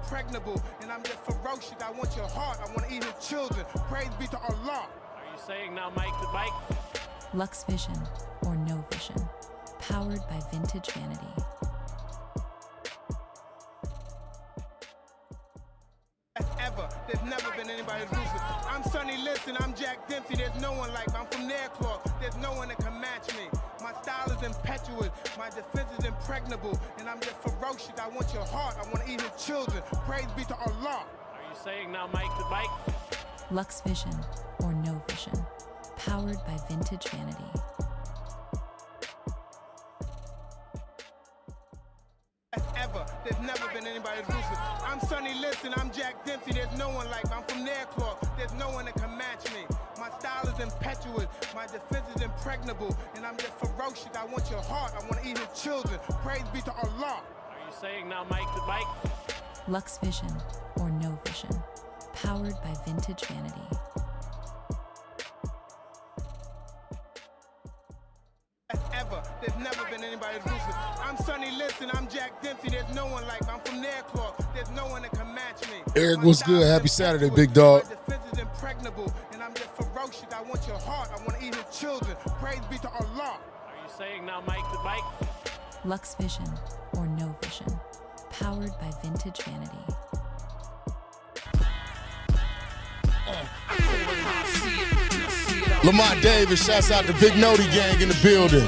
impregnable, and I'm just ferocious. I want your heart, I want to eat his children. Praise be to Allah. Are you saying now Mike to Mike? Lux Vision, or no vision, powered by vintage vanity. Ever. There's never been anybody ruthless. I'm Sonny Liston, I'm Jack Dempsey. There's no one like me. I'm from Nairclaw. There's no one that can match me. My style is impetuous. My defense is impregnable. And I'm just ferocious. I want your heart. I want to eat his children. Praise be to Allah. Are you saying now Mike to Mike? Lux Vision, or no vision, powered by vintage vanity. Ever. There's never been anybody ruthless. I'm Sonny Liston, I'm Jack Dempsey. There's no one like me. I'm from Nairclaw. There's no one that can match me. My style is impetuous. My defense is impregnable. And I'm just ferocious. I want your heart. I want to eat his children. Praise be to Allah. Are you saying now Mike to Mike? Lux Vision, or no vision, powered by vintage vanity. Ever. There's never been anybody ruthless. I'm Sonny Liston, I'm Jack Dempsey. There's no one like me. I'm from Nairclaw. There's no one that can match me. Eric, what's good? Happy Saturday, big dog. My defense is impregnable, and I'm just ferocious. I want your heart. I want to eat his children. Praise be to Allah. Are you saying now Mike to Mike? Lux Vision, or no vision, powered by vintage vanity. Lamont Davis, shouts out to Big Noti Gang in the building.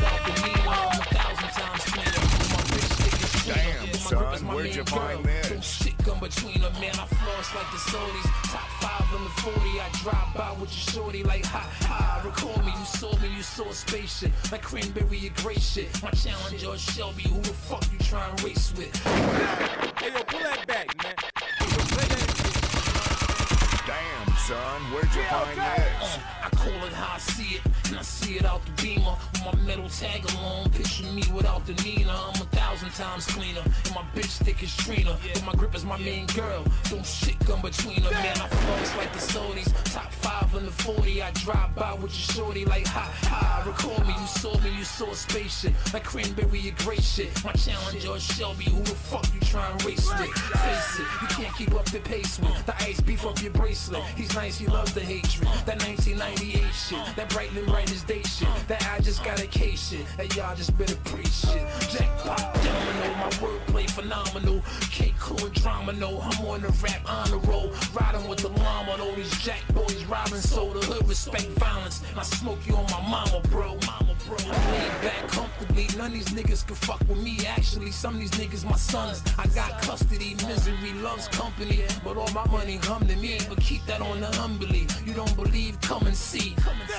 Damn, son, where'd you find this? Shit come between them, man. I floss like the Saudis. Top 5 on the 40. I drive by with your shorty like ha ha. Record me, you saw a spaceship. Like cranberry, a great shit. My challenger, Shelby. Who the fuck you trying to race with? Hey, yo, pull that back, man. Damn, son, where'd you find this? I call it how I see it, and I see it out the beamer. With my metal tag along, picture me without the Nina. I'm 1,000 times cleaner, and my bitch thick as Trina. But my grip is my main girl, don't shit come between them. Man, I floss like the Saudis, top 5 on the 40. I drive by with your shorty like ha ha. Record me, you saw a spaceship. Like cranberry, a great shit. My challenger, Shelby, who the fuck you trying to race with? Face it, you can't keep up the pace with the ice beef up your bracelet. He's nice, he loves the hatred. That 1998 shit, that bright and bright as day shit. That I just got a case shit, that y'all just better preach shit. Jackpot domino, my wordplay phenomenal. Cake cool and drama, no. I'm on the rap honor roll. Riding with the llama, though. These jack boys robbing soda. Hood respect violence, and I smoke you on my mama, bro. I laid back comfortably, none of these niggas can fuck with me. Actually, some of these niggas my sons. I got custody, misery loves company. But all my money come to me, but keep that on the humbly. You don't believe, come and see.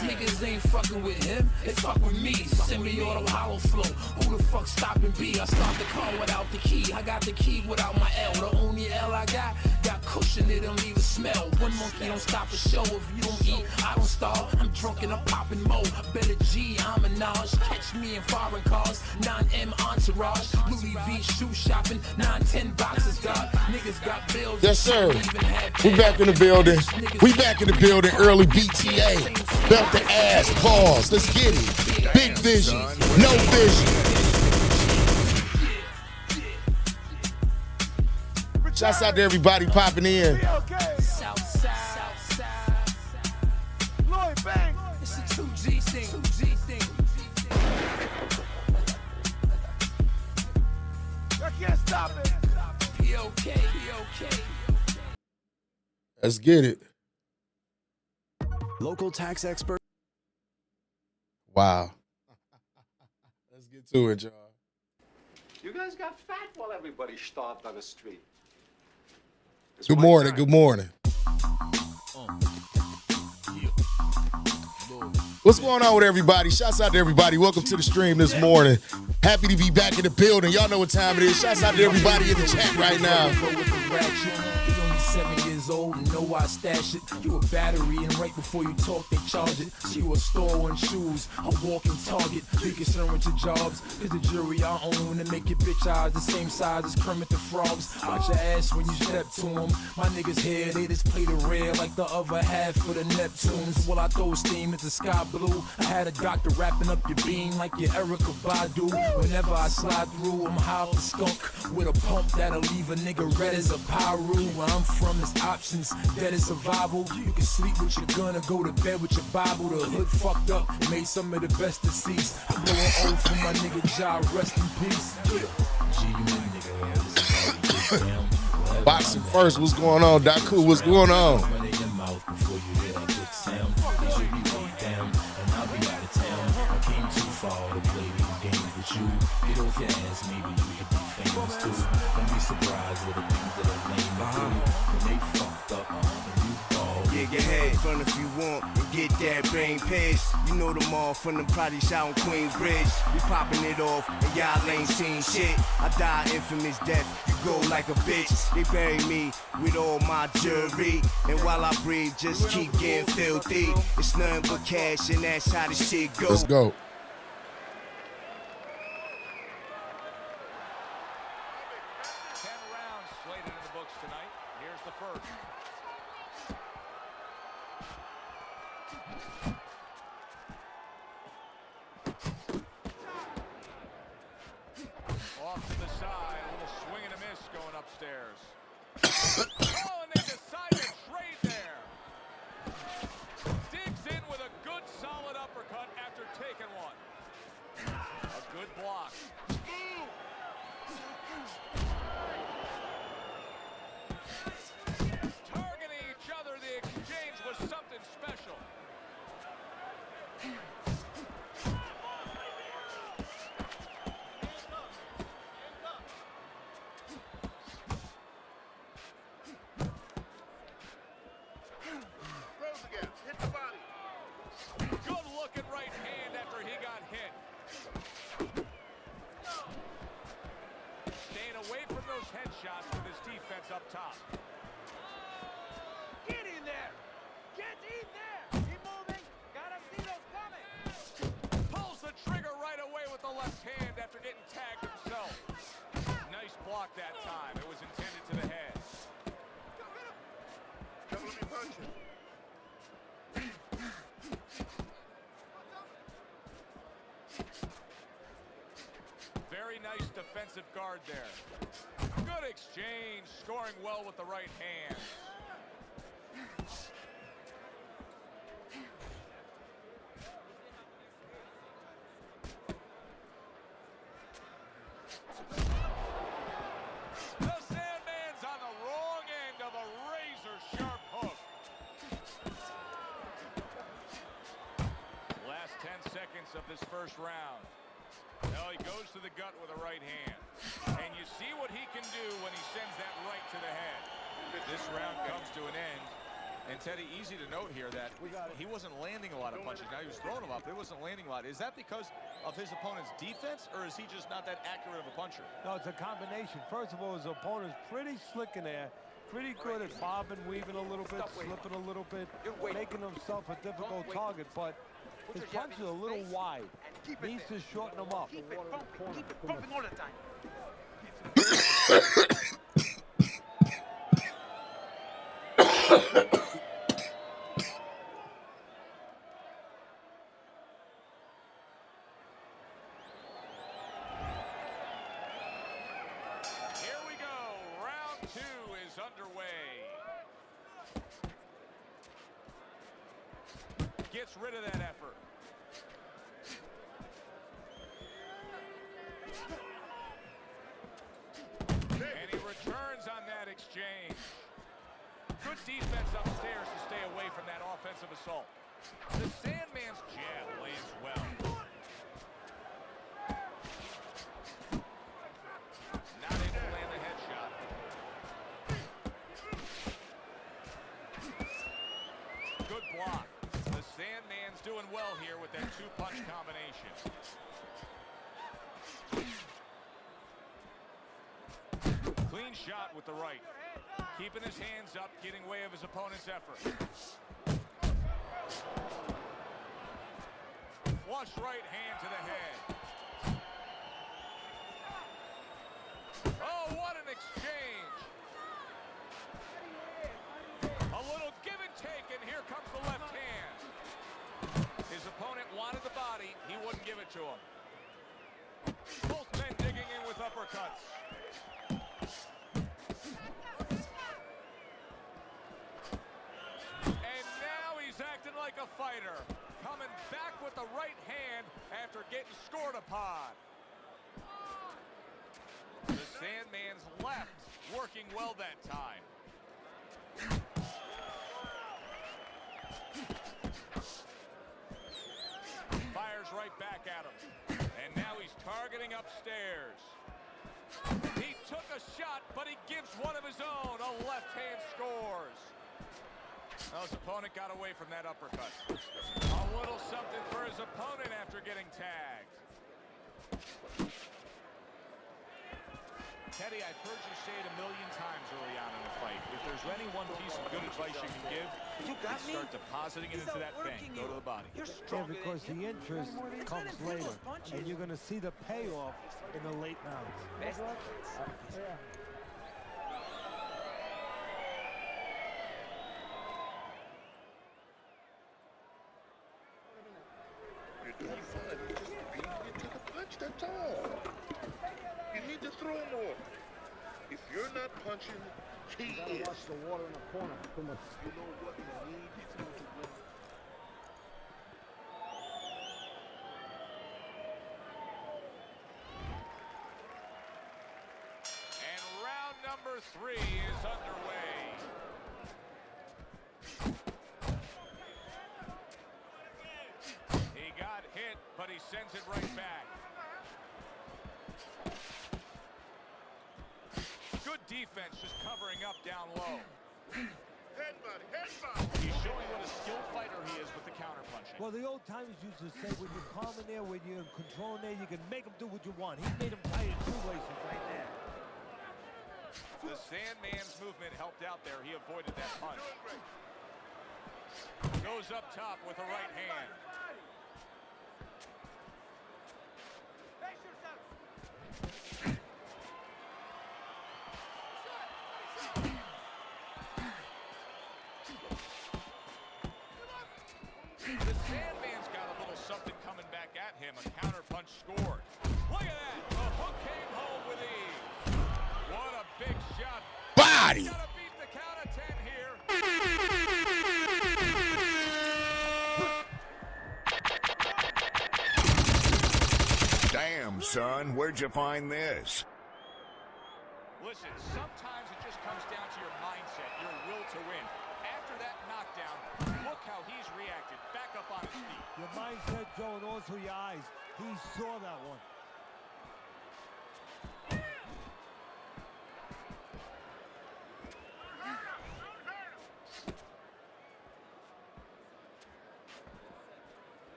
Niggas ain't fucking with him, they fuck with me. Semi-auto hollow flow, who the fuck stopping B? I start the car without the key, I got the key without my L. The only L I got cushion, it don't leave a smell. One monkey don't stop a show, if you don't eat, I don't starve. I'm drunk and I'm popping mo, better G, I'm a Naj. Catch me in foreign cars, 9M entourage. Louis V shoe shopping, 9-10 boxes got. Niggas got bills. Yes, sir. We back in the building. We back in the building. Early BTA. Belt the ass. Pause. Let's get it. Big vision. No vision. Shouts out to everybody popping in. Lloyd Bank. It's a 2G thing. I can't stop it. P.O.K. Let's get it. Local tax expert. Wow. Let's get to it, y'all. You guys got fat while everybody starved on the street. Good morning. Good morning. What's going on with everybody? Shouts out to everybody. Welcome to the stream this morning. Happy to be back in the building. Y'all know what time it is. Shouts out to everybody in the chat right now. 27 years old and know I stash it. You a battery and right before you talk they charge it. So you a store on shoes, a walking target. Be concerned with your jobs, cause the jewelry I own to make your bitch eyes the same size as Kermit the Frogs. Watch your ass when you step to them. My niggas here, they just play the red like the other half for the Neptunes. While I throw steam into sky blue, I had a doctor wrapping up your beam like your Erica Badu. Whenever I slide through, I'm high off the skunk with a pump that'll leave a nigga red as a pyro. Where I'm from, there's options, dead is survival. You can sleep with your gun or go to bed with your Bible. The hood fucked up, made some of the best deceased. I'm blowing old for my nigga Ja, rest in peace. Boxing first, what's going on? Daku, what's going on? Get your head front if you want and get that brain paste. You know them all from the projects out on Queensbridge. We popping it off and y'all ain't seen shit. I die infamous death, you go like a bitch. They bury me with all my jewelry, and while I breathe, just keep getting filthy. It's nothing but cash and that's how the shit goes. Let's go. 10 rounds slated in the books tonight. Here's the first. Off to the side, a little swing and a miss going upstairs. Oh, and they decide to trade there. Digs in with a good solid uppercut after taking one. A good block. Targeting each other, the exchange was something special. Good looking right hand after he got hit. Staying away from those headshots with his defense up top. Get in there! Get in there! Keep moving! Gotta see those coming! Pulls the trigger right away with the left hand after getting tagged himself. Nice block that time. It was intended to the head. Come let me punch you. Very nice defensive guard there. Good exchange, scoring well with the right hand. The Sandman's on the wrong end of a razor-sharp hook. Last 10 seconds of this first round. Well, he goes to the gut with a right hand. And you see what he can do when he sends that right to the head. This round comes to an end. And Teddy, easy to note here that he wasn't landing a lot of punches. Now he was throwing them up, but he wasn't landing a lot. Is that because of his opponent's defense, or is he just not that accurate of a puncher? No, it's a combination. First of all, his opponent's pretty slick in there. Pretty good at bobbing, weaving a little bit, slipping a little bit, making himself a difficult target, but his punches are a little wide. Needs to shorten them up. Keep it pumping all the time. Here we go. Round 2 is underway. Gets rid of that effort. And he returns on that exchange. Good defense upstairs to stay away from that offensive assault. The Sandman's jab lands well. Not able to land the headshot. Good block. The Sandman's doing well here with that two-punch combination. Clean clean shot with the right. Keeping his hands up, getting way of his opponent's effort. Flush right hand to the head. Oh, what an exchange. A little give and take, and here comes the left hand. His opponent wanted the body. He wouldn't give it to him. Both men digging in with uppercuts. And now he's acting like a fighter. Coming back with the right hand after getting scored upon. The Sandman's left working well that time. Fires right back at him. And now he's targeting upstairs. He took a shot, but he gives one of his own. A left hand scores. Well, his opponent got away from that uppercut. A little something for his opponent after getting tagged. Teddy, I've heard you say it a million times early on in the fight. If there's any one piece of good advice you can give, start depositing it into that bank. Go to the body. Yeah, because the interest comes later, and you're going to see the payoff in the late rounds. You're doing fine. You just beat me to the punch, that's all. You need to throw more. If you're not punching, he is. Watch the water in the corner. Too much. You know what you need to win. And round number 3 is underway. He got hit, but he sends it right back. Good defense, just covering up down low. Headbutt, headbutt. He's showing what a skilled fighter he is with the counterpunching. Well, the old timers used to say, when you're calm in there, when you're in control in there, you can make them do what you want. He made them tie his shoelaces right there. The Sandman's movement helped out there. He avoided that punch. Goes up top with a right hand. The Sandman's got a little something coming back at him. A counter punch scored. Look at that. The hook came home with ease. What a big shot. Body. Gotta beat the count of 10 here. Damn, son, where'd you find this? Listen, sometimes it just comes down to your mindset, your will to win. After that knockdown, look how he's reacted. Back up on his feet. Your mindset, Joe, and also your eyes. He saw that one.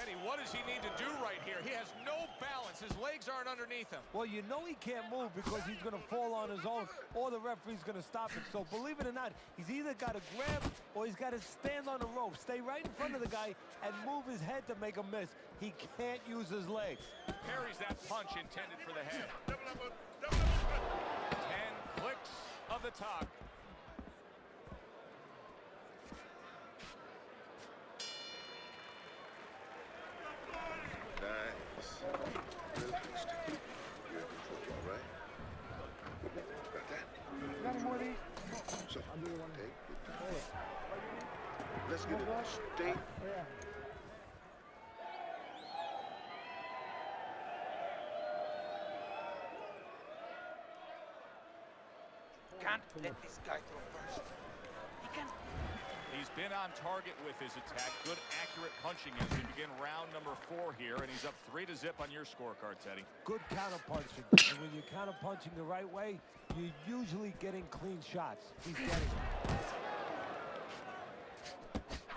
Eddie, what does he need to do right here? He has no balance. His legs aren't underneath him. Well, you know he can't move because he's going to fall on his own, or the referee's going to stop it. So believe it or not, he's either got to grab or he's got to stand on the rope, stay right in front of the guy, and move his head to make a miss. He can't use his legs. Parries that punch intended for the head. 10 clicks of the top. Nice. Relaxed. You're in control, all right? Got that? Got any more of these? So, take your time. Let's get it straight. Can't let this guy throw first. He can't. He's been on target with his attack. Good, accurate punching as we begin round number 4 here, and he's up 3-0 on your scorecard, Teddy. Good counter-punching. And when you're counter-punching the right way, you're usually getting clean shots. He's getting them.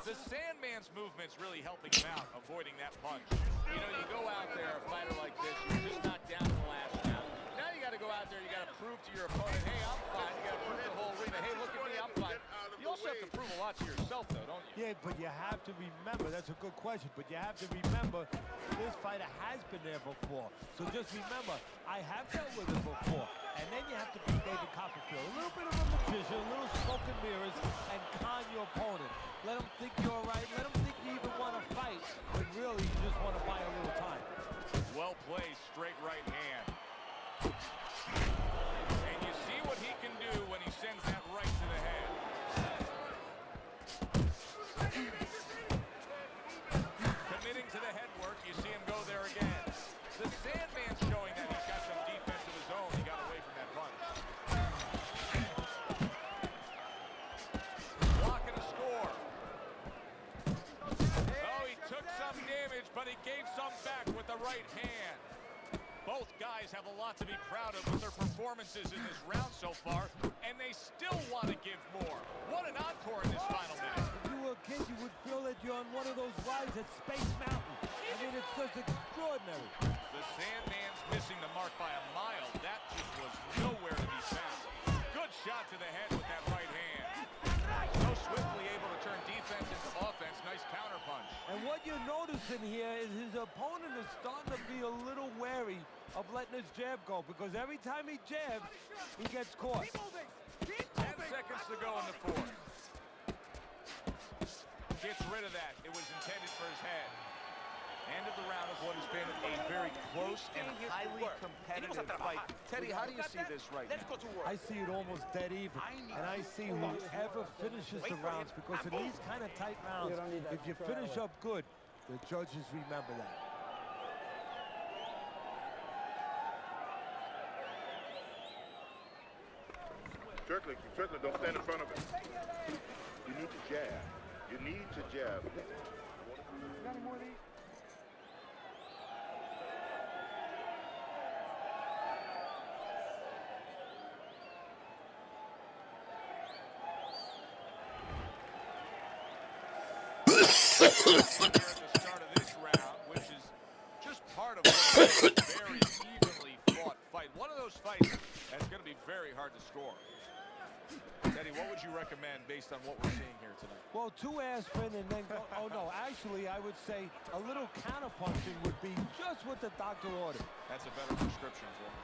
The Sandman's movement's really helping him out, avoiding that punch. You know, you go out there, a fighter like this, you're just not down in the last round. Now you got to out there, you got to prove to your opponent, hey, I'm fine. You got to prove to the whole arena, hey, look at me, I'm fine. You also have to prove a lot to yourself, though, don't you? Yeah, but you have to remember, that's a good question, but you have to remember this fighter has been there before. So just remember, I have dealt with it before. And then you have to be David Copperfield. A little bit of a magician, a little smoke and mirrors, and con your opponent. Let him think you're all right. Let him think you even want to fight, but really you just want to buy a little time. Well placed, straight right hand. And you see what he can do when he sends that right to the head. Committing to the head work, you see him go there again. The Sandman's showing that he's got some defense of his own. He got away from that punch. Blocking a score. Oh, he took some damage, but he gave some back with the right hand. Both guys have a lot to be proud of with their performances in this round so far, and they still want to give more. What an encore in this final minute. If you were a kid, you would feel that you're on one of those rides at Space Mountain. I mean, it's just extraordinary. The Sandman's missing the mark by a mile. That just was nowhere to be found. Good shot to the head with that right hand. So swiftly able to turn defense into offense. Nice counterpunch. And what you're noticing here is his opponent is starting to be a little wary of letting his jab go, because every time he jabs, he gets caught. 10 seconds to go in the fourth. Gets rid of that. It was intended for his head. End of the round of what has been a very close and highly competitive fight. Teddy, how do you see this right now? I see it almost dead even, and I see whoever finishes the rounds, because in these kind of tight rounds, if you finish up good, the judges remember that. Strickland, don't stand in front of him. You need to jab. You need to jab. Got any more of these? At the start of this round, which is just part of a very evenly fought fight. One of those fights that's going to be very hard to score. Teddy, what would you recommend based on what we're seeing here tonight? Well, 2 aspirin and then go, oh no, actually I would say a little counterpunching would be just what the doctor ordered. That's a better prescription for him.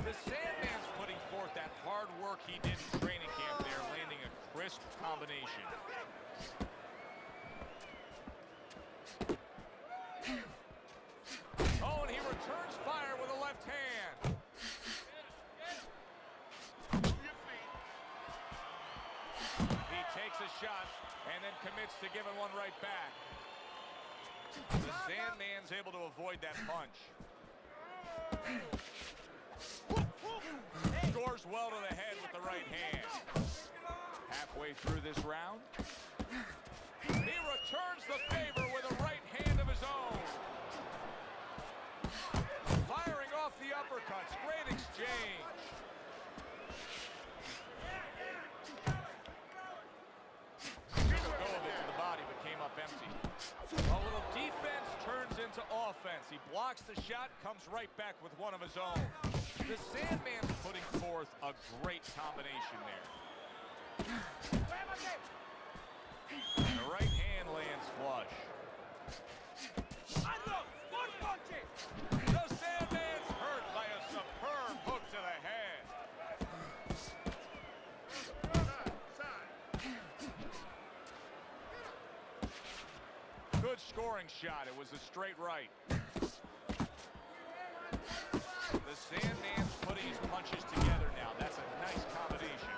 The Sandman's putting forth that hard work he did in training camp there, landing a crisp combination. Oh, and he returns fire with a left hand. He takes a shot and then commits to giving one right back. The Sandman's able to avoid that punch. Scores well to the head with the right hand. Halfway through this round, he returns the favor with a right hand of his own. Firing off the uppercuts. Great exchange. Took a go of it to the body, but came up empty. A little defense turns into offense. He blocks the shot, comes right back with one of his own. The Sandman's putting forth a great combination there. The right hand lands flush. The Sandman's hurt by a superb hook to the head. Good scoring shot. It was a straight right. The Sandman's putting his punches together now. That's a nice combination.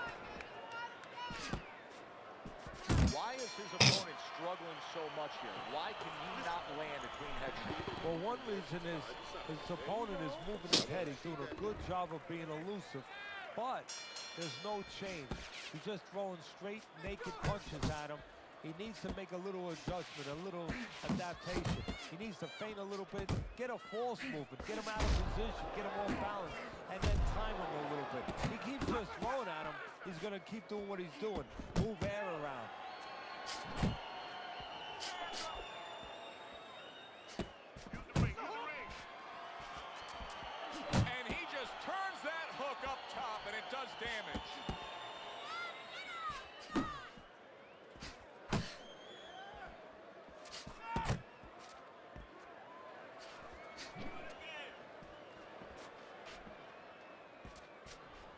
Why is his opponent struggling so much here? Why can he not land a clean headshot? Well, one reason is his opponent is moving his head. He's doing a good job of being elusive, but there's no change. He's just throwing straight, naked punches at him. He needs to make a little adjustment, a little adaptation. He needs to feint a little bit, get a false movement, get him out of position, get him off balance, and then time him a little bit. He keeps just throwing at him, he's going to keep doing what he's doing. Move air around. does damage.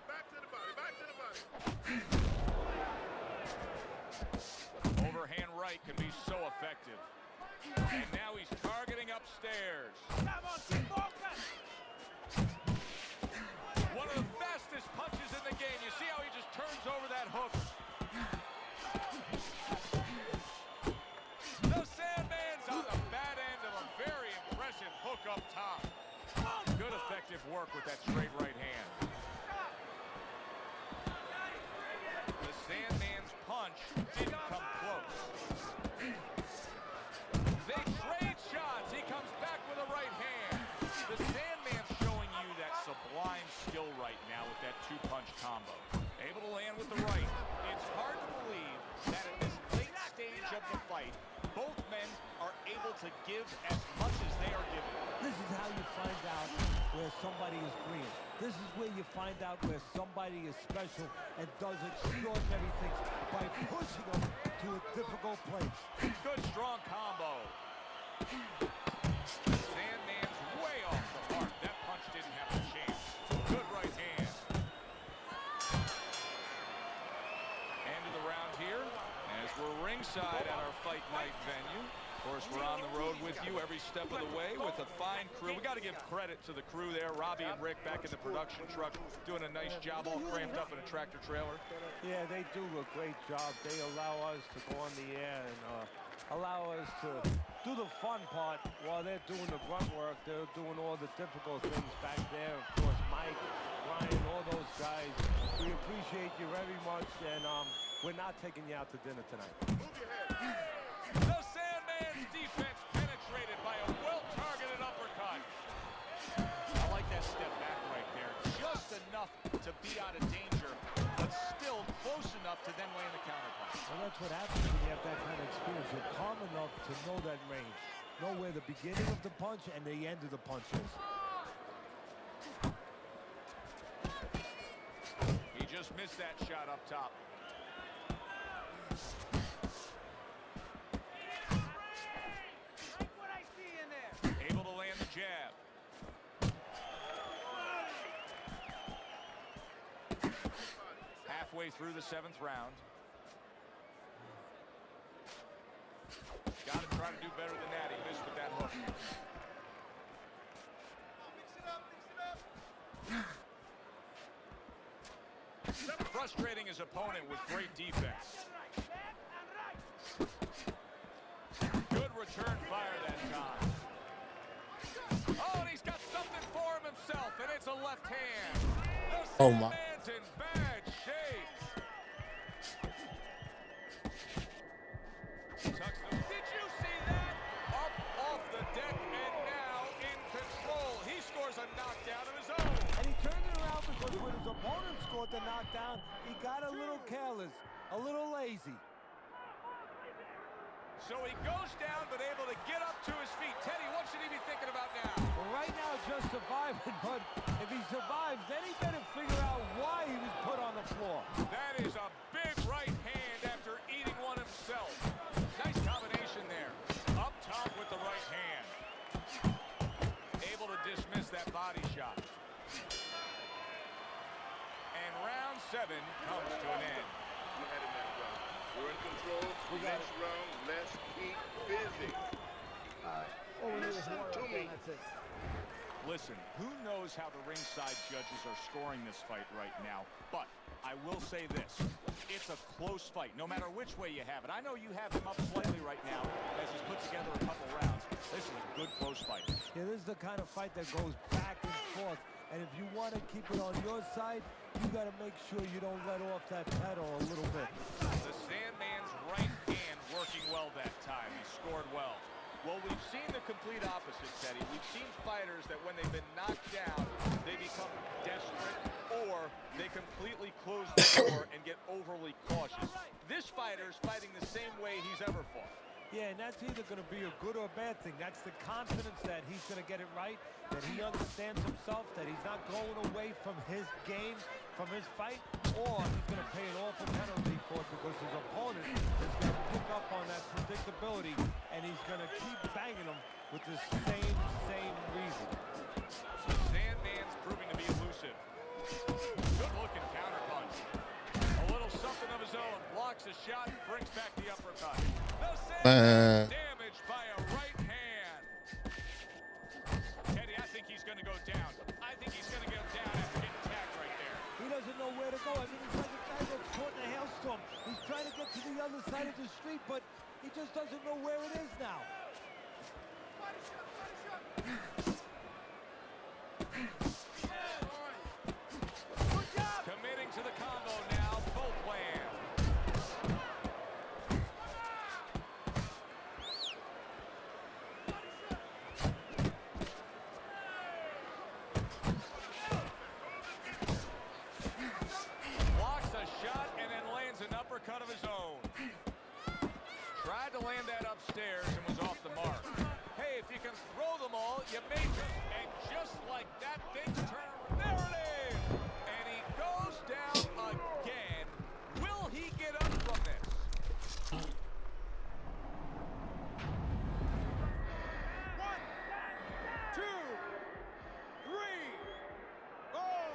Back to the body, back to the body. Overhand right can be so effective. And now he's targeting upstairs. One of the fastest punches in the game. You see how he just turns over that hook. The Sandman's on the bad end of a very impressive hook up top. Good effective work with that straight right hand. The Sandman's punch didn't come close. They trade shots. He comes back with a right hand. The Sandman's showing you that sublime skill right now with that two-punch combo. Able to land with the right. It's hard to believe that at this late stage of the fight, both men are able to give as much as they are given. This is how you find out where somebody is green. This is where you find out where somebody is special and does extraordinary things by pushing them to a difficult place. Good strong combo. Sandman's way off the mark. That punch didn't have a chance. Good right hand. End of the round here as we're ringside at our fight night venue. Of course, we're on the road with you every step of the way with a fine crew. We got to give credit to the crew there. Robbie and Rick back in the production truck doing a nice job, all crammed up in a tractor trailer. Yeah, they do a great job. They allow us to go on the air and allow us to do the fun part while they're doing the grunt work. They're doing all the difficult things back there. Of course, Mike, Ryan, all those guys. We appreciate you very much, and we're not taking you out to dinner tonight. The Sandman's defense penetrated by a well-targeted uppercut. I like that step back right there. Just enough to be out of danger, but still close enough to then land the counterpunch. Well, that's what happens when you have that kind of experience. You're calm enough to know that range. Know where the beginning of the punch and the end of the punch is. He just missed that shot up top. Able to land the jab. Halfway through the 7th round. Got to try to do better than that. He missed with that hook. Frustrating his opponent with great defense. Good return fire that time. Oh, and he's got something for him himself, and it's a left hand. The Oh, my. Sandman's in bad shape. Tucks the... Did you see that? Up off the deck and now in control. He scores a knockdown of his own. And he turned it around because when his opponent scored the knockdown, he got a little careless, a little lazy. So he goes down, but able to get up to his feet. Teddy, what should he be thinking about now? Well, right now, just surviving, but if he survives, then he better figure out why he was put on the floor. That is a big right hand after eating one himself. Nice combination there. Up top with the right hand. Able to dismiss that body shot. And round 7 comes to an end. You had it that round. We're in control. Next round, let's keep busy. Listen to me. Listen, who knows how the ringside judges are scoring this fight right now, but I will say this. It's a close fight, no matter which way you have it. I know you have him up slightly right now as he's put together a couple rounds. This is a good close fight. Yeah, this is the kind of fight that goes back and forth. And if you want to keep it on your side, you got to make sure you don't let off that pedal a little bit. The Sandman's right hand working well that time. He scored well. Well, we've seen the complete opposite, Teddy. We've seen fighters that when they've been knocked down, they become desperate or they completely close the door and get overly cautious. This fighter's fighting the same way he's ever fought. Yeah, and that's either going to be a good or a bad thing. That's the confidence that he's going to get it right, that he understands himself, that he's not going away from his game, from his fight, or he's going to pay an awful penalty for it because his opponent is going to pick up on that predictability, and he's going to keep banging him with the same reason. Sandman's proving to be elusive. Good-looking counterpunch. A little something of his own. Blocks a shot, brings back the uppercut. The Sandman damaged by a right hand. Teddy, I think he's going to go down. I think he's going to go down after getting tagged right there. He doesn't know where to go. I mean, he's like a guy that's caught in a hailstorm. He's trying to get to the other side of the street, but he just doesn't know where it is now. Committing to the combo now, both land. Blocks a shot and then lands an uppercut of his own. Tried to land that upstairs and was off the mark. Hey, if you can throw them all, you may just, and just like that, things turn. There it is! And he goes down again. Will he get up from this? One, two, three, four,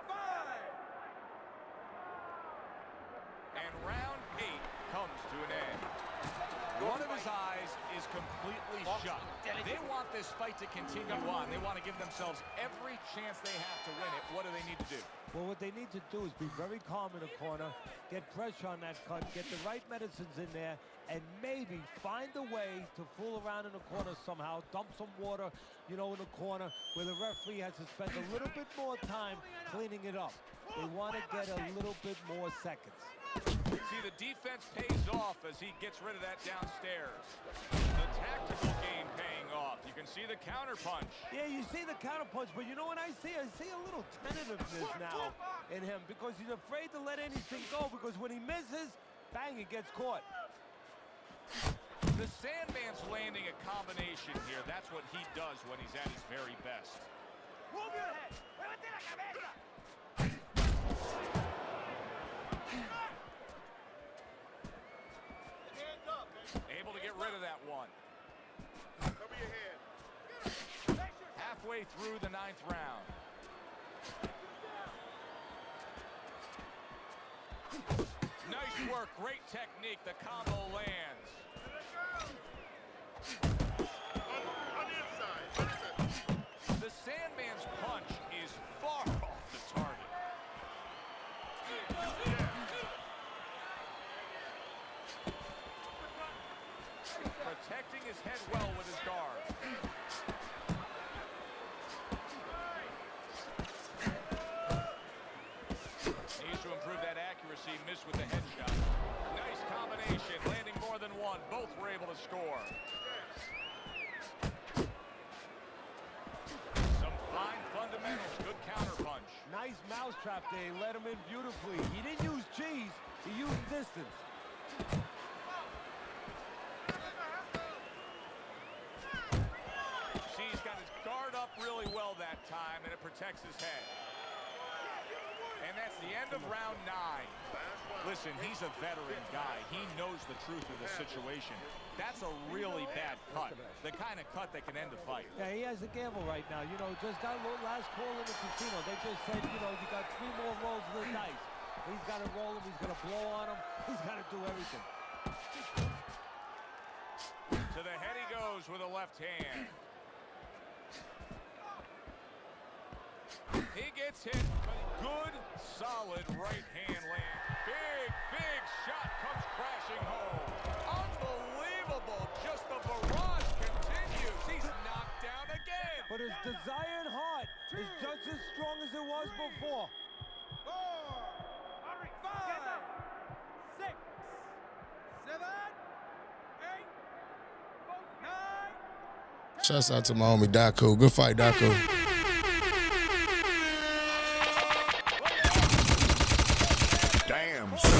five. And round 8 comes to an end. One of his eyes is completely shut. They want this fight to continue on. They want to give themselves every chance they have to win it. What do they need to do? Well, what they need to do is be very calm in the corner, get pressure on that cut, get the right medicines in there, and maybe find a way to fool around in the corner somehow, dump some water, you know, in the corner where the referee has to spend a little bit more time cleaning it up. They want to get a little bit more seconds. See, the defense pays off as he gets rid of that downstairs. The tactical game paying off. You can see the counter punch. Yeah, you see the counter punch, but you know what I see? I see a little tentativeness now in him because he's afraid to let anything go because when he misses, bang, it gets caught. The Sandman's landing a combination here. That's what he does when he's at his very best. Move your head. Muévete la cabeza. Able to get rid of that one. Cover your head. Halfway through the 9th round. Nice work, great technique. The combo lands. On the inside. What is it? The Sandman's punch is far off the target. Protecting his head well with his guard. Needs to improve that accuracy. Missed with the headshot. Nice combination, landing more than one. Both were able to score. Some fine fundamentals. Good counterpunch. Nice mousetrap there. He let him in beautifully. He didn't use cheese. He used distance. See, he's got his guard up really well that time, and it protects his head. And that's the end of round 9. Listen, he's a veteran guy. He knows the truth of the situation. That's a really bad cut. The kind of cut that can end a fight. Yeah, he has a gamble right now. You know, just got a last call in the casino. They just said, you know, you got 3 more rolls of the dice. He's got to roll him. He's going to blow on him. He's got to do everything. To the head he goes with a left hand. He gets hit, but good, solid right hand land. Big shot comes crashing home. Unbelievable. Just the barrage continues. He's knocked down again. But his desire and heart is just as strong as it was before. 4, 5, 6, 7, 8, 9. Shouts out to my homie Daku. Good fight, Daku. Damn, son.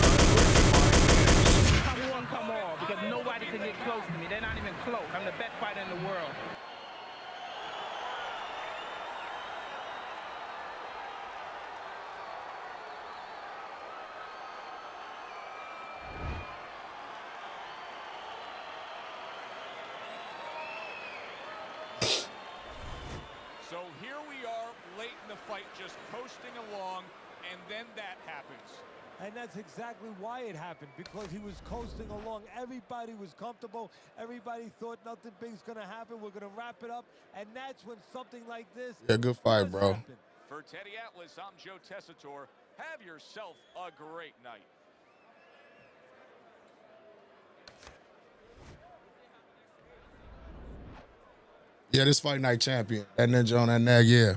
Come on, because nobody can fighter in the world. So here we are late in the fight, just coasting along, and then that happens. And that's exactly why it happened, because he was coasting along. Everybody was comfortable. Everybody thought nothing big's going to happen. We're going to wrap it up. And that's when something like this good fight, bro. happen. For Teddy Atlas, I'm Joe Tessitore. Have yourself a great night. Yeah, this fight night champion. That ninja on that nag, yeah.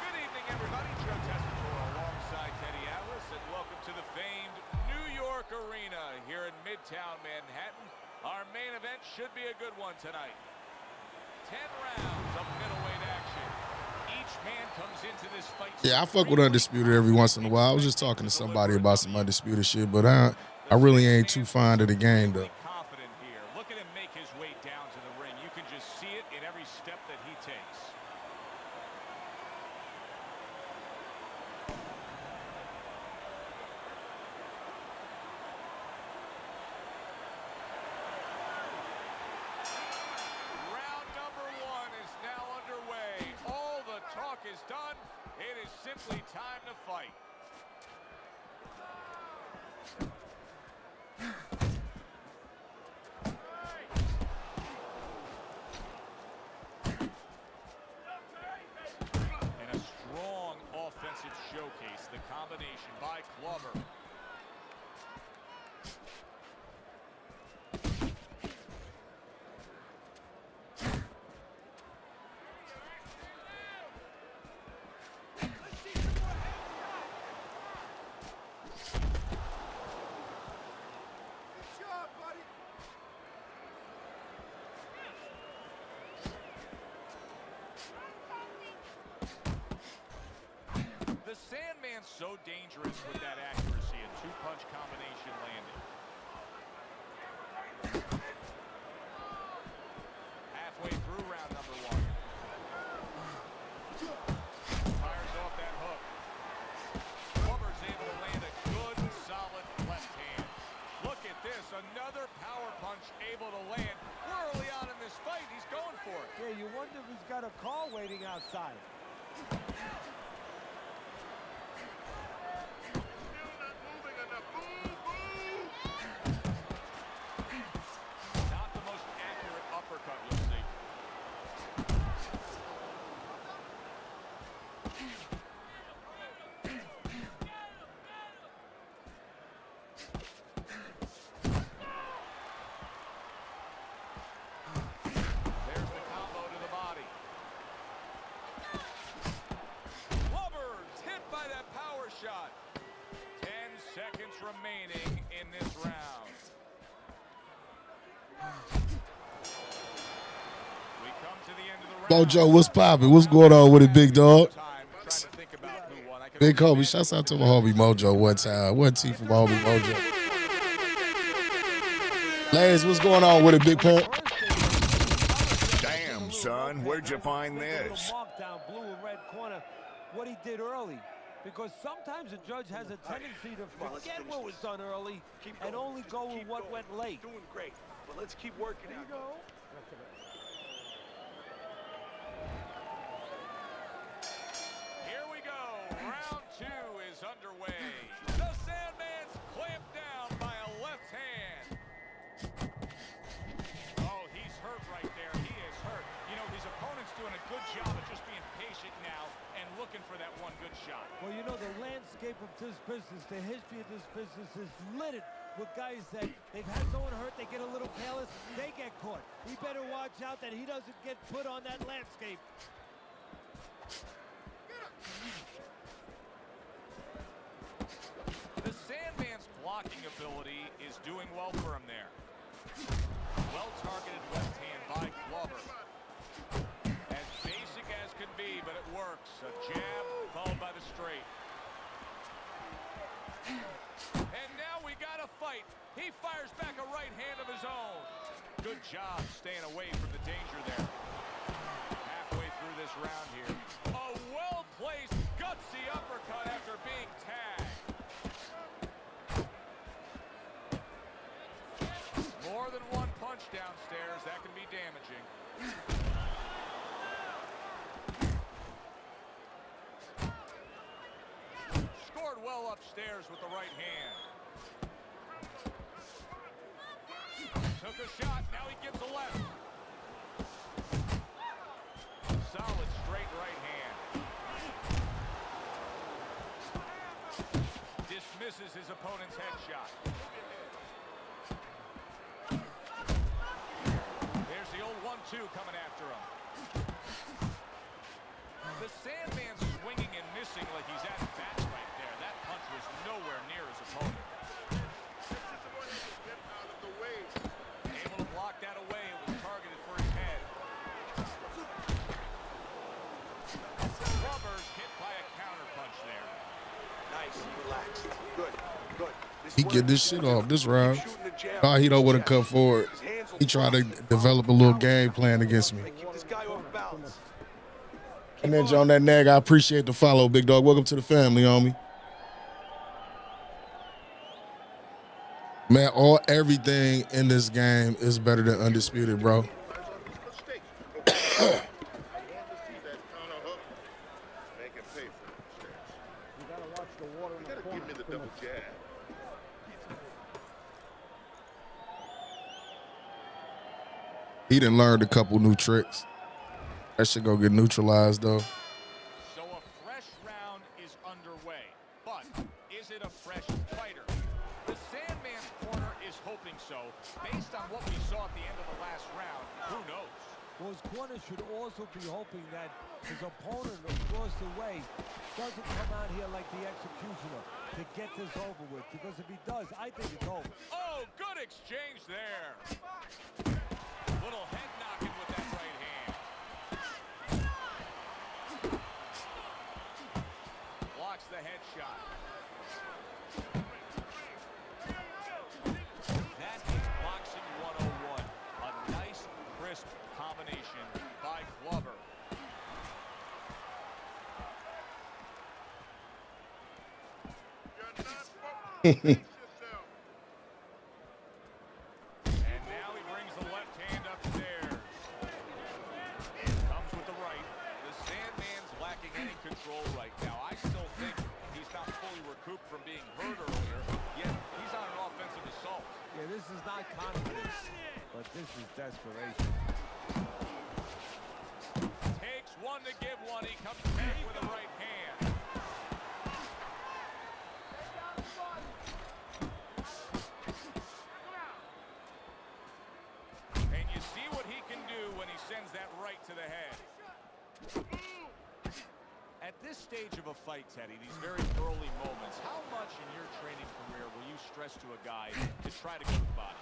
Good evening, everybody. Joe Tessitore alongside Teddy Atlas, and welcome to the famed New York Arena here in Midtown Manhattan. Our main event should be a good one tonight. 10 rounds of middleweight action. Each man comes into this fight. Yeah, I fuck with Undisputed every once in a while. I was just talking to somebody about some Undisputed shit, but I really ain't too fond of the game, though. Confident here. Look at him make his way down to the ring. You can just see it in every step that he takes. Round number 1 is now underway. All the talk is done. It is simply time to fight. And a strong offensive showcase. The combination by Glover. The Sandman's so dangerous with that accuracy. A two-punch combination landing. Halfway through round number 1. Fires off that hook. Glover's able to land a good, solid left hand. Look at this. Another power punch able to land. We're early on in this fight. He's going for it. Yeah, you wonder if he's got a car waiting outside. Not the most accurate uppercut you'll see. There's the combo to the body. Glover's hit by that power shot. 10 seconds remaining in this round. We come to the end of the round. Mojo, what's poppin'? What's going on with it, big dog? Big homie, shouts out to my homie Mojo one time. One T from my homie Mojo. Lance, what's going on with it, big pimp? Damn, son, where'd you find this? Mark down blue and red corner, what he did early. Because sometimes a judge has a tendency to forget what was done early and only go with what went late. Doing great, but let's keep working out. Here we go. Round 2 is underway. The Sandman's clamped down by a left hand. Oh, he's hurt right there. He is hurt. You know, his opponent's doing a good job of just being patient now. this business, the history of this business is littered with guys that they've had someone hurt, they get a little careless, they get caught. He better watch out that he doesn't get put on that landscape. The Sandman's blocking ability is doing well for him there. Well-targeted left hand by Glover. As basic as can be, but it works. A jab followed by the straight. And now we got a fight. He fires back a right hand of his own. Good job staying away from the danger there. Halfway through this round here. A well-placed, gutsy uppercut after being tagged. More than one punch downstairs. That can be damaging. Scored well upstairs with the right hand. Took a shot. Now he gets a left. Solid straight right hand. Dismisses his opponent's headshot. There's the old 1-2 coming after him. The Sandman's swinging and missing like he's at bats right there. That punch was nowhere near his opponent. Able to block that away. It was targeted for his head. Glover's hit by a counter punch there. Nice, relaxed. Good, good. He get this shit off this round. Oh, he don't want to come forward. He trying to develop a little game plan against me. Keep this guy off balance. And then John that nag, I appreciate the follow, big dog. Welcome to the family, homie. Man, everything in this game is better than Undisputed, bro. He done learned a couple new tricks. That shit go get neutralized, though. So a fresh round is underway, but is it a fresh fighter? The Sandman's corner is hoping so. Based on what we saw at the end of the last round, who knows? Well, his corner should also be hoping that his opponent across the way doesn't come out here like the executioner to get this over with. Because if he does, I think it's over. Oh, good exchange there. Little head knocking with that right hand. Blocks the headshot. That is boxing 101. A nice, crisp combination by Glover. And now he brings the left hand upstairs. Comes with the right. The Sandman's lacking any control right now. I still think he's not fully recouped from being hurt earlier, yet he's on an offensive assault. Yeah, this is not confidence, but this is desperation. Takes one to give one. He comes back with a right hand. And you see what he can do when he sends that right to the head. At this stage of a fight, Teddy, these very early moments, how much in your training career will you stress to a guy to try to go to the body?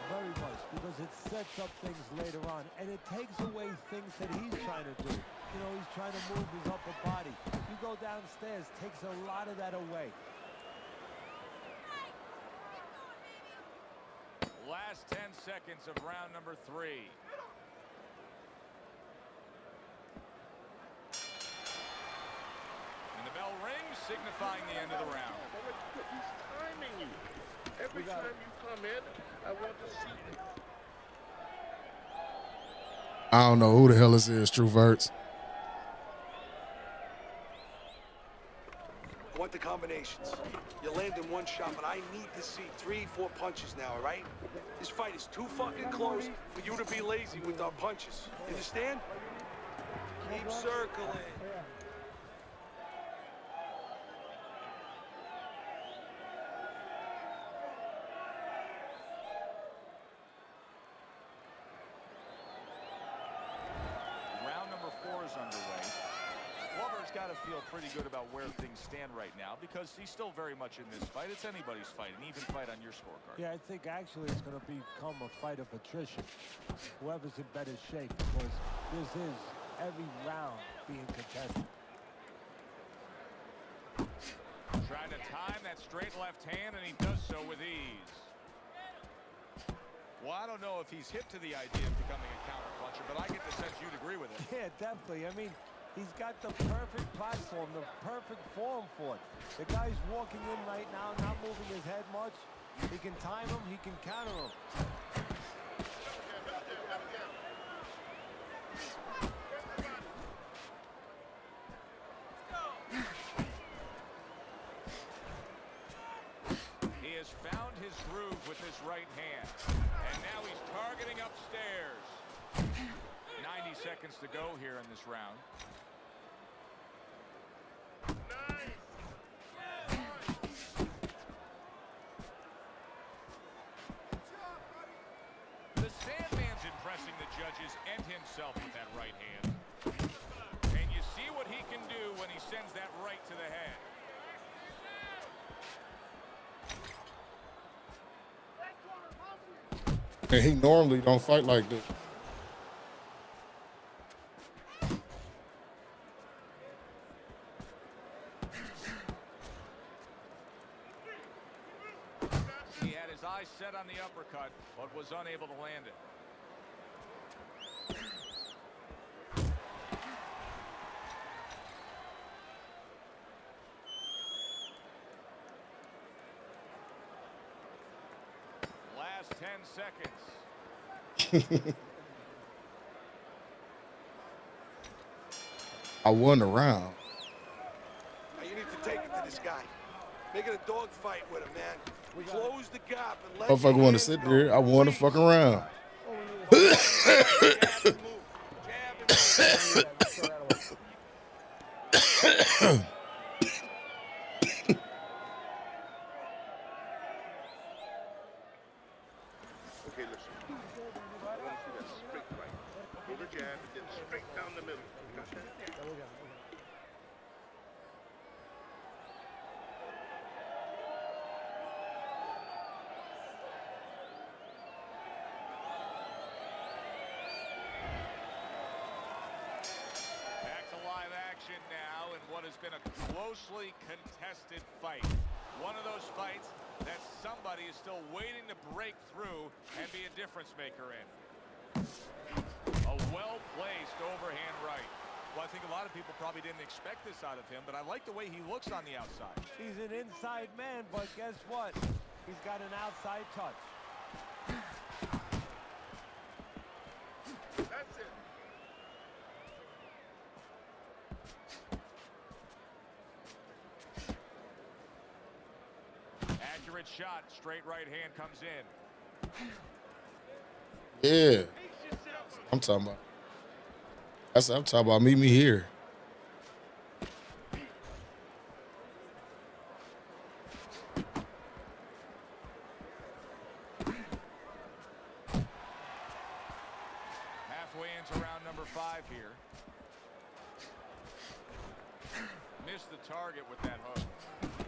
Very much, because it sets up things later on, and it takes away things that he's trying to do. You know, he's trying to move his upper body. You go downstairs, takes a lot of that away. Last 10 seconds of round number 3. And the bell rings, signifying the end of the round. He's timing you. Every time you come in, I want to see you. I don't know who the hell this is, True Verts. I want the combinations. You land in one shot, but I need to see 3-4 punches now, all right? This fight is too fucking close for you to be lazy with our punches. You understand? Keep circling. he's got to feel pretty good about where things stand right now because he's still very much in this fight. It's anybody's fight, an even fight on your scorecard. Yeah, I think actually it's going to become a fight of attrition. Whoever's in better shape, because this is every round being contested. Trying to time that straight left hand, and he does so with ease. Well, I don't know if he's hip to the idea of becoming a counterpuncher, but I get the sense you'd agree with it. Yeah, definitely. I mean, he's got the perfect platform, the perfect form for it. The guy's walking in right now, not moving his head much. He can time him, he can counter him. He has found his groove with his right hand, and now he's targeting upstairs. 90 seconds to go here in this round. The Sandman's impressing the judges and himself with that right hand. And you see what he can do when he sends that right to the head. And he normally don't fight like this. He had his eyes set on the uppercut, but was unable to land it. Last 10 seconds. I won the round. Now you need to take it to this guy. Make it a dog fight with him, man. Close the gap and let Motherfucker want to sit there. I won the fucking round. Okay, listen. I want to see that straight right. Go to jab and then straight down the middle. You got that? Back to live action now in what has been a closely contested fight. One of those fights that somebody is still waiting to break through and be a difference maker in. A well-placed overhand right. Well, I think a lot of people probably didn't expect this out of him, but I like the way he looks on the outside. He's an inside man, but guess what? He's got an outside touch. That's it. Accurate shot, straight right hand comes in. Yeah. I'm talking about. I'm talking about meet me here. Halfway into round number 5 here. Missed the target with that hook.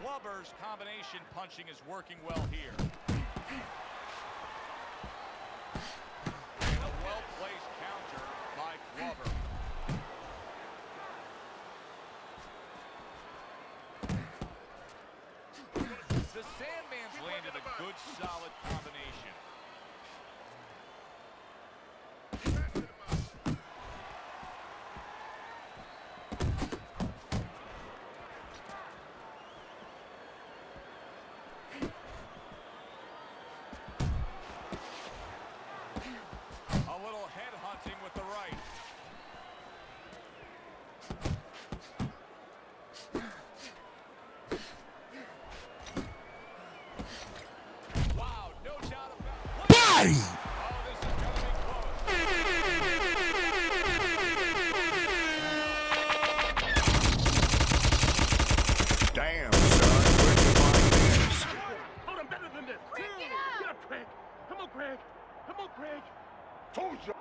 Clubber's combination punching is working well here. And a well-placed counter by Clubber. The Sandman's landed a good, solid combination. A little head hunting with the right. Wow, no doubt about it. Body! Oh, this is going to be close. Damn, son. Where'd you find this? Hold on, better than this. Craig, get up! Get up, Craig. Come on, Craig. Come on, Craig. Told you.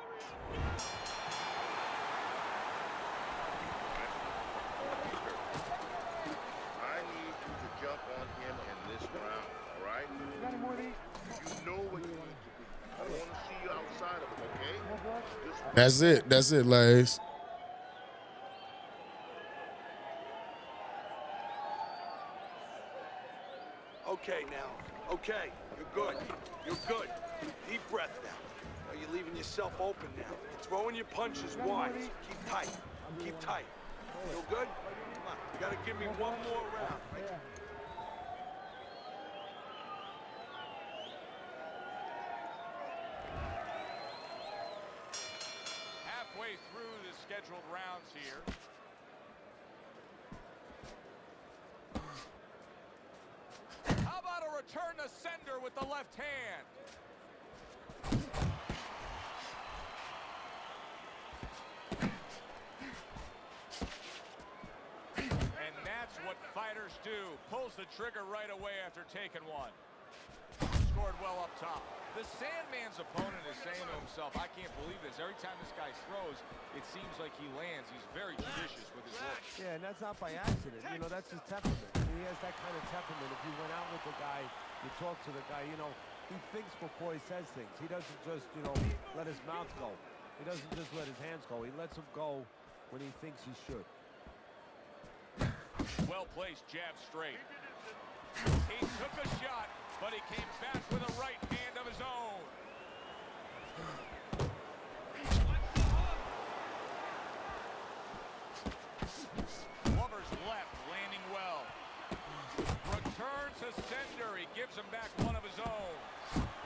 You know what you need to be. I don't want to see you outside of it, okay? That's it, Lays. Okay now. Okay. You're good. You're good. Deep breath now. Now you're leaving yourself open now. You're throwing your punches wide. So keep tight. Keep tight. Feel good? Come on. You gotta give me one more round. Right? Halfway through the scheduled rounds here. How about a return to sender with the left hand? And that's what fighters do. Pulls the trigger right away after taking one. Scored well up top. The Sandman's opponent is saying to himself, I can't believe this. Every time this guy throws, it seems like he lands. He's very judicious with his looks. Yeah, and that's not by accident. You know, that's his temperament. He has that kind of temperament. If you went out with the guy, you talk to the guy, you know, he thinks before he says things. He doesn't just, you know, let his mouth go. He doesn't just let his hands go. He lets them go when he thinks he should. Well-placed jab straight. He took a shot, but he came back with a right hand of his own. Glover's left, landing well. Return to sender. He gives him back one of his own.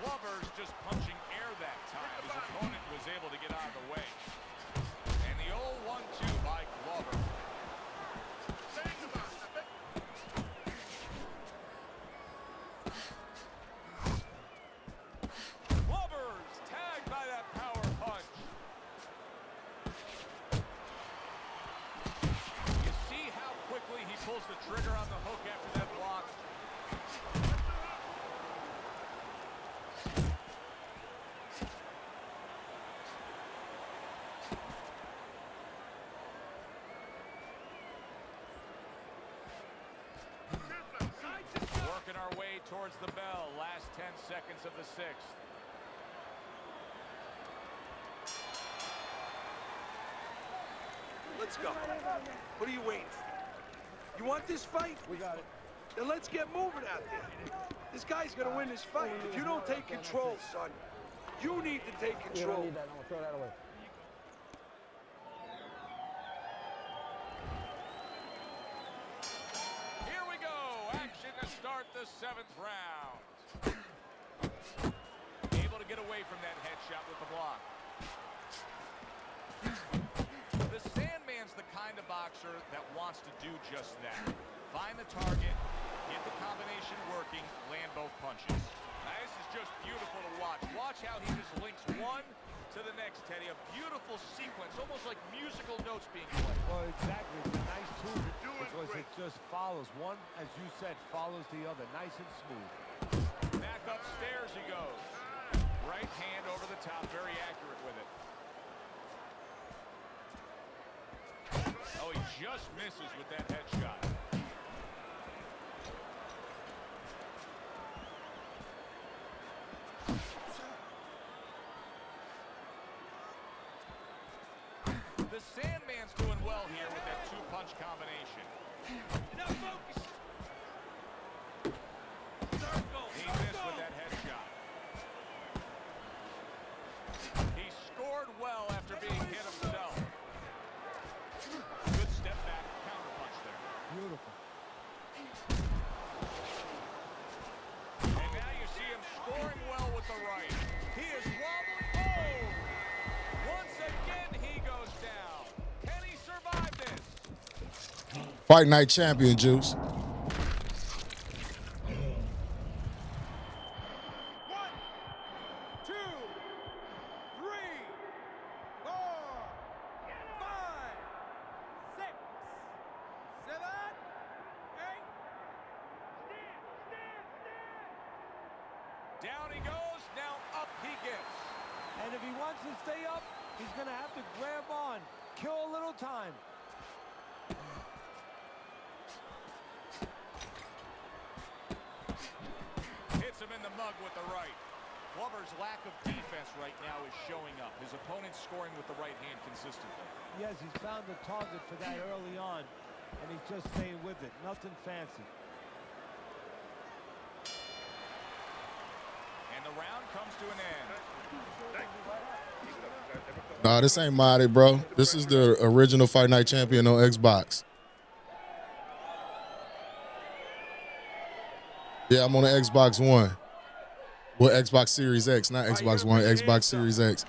Glover's just punching air that time. His opponent was able to get out of the way. And the old 1-2 by Glover. Glover's tagged by that power punch. You see how quickly he pulls the trigger on the hook after that block. Working our way towards the bell. Last 10 seconds of the sixth. Let's go. What are you waiting for? You want this fight? We got it. Then let's get moving out there. This guy's gonna win this fight. If you don't take control, son, you need to take control. You don't need that. No, throw that away. Here we go. Action to start the 7th round. Able to get away from that headshot with the block. The Sandman's the kind of boxer that wants to do just that. Find the target, get the combination working, land both punches. Now, this is just beautiful to watch. Watch how he just links one to the next, Teddy. A beautiful sequence, almost like musical notes being played. Well, exactly. It's a nice tool because it just follows. One, as you said, follows the other. Nice and smooth. Back upstairs he goes. Right hand over the top, very accurate with it. Oh, he just misses with that headshot. The Sandman's doing well here with that two-punch combination. Now focus. He missed with that headshot. He scored well after being hit himself. Good step back, counter punch there. Beautiful. And now you see him scoring well with the right. He is wobbling. Oh! Once again, he goes down. Can he survive this? Fight Night champion, Juice. 1, 2, 3, 4, 5, 6, 7, 8. Down he goes, now up he gets. And if he wants to stay up, he's going to have to grab on. Kill a little time. Hits him in the mud. snug with the right. Glover's lack of defense right now is showing up. His opponent's scoring with the right hand consistently. Yes, he's found the target for that early on, and he's just staying with it. Nothing fancy. And the round comes to an end. Nah, this ain't modded, bro. This is the original Fight Night Champion on Xbox. Yeah, I'm on the Xbox One. Well, Xbox Series X, not Xbox One, Xbox Series X.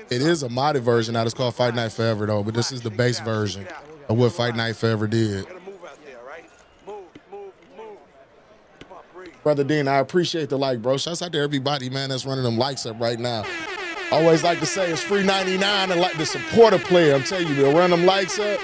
It is a modded version now. It's called Fight Night Forever, though, but this is the base version of what Fight Night Forever did. Brother Dean, I appreciate the like, bro. Shouts out to everybody, man, that's running them likes up right now. Always like to say it's free 99 and like to support a player. I'm telling you, to run them likes up.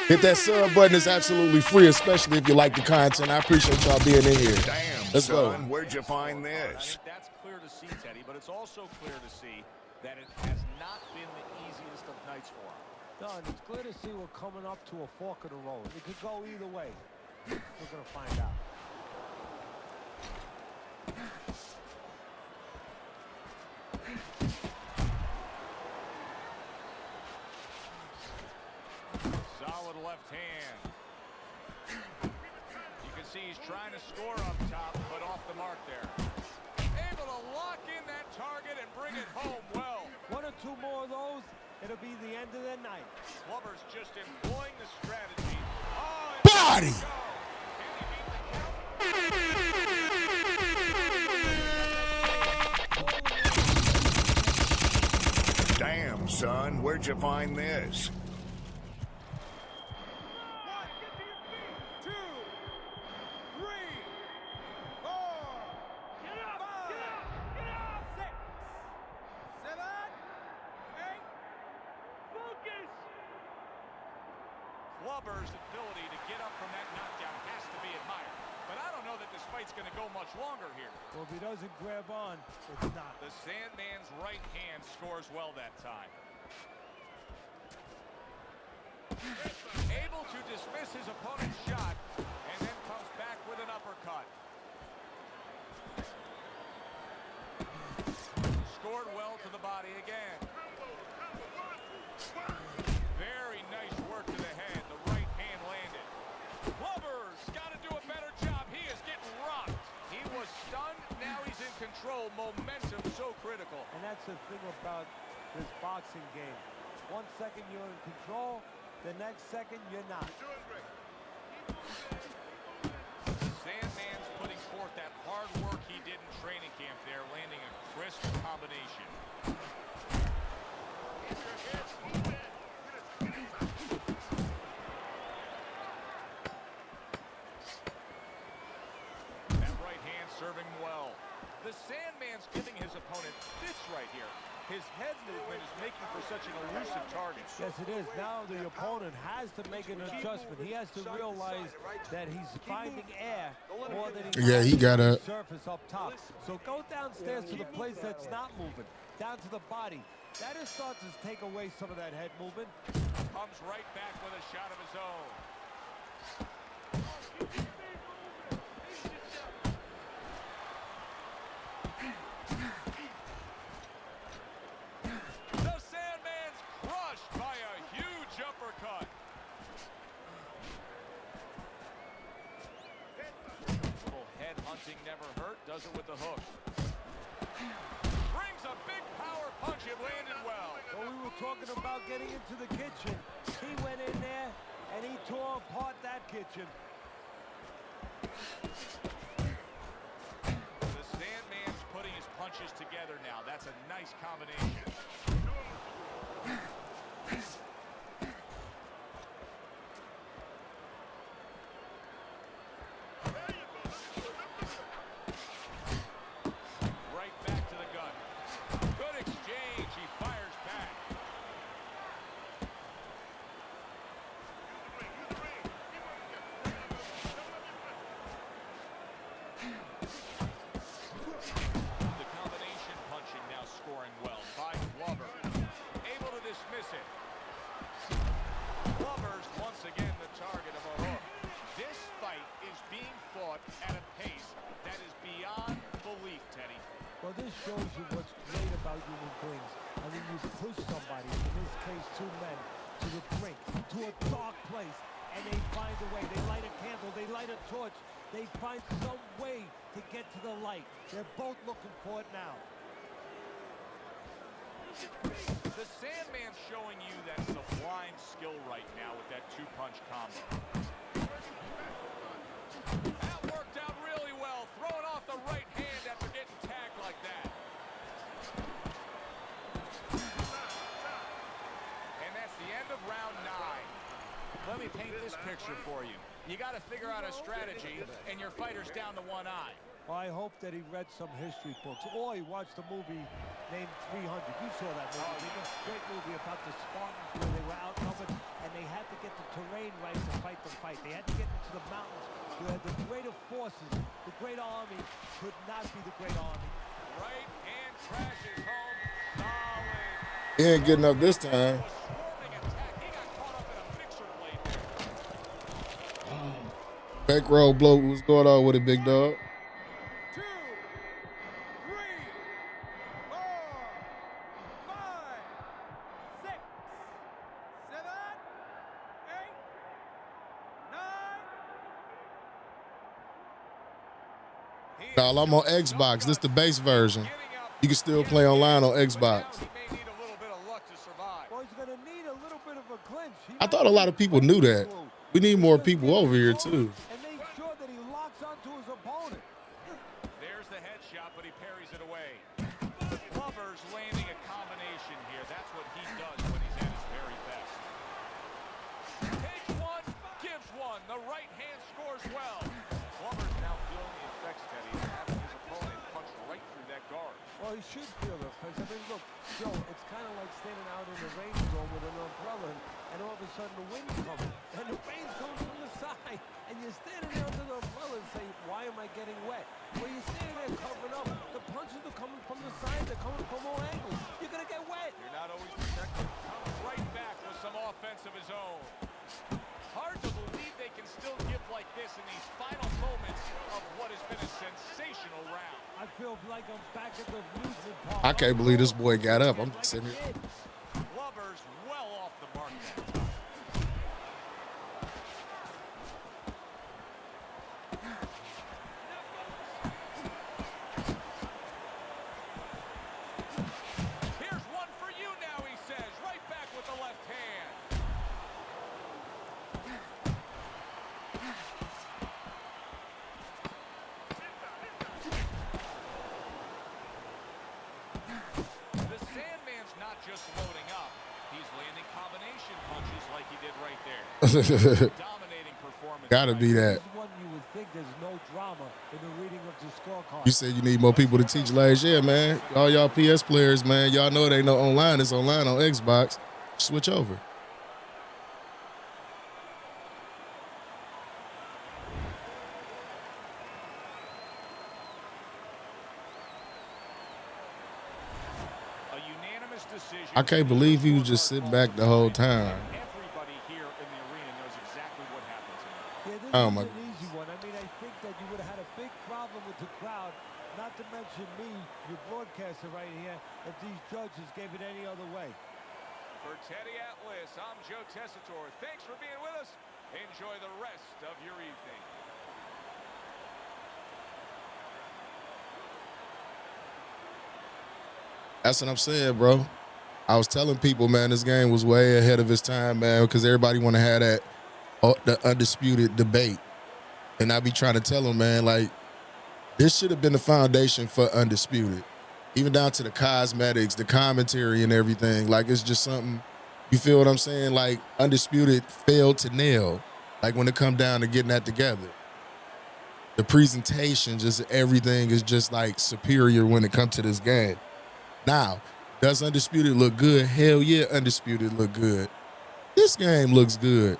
Hit that sub button. It's absolutely free, especially if you like the content. I appreciate y'all being in here. Damn, let's go. Where'd you find this? That's clear to see, Teddy, but it's also clear to see that it has not been the easiest of nights for him. No, and it's clear to see we're coming up to a fork in the road. It could go either way. We're going to find out. Solid left hand. You can see he's trying to score up top, but off the mark there. Able to lock in that target and bring it home well. One or two more of those, it'll be the end of the night. Glover's just employing the strategy. Oh, Body! Damn, son, where'd you find this? Glover's ability to get up from that knockdown has to be admired. But I don't know that this fight's going to go much longer here. Well, if he doesn't grab on, it's not. The Sandman's right hand scores well that time. Able to dismiss his opponent's shot and then comes back with an uppercut. Scored well to the body again. Very nice work to the head. The right hand landed. Glover's got to do a better job. He is getting rocked. He was stunned. Now he's in control. Momentum so critical. And that's the thing about this boxing game. 1 second you're in control, the next second you're not. Sandman's putting forth that hard work he did in training camp there, landing a crisp combination. That right hand serving well. The Sandman's giving his opponent fits right here. His head movement is making for such an elusive target. Yes, it is. Now the opponent has to make an adjustment. He has to realize that he's finding air more than he got a surface up top. So go downstairs to the place that's not moving, down to the body. That is starts to take away some of that head movement. Comes right back with a shot of his own. The Sandman's crushed by a huge uppercut. Little head hunting never hurt. Does it with the hook. Brings a big power punch. It landed well. Well, we were talking about getting into the kitchen. He went in there and he tore apart that kitchen. The Sandman's putting his punches together now. That's a nice combination. Right back to the gut. Good exchange. He fires back. The combination punching now scoring well by Glover. Able to dismiss it. shows you what's great about human beings. I mean, you push somebody, in this case, two men, to the brink, to a dark place, and they find a way. They light a candle, they light a torch. They find some way to get to the light. They're both looking for it now. The Sandman's showing you that sublime skill right now with that two-punch combo. That worked out really well, throwing off the right hand after getting tagged like that. And that's the end of round 9. Let me paint this picture for you. You got to figure out a strategy, and your fighter's down to one eye. Well, I hope that he read some history books, or he watched a movie named 300. You saw that movie, didn't you? Great movie about the Spartans where they were outnumbered, and they had to get the terrain right to fight the fight. They had to get into the mountains where the greater forces, the great army, could not be the great army. Right hand crashes home. Solid. He ain't getting up this time. Back row blow. What's going on with it, big dog? 2, 3, 4, 5, 6, 7, 8, 9. Nah, I'm on Xbox. This the base version. You can still play online on Xbox. Well, he's going to need a little bit of a clinch. I thought a lot of people knew that. We need more people over here, too. And make sure that he locks onto his opponent. There's the headshot, but he parries it away. Glover's landing a combination here. That's what he does when he's at his very best. Takes one, gives one. The right hand scores well. Glover's now feeling the effects, Teddy, of having his opponent punch right through that guard. Well, he should feel the effects. I mean, look, Joe, it's kind of like standing out in the rainstorm with an umbrella, and all of a sudden the wind's coming, and the rain's coming from the side, and you're standing there under the umbrella and say, why am I getting wet? Well, you're standing there covering up. The punches are coming from the side. They're coming from all angles. You're going to get wet. You're not always protected. Comes right back with some offense of his own. Hard to believe they can still give like this in these final moments of what has been a sensational round. I feel like I'm back at the amusement park. I can't believe this boy got up. I'm just sitting here. Glover's well off the mark. Here's one for you now, he says. Right back with the left hand. The Sandman's not just loading up. He's landing combination punches like he did right there. Dominating performance. Gotta be that. This is one you would think there's no drama in the reading of the scorecard. You said you need more people to teach Lays. Yeah, man. All y'all PS players, man. Y'all know it ain't no online. It's online on Xbox. Switch over. A unanimous decision. I can't believe he was just sitting back the whole time. Everybody here in the arena knows exactly what happened to him. Yeah, this Oh, is my- an easy one. I mean, I think that you would have had a big problem with the crowd, not to mention me, your broadcaster right here, if these judges gave it any other way. For Teddy Atlas, I'm Joe Tessitore. Thanks for being with us. Enjoy the rest of your evening. That's what I'm saying, bro. I was telling people, man, this game was way ahead of its time, man, because everybody want to have that the undisputed debate. And I be trying to tell them, man, like, this should have been the foundation for undisputed. Even down to the cosmetics, the commentary and everything. Like, it's just something, you feel what I'm saying? Like, undisputed failed to nail, like, when it come down to getting that together. The presentation, just everything is just, like, superior when it comes to this game. Now, does Undisputed look good? Hell yeah, Undisputed look good. This game looks good.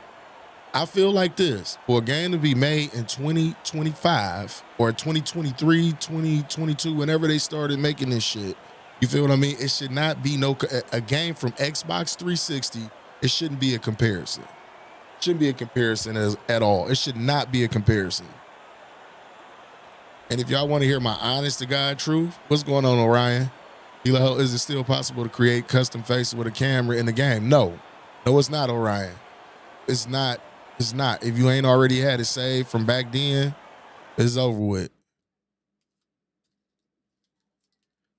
I feel like this. For a game to be made in 2025 or 2023, 2022, whenever they started making this shit, you feel what I mean? It should not be a game from Xbox 360. It shouldn't be a comparison. Shouldn't be a comparison at all. It should not be a comparison. And if y'all want to hear my honest to God truth, what's going on, Orion? Is it still possible to create custom faces with a camera in the game? No. No, it's not, Orion. It's not. It's not. If you ain't already had it saved from back then, it's over with.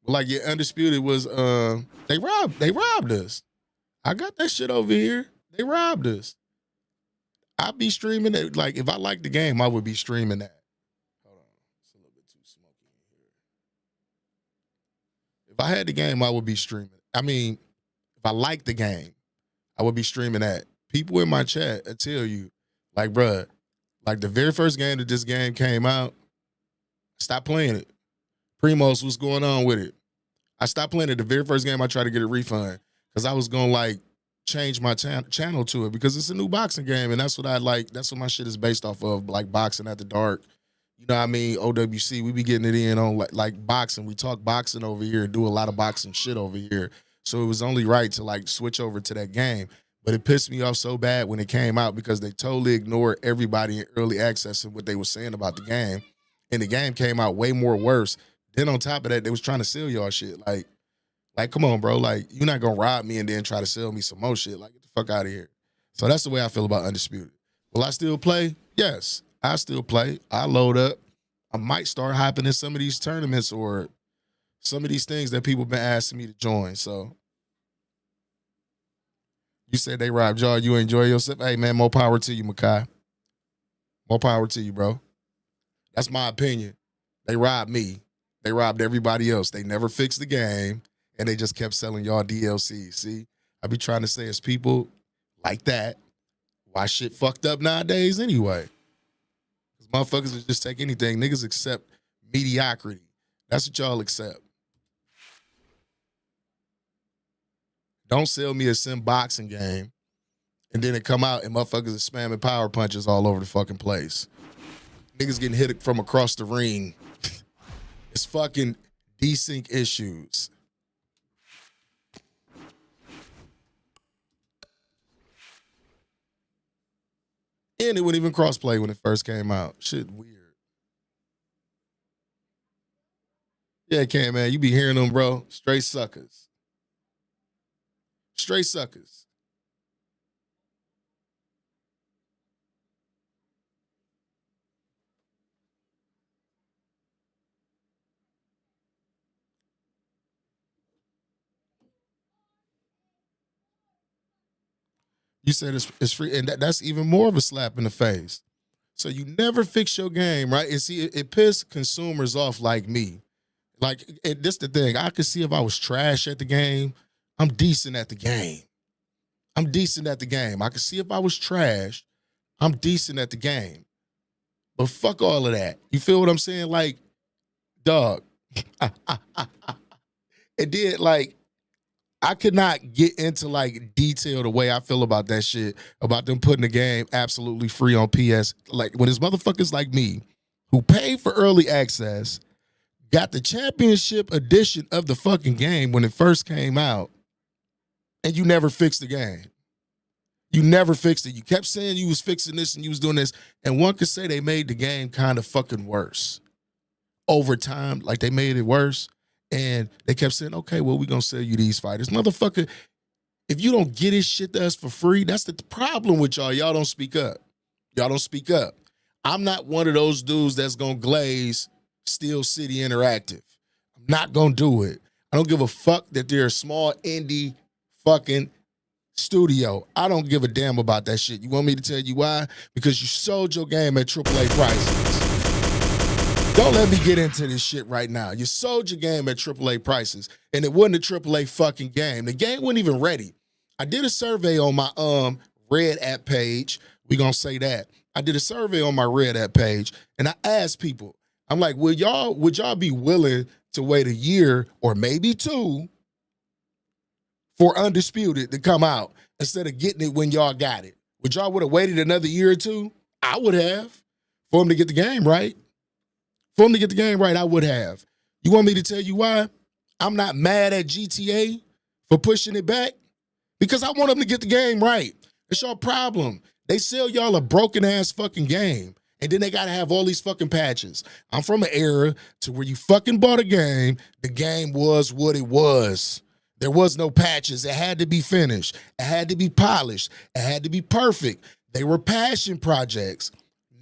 Like your Undisputed was they robbed us. I got that shit over here. They robbed us. I'd be streaming it. Like if I liked the game, I would be streaming that. Hold on. It's a little bit too smoky in here. If I had the game, I would be streaming. I mean, if I liked the game, I would be streaming that. People in my chat tell you, like, bruh, like the very first game that this game came out, stop playing it. Primos, what's going on with it? I stopped playing it the very first game I tried to get a refund because I was going to, like, change my channel to it because it's a new boxing game, and that's what I like. That's what my shit is based off of, like boxing at the dark. You know what I mean? OWC, we be getting it in on, like boxing. We talk boxing over here, do a lot of boxing shit over here. So it was only right to, like, switch over to that game. But it pissed me off so bad when it came out because they totally ignored everybody in early access and what they were saying about the game. And the game came out way more worse. Then on top of that, they was trying to sell y'all shit. Like, come on, bro. Like, you're not going to rob me and then try to sell me some more shit. Like, get the fuck out of here. So that's the way I feel about Undisputed. Will I still play? Yes, I still play. I load up. I might start hopping in some of these tournaments or some of these things that people been asking me to join. So you said they robbed y'all. You enjoy yourself. Hey, man, more power to you, Makai. More power to you, bro. That's my opinion. They robbed me. They robbed everybody else. They never fixed the game, and they just kept selling y'all DLC. See, I be trying to say it's people like that why shit fucked up nowadays anyway. Because motherfuckers will just take anything. Niggas accept mediocrity. That's what y'all accept. Don't sell me a sim boxing game, and then it come out and motherfuckers are spamming power punches all over the fucking place. Niggas getting hit from across the ring. It's fucking desync issues. And it wouldn't even crossplay when it first came out. Shit weird. Yeah, Cam, man, you be hearing them, bro. Straight suckers. Straight suckers. You said it's free, and that's even more of a slap in the face. So you never fix your game, right? And see, it pissed consumers off like me. Like, this the thing. I could see if I was trash at the game, I'm decent at the game. I'm decent at the game. I could see if I was trash, I'm decent at the game. But fuck all of that. You feel what I'm saying? Like, dog. It did, like, I could not get into, like, detail the way I feel about that shit, about them putting the game absolutely free on PS. Like, when it's motherfuckers like me who paid for early access, got the championship edition of the fucking game when it first came out, and you never fixed the game. You never fixed it. You kept saying you was fixing this and you was doing this, and one could say they made the game kind of fucking worse. Over time, like, they made it worse. And they kept saying, okay, well, we're going to sell you these fighters. Motherfucker, if you don't get this shit to us for free, that's the problem with y'all. Y'all don't speak up. Y'all don't speak up. I'm not one of those dudes that's going to glaze Steel City Interactive. I'm not going to do it. I don't give a fuck that they're a small indie fucking studio. I don't give a damn about that shit. You want me to tell you why? Because you sold your game at AAA prices. Don't let me get into this shit right now. You sold your game at AAA prices, and it wasn't a AAA fucking game. The game wasn't even ready. I did a survey on my Red App page. We gonna say that. I did a survey on my Red App page, and I asked people, I'm like, would y'all be willing to wait a year or maybe two for Undisputed to come out instead of getting it when y'all got it? Would y'all would have waited another year or two? I would have, for them to get the game right. For them to get the game right, I would have. You want me to tell you why? I'm not mad at GTA for pushing it back because I want them to get the game right. It's your problem. They sell y'all a broken-ass fucking game. And then they got to have all these fucking patches. I'm from an era to where you fucking bought a game. The game was what it was. There was no patches. It had to be finished. It had to be polished. It had to be perfect. They were passion projects.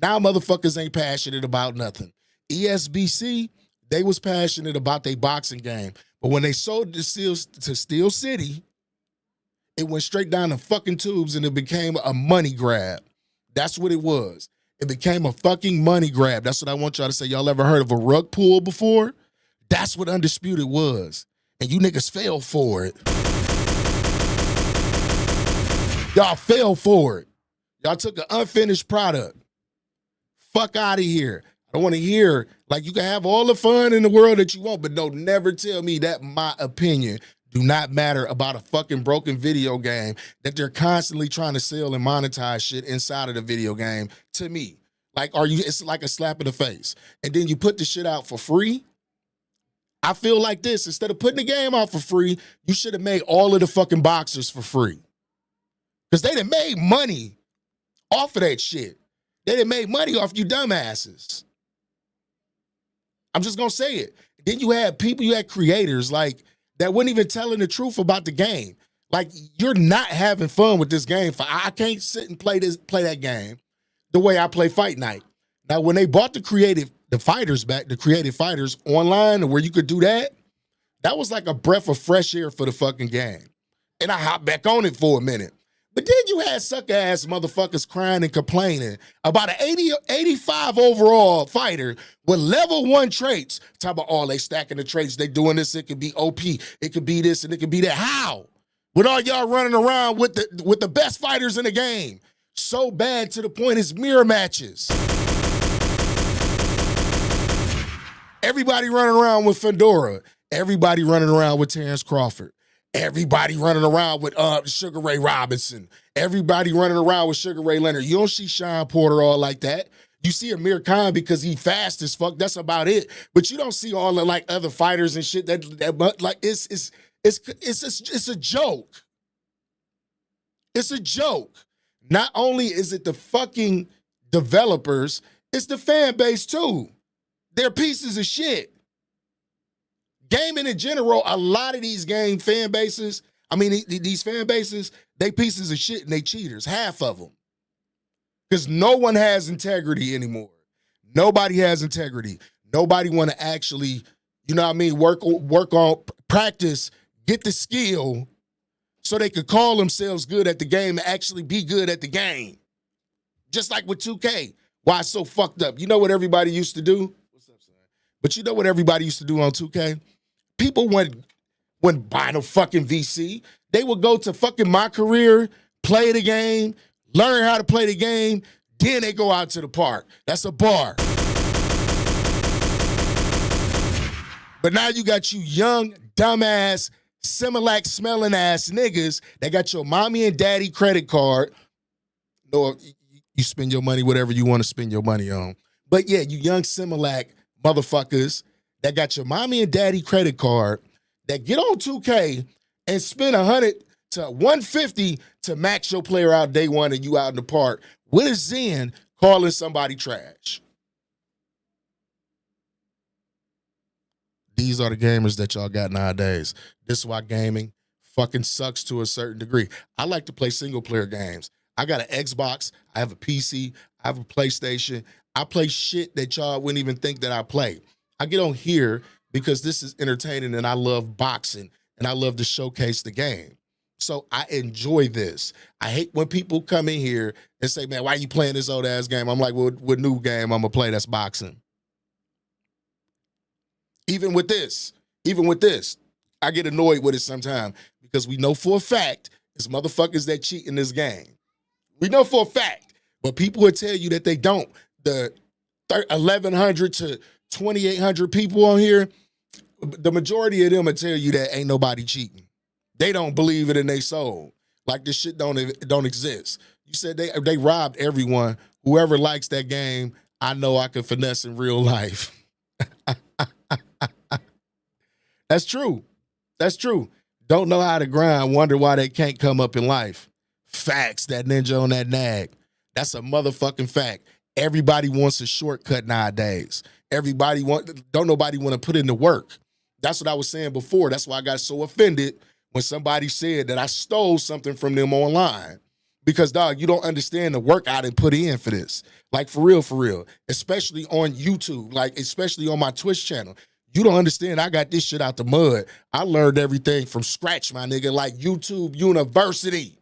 Now motherfuckers ain't passionate about nothing. ESBC, they was passionate about their boxing game. But when they sold to Steel City, it went straight down the fucking tubes and it became a money grab. That's what it was. It became a fucking money grab. That's what I want y'all to say. Y'all ever heard of a rug pull before? That's what Undisputed was. And you niggas fell for it. Y'all fell for it. Y'all took an unfinished product. Fuck out of here. I don't want to hear, like, you can have all the fun in the world that you want, but don't never tell me that my opinion do not matter about a fucking broken video game that they're constantly trying to sell and monetize shit inside of the video game to me. Like, it's like a slap in the face. And then you put the shit out for free. I feel like this, instead of putting the game out for free, you should have made all of the fucking boxers for free. Because they done made money off of that shit. They done made money off you dumbasses. I'm just gonna say it. Then you had people, you had creators like that weren't even telling the truth about the game. Like, you're not having fun with this game. I can't sit and play that game the way I play Fight Night. Now, when they bought the creative fighters online, where you could do that, that was like a breath of fresh air for the fucking game. And I hopped back on it for a minute. But then you had sucker-ass motherfuckers crying and complaining about an 85 overall fighter with level 1 traits. Talk about, oh, they stacking the traits. They doing this. It could be OP. It could be this and it could be that. How? With all y'all running around with the best fighters in the game. So bad to the point it's mirror matches. Everybody running around with Fedora. Everybody running around with Terrence Crawford. Everybody running around with Sugar Ray Robinson. Everybody running around with Sugar Ray Leonard. You don't see Sean Porter all like that. You see Amir Khan because he fast as fuck. That's about it. But you don't see all the like other fighters and shit that like it's a joke. It's a joke. Not only is it the fucking developers, it's the fan base too. They're pieces of shit. Gaming in general, a lot of these game fan bases, these fan bases, they pieces of shit and they cheaters, half of them. Because no one has integrity anymore. Nobody has integrity. Nobody want to actually, work on, practice, get the skill so they could call themselves good at the game and actually be good at the game. Just like with 2K. Why it's so fucked up. You know what everybody used to do? What's up, son? But you know what everybody used to do on 2K? People wouldn't buy no fucking VC. They would go to fucking My Career, play the game, learn how to play the game, then they go out to the park. That's a bar. But now you got you young, dumbass, Similac smelling ass niggas that got your mommy and daddy credit card. No, you spend your money whatever you want to spend your money on. But yeah, you young Similac motherfuckers that got your mommy and daddy credit card that get on 2K and spend $100 to $150 to max your player out day one and you out in the park with a Zen calling somebody trash. These are the gamers that y'all got nowadays. This is why gaming fucking sucks to a certain degree. I like to play single player games. I got an Xbox, I have a PC, I have a PlayStation. I play shit that y'all wouldn't even think that I play. I get on here because this is entertaining and I love boxing and I love to showcase the game. So I enjoy this. I hate when people come in here and say, man, why are you playing this old ass game? I'm like, well, what new game I'm gonna play that's boxing? Even with this, I get annoyed with it sometimes because we know for a fact it's motherfuckers that cheat in this game. We know for a fact, but people will tell you that they don't. The 1,100 to 2,800 people on here, the majority of them will tell you that ain't nobody cheating. They don't believe it in their soul. Like this shit don't exist. You said they robbed everyone. Whoever likes that game, I know I can finesse in real life. That's true. That's true. Don't know how to grind, wonder why they can't come up in life. Facts, that ninja on that nag. That's a motherfucking fact. Everybody wants a shortcut nowadays. Don't nobody want to put in the work. That's what I was saying before. That's why I got so offended when somebody said that I stole something from them online. Because, dog, you don't understand the work I didn't put in for this. Like, for real. Especially on YouTube. Like, especially on my Twitch channel. You don't understand. I got this shit out the mud. I learned everything from scratch, my nigga. Like YouTube University.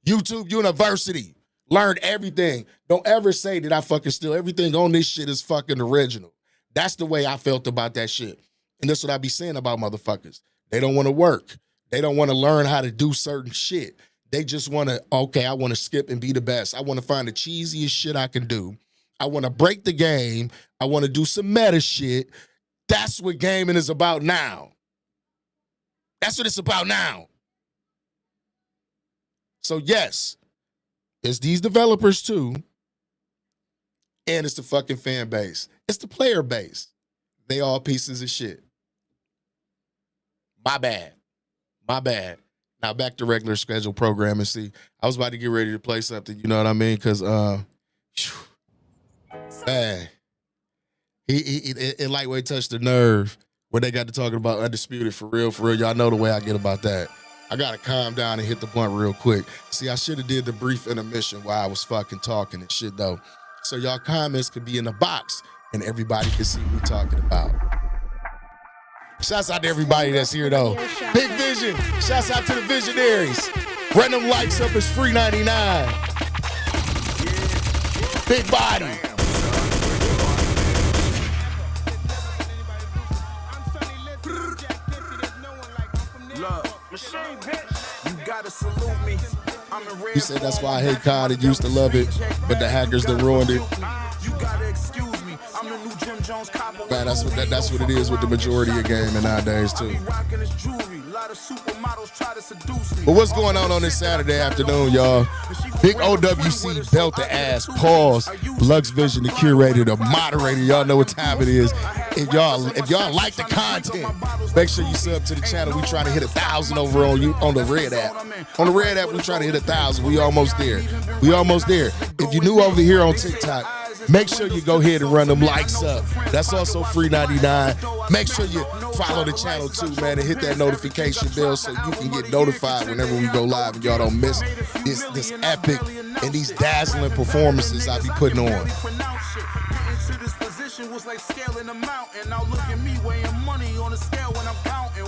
YouTube University. Learned everything. Don't ever say that I fucking steal. Everything on this shit is fucking original. That's the way I felt about that shit. And that's what I be saying about motherfuckers. They don't want to work. They don't want to learn how to do certain shit. They just want to, okay, I want to skip and be the best. I want to find the cheesiest shit I can do. I want to break the game. I want to do some meta shit. That's what gaming is about now. That's what it's about now. So yes, it's these developers too, and it's the fucking fan base. It's the player base. They all pieces of shit. My bad. Now back to regular schedule programming. See, I was about to get ready to play something, you know what I mean? Because, man, he lightweight touched the nerve when they got to talking about Undisputed for real. Y'all know the way I get about that. I got to calm down and hit the blunt real quick. See, I should have did the brief intermission while I was fucking talking and shit, though. So y'all comments could be in the box and everybody can see what we talking about. Shouts out to everybody that's here, though. Big Vision. Shouts out to the visionaries. Run them likes up. It's free 99. Big body. You gotta salute me. He said that's why I hate COD. It used to love it, but the hackers that ruined it. You gotta excuse me. I'm the new Jim Jones cop. Man, that's what it is with the majority of gaming nowadays too. But what's going on this Saturday afternoon, y'all? Big OWC belted ass pause. Lux Vision, the curator, the moderator. Y'all know what time it is. If y'all like the content, make sure you sub to the channel. We trying to hit 1,000 over on the Red app. On the Red app, we trying to hit 1,000. We almost there. If you're new over here on TikTok, make sure you go ahead and run them likes up. That's also free 99. Make sure you follow the channel too, man, and hit that notification bell so you can get notified whenever we go live and y'all don't miss this epic and these dazzling performances I be putting on. Was like scaling a mountain. Now look at me weighing money on a scale when I'm counting.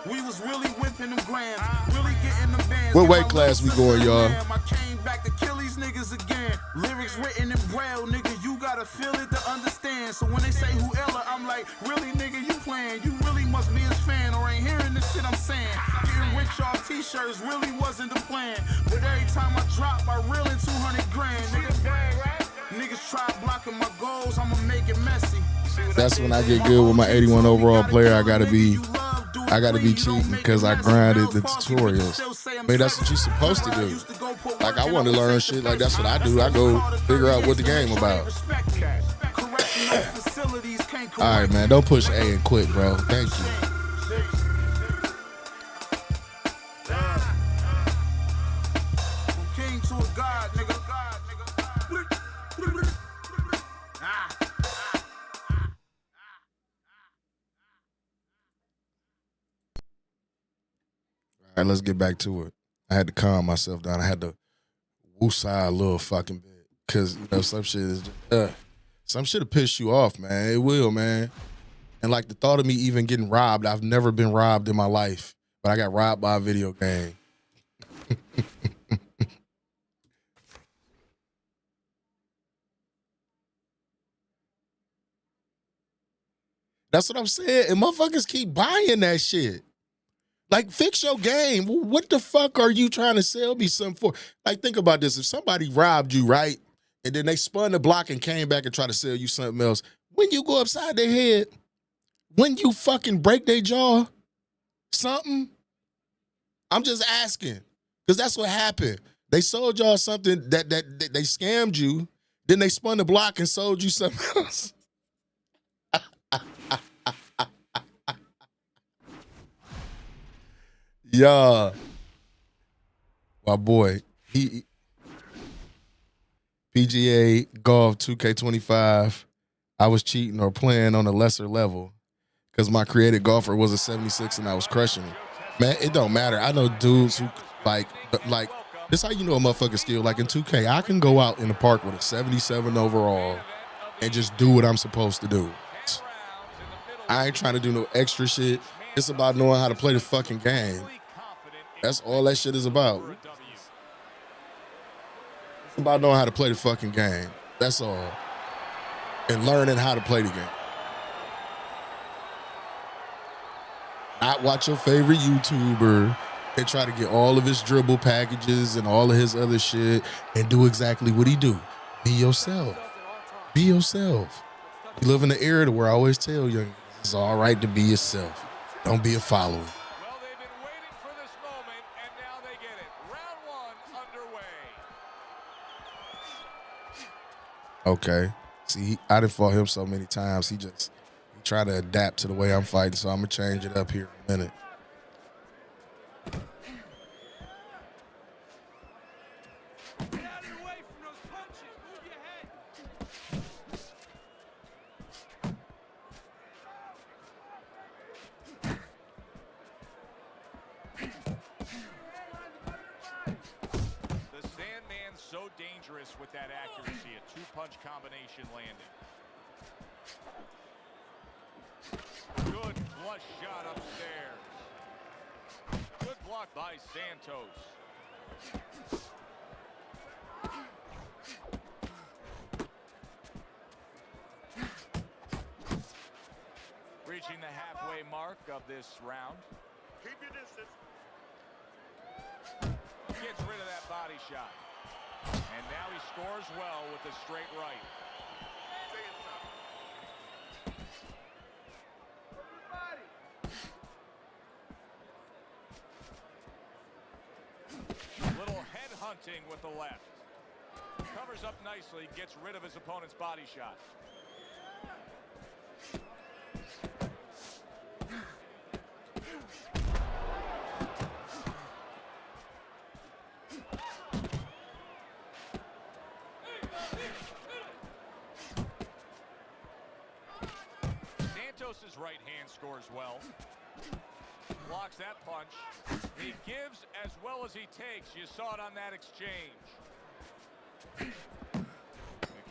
We was really whipping them grams, really getting them bands. What weight class we going, y'all? I came back to kill these niggas again. Lyrics written in braille, nigga, you gotta feel it to understand. So when they say who Ella, I'm like, really, nigga, you playing? You really must be his fan or ain't hearing the shit I'm saying. Getting rich off t-shirts really wasn't the plan. But every time I drop, I reel in 200 grand, nigga. Niggas try blocking my goals, I'ma make it messy. That's when I get good with my 81 overall player. I gotta be cheating because I grinded the tutorials. I mean, that's what you're supposed to do. Like, I want to learn shit. Like, that's what I do. I go figure out what the game about. All right, man. Don't push A and quit, bro. Thank you. All right, let's get back to it. I had to calm myself down. I had to woosah a little fucking bit because, you know, some shit is just, some shit will piss you off, man. It will, man. And like the thought of me even getting robbed, I've never been robbed in my life, but I got robbed by a video game. That's what I'm saying. And motherfuckers keep buying that shit. Like, fix your game. What the fuck are you trying to sell me something for? Like, think about this. If somebody robbed you, right, and then they spun the block and came back and tried to sell you something else, when you go upside their head, when you fucking break their jaw, something, I'm just asking. Because that's what happened. They sold y'all something that they scammed you, then they spun the block and sold you something else. Yeah. My boy, PGA Golf 2K25, I was cheating or playing on a lesser level because my created golfer was a 76 and I was crushing it. Man, it don't matter. I know dudes who like this how you know a motherfucker skill. Like in 2K, I can go out in the park with a 77 overall and just do what I'm supposed to do. I ain't trying to do no extra shit. It's about knowing how to play the fucking game. That's all that shit is about. It's about knowing how to play the fucking game. That's all. And learning how to play the game. Not watch your favorite YouTuber and try to get all of his dribble packages and all of his other shit and do exactly what he do. Be yourself. Be yourself. You live in the era where I always tell you, it's all right to be yourself. Don't be a follower. Well, they've been waiting for this moment, and now they get it. Round 1 underway. Okay. See, I done fought him so many times. He try to adapt to the way I'm fighting, so I'm going to change it up here in a minute. Get out of the way from those punches. Move your head. The Sandman's so dangerous with that accuracy. A two-punch combination landing. Good flush shot upstairs. Good block by Santos. Reaching the halfway mark of this round. Keep your distance. Gets rid of that body shot. And now he scores well with the straight right. Little head hunting with the left. Covers up nicely, gets rid of his opponent's body shot. Santos's right hand scores well. Blocks that punch. He gives as well as he takes. You saw it on that exchange. The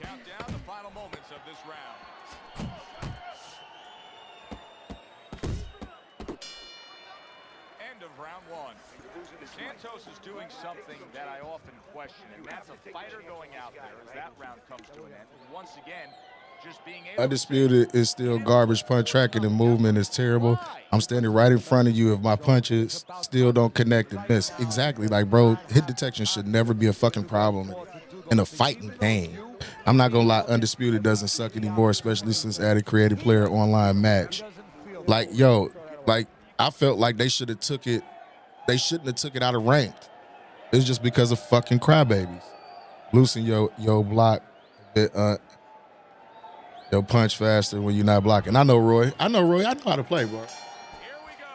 countdown, the final moments of this round. End of round 1. Santos is doing something that I often question, and that's a fighter going out there as that round comes to an end. And once again, just being able Undisputed is still garbage. Punch tracking and movement is terrible. I'm standing right in front of you. If my punches still don't connect and miss. Exactly. Like, bro, hit detection should never be a fucking problem in a fighting game. I'm not going to lie. Undisputed doesn't suck anymore, especially since added creative player online match. Like, yo, like, I felt like they should have took it. They shouldn't have took it out of ranked. It's just because of fucking crybabies. Loosen your block a bit, Yo, punch faster when you're not blocking. I know Roy. I know how to play, bro. Here we go.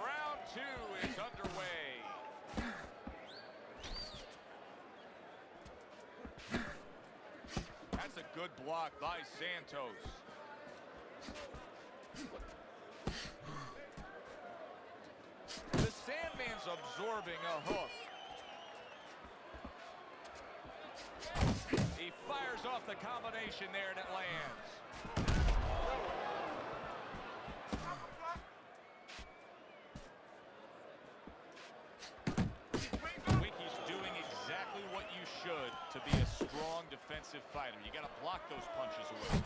Round 2 is underway. That's a good block by Santos. The Sandman's absorbing a hook. He fires off the combination there and it lands. Wiki's doing exactly what you should to be a strong defensive fighter. You got to block those punches away.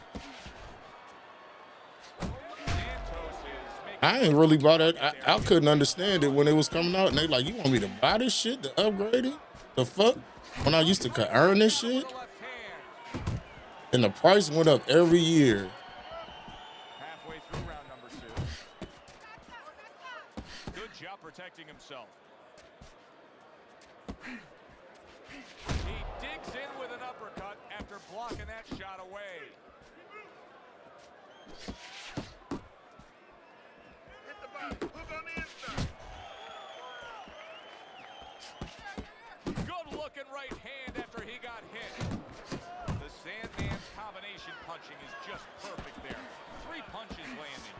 Santos is making I ain't really bought it. I couldn't understand it when it was coming out. And they like, you want me to buy this shit to upgrade it? The fuck? When I used to earn this shit? And the price went up every year. halfway through round number 2. Good job protecting himself. He digs in with an uppercut after blocking that shot away. Hit the bottom. Hook on the inside. Good looking right hand after he got hit. landing.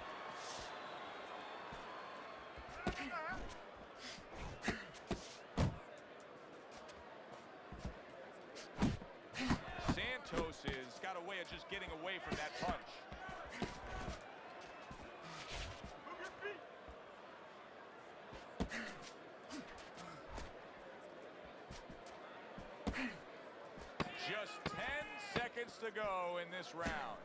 Santos has got a way of just getting away from that punch. Just 10 seconds to go in this round.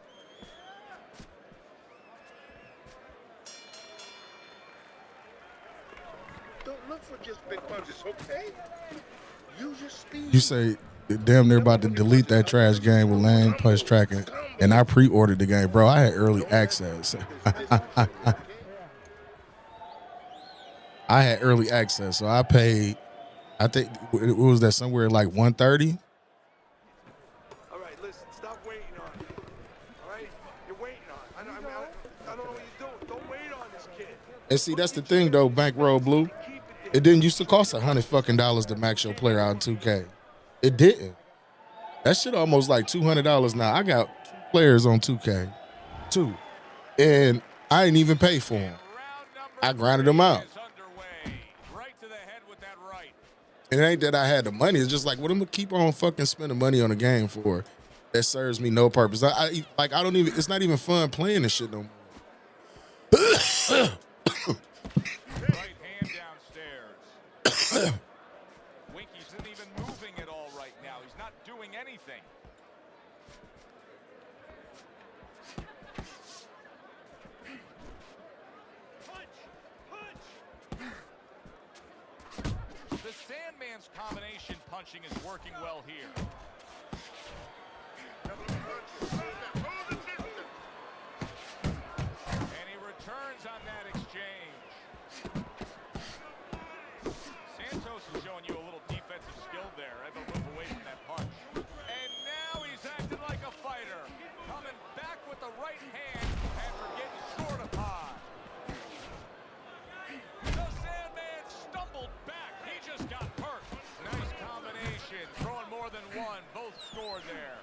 Don't look for just big punches, okay? Use your speed. You say damn near about to delete that trash game with lane punch tracking, and I pre-ordered the game, bro. I had early access. I had early access, so I paid. I think it was that somewhere like $130. All right, listen, stop waiting on me. All right? You're waiting on me. I don't know what you're doing. Don't wait on this kid. And see, that's the thing though, Bankroll Blue. It didn't used to cost $100 fucking to max your player out in 2K. It didn't. That shit almost like $200 now. I got 2 players on 2K, 2, and I didn't even pay for them. I grinded them out. It ain't that I had the money. It's just like, what am I gonna keep on fucking spending money on a game for that serves me no purpose? I don't even. It's not even fun playing this shit no more. Right hand downstairs. Winky isn't even moving at all right now. He's not doing anything. The Sandman's combination punching is working well here. And he returns on that exchange. Santos is showing you a little defensive skill there. Able to move away from that punch. And now he's acting like a fighter. Coming back with the right hand after getting short upon. The Sandman stumbled back. He just got hurt. Nice combination. Throwing more than one. Both scored there.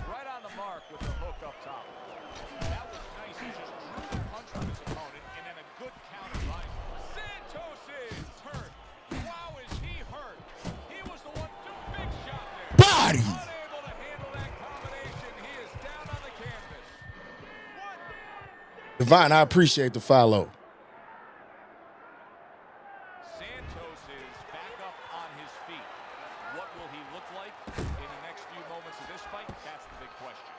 Right on the mark with the hook up top. That was nice. He just drew the punch from his opponent and then a good counter by Santos is hurt. Wow, is he hurt? He was the one to big shot there. Body. Unable to handle that combination. He is down on the canvas. Divine, I appreciate the follow. Santos is back up on his feet. What will he look like in the next few moments of this fight? That's the big question.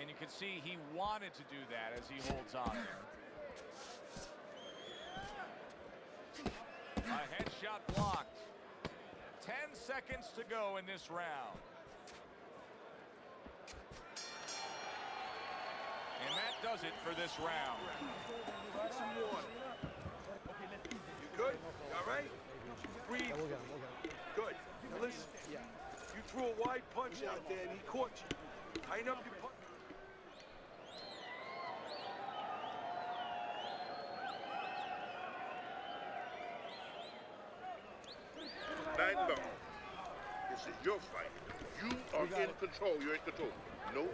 And you can see he wanted to do that as he holds on there. A headshot blocked. 10 seconds to go in this round. And that does it for this round. You good? You all right? Breathe. Good. Now listen. You threw a wide punch out there and he caught you. Tighten up your punch. Night long. This is your fight. You are in control. You're in control. No.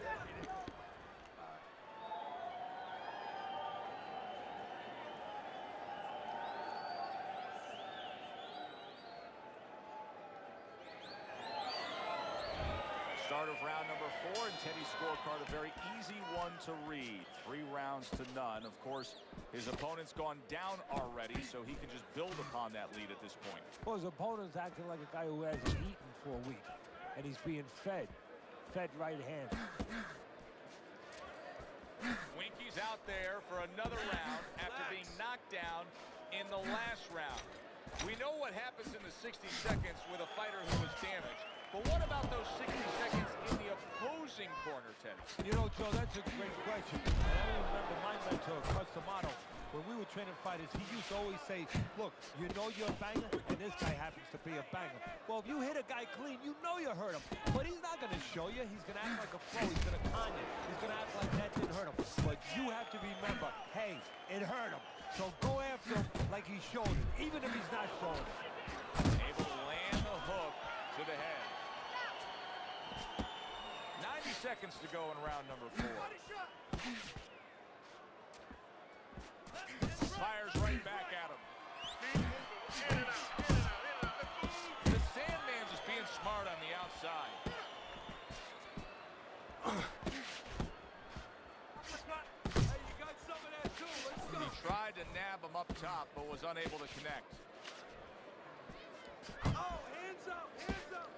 Start of round number 4, and Teddy's scorecard a very easy one to read. 3 rounds to none. Of course, his opponent's gone down already, so he can just build upon that lead at this point. Well, his opponent's acting like a guy who hasn't eaten for a week, and he's being fed right hand. Winky's out there for another round after being knocked down in the last round. We know what happens in the 60 seconds with a fighter who was damaged. But what about those 60 seconds in the opposing corner, Teddy? You know, Joe, that's a great question. And I remember my mentor, Customato, when we were training fighters, he used to always say, look, you know you're a banger, and this guy happens to be a banger. Well, if you hit a guy clean, you know you hurt him. But he's not going to show you. He's going to act like a pro. He's going to con you. He's going to act like that didn't hurt him. But you have to remember, hey, it hurt him. So go after him like he's showing it, even if he's not showing it. Able to land the hook to the head. 90 seconds to go in round number 4. Fires right back at him. The Sandman just being smart on the outside. He tried to nab him up top, but was unable to connect. Oh, hands up, hands up.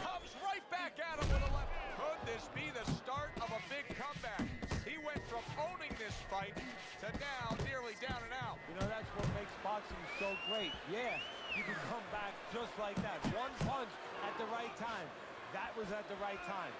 Comes right back at him with a left. Could this be the start of a big comeback? He went from owning this fight to now nearly down and out. You know, that's what makes boxing so great. Yeah, you can come back just like that. One punch at the right time. That was at the right time.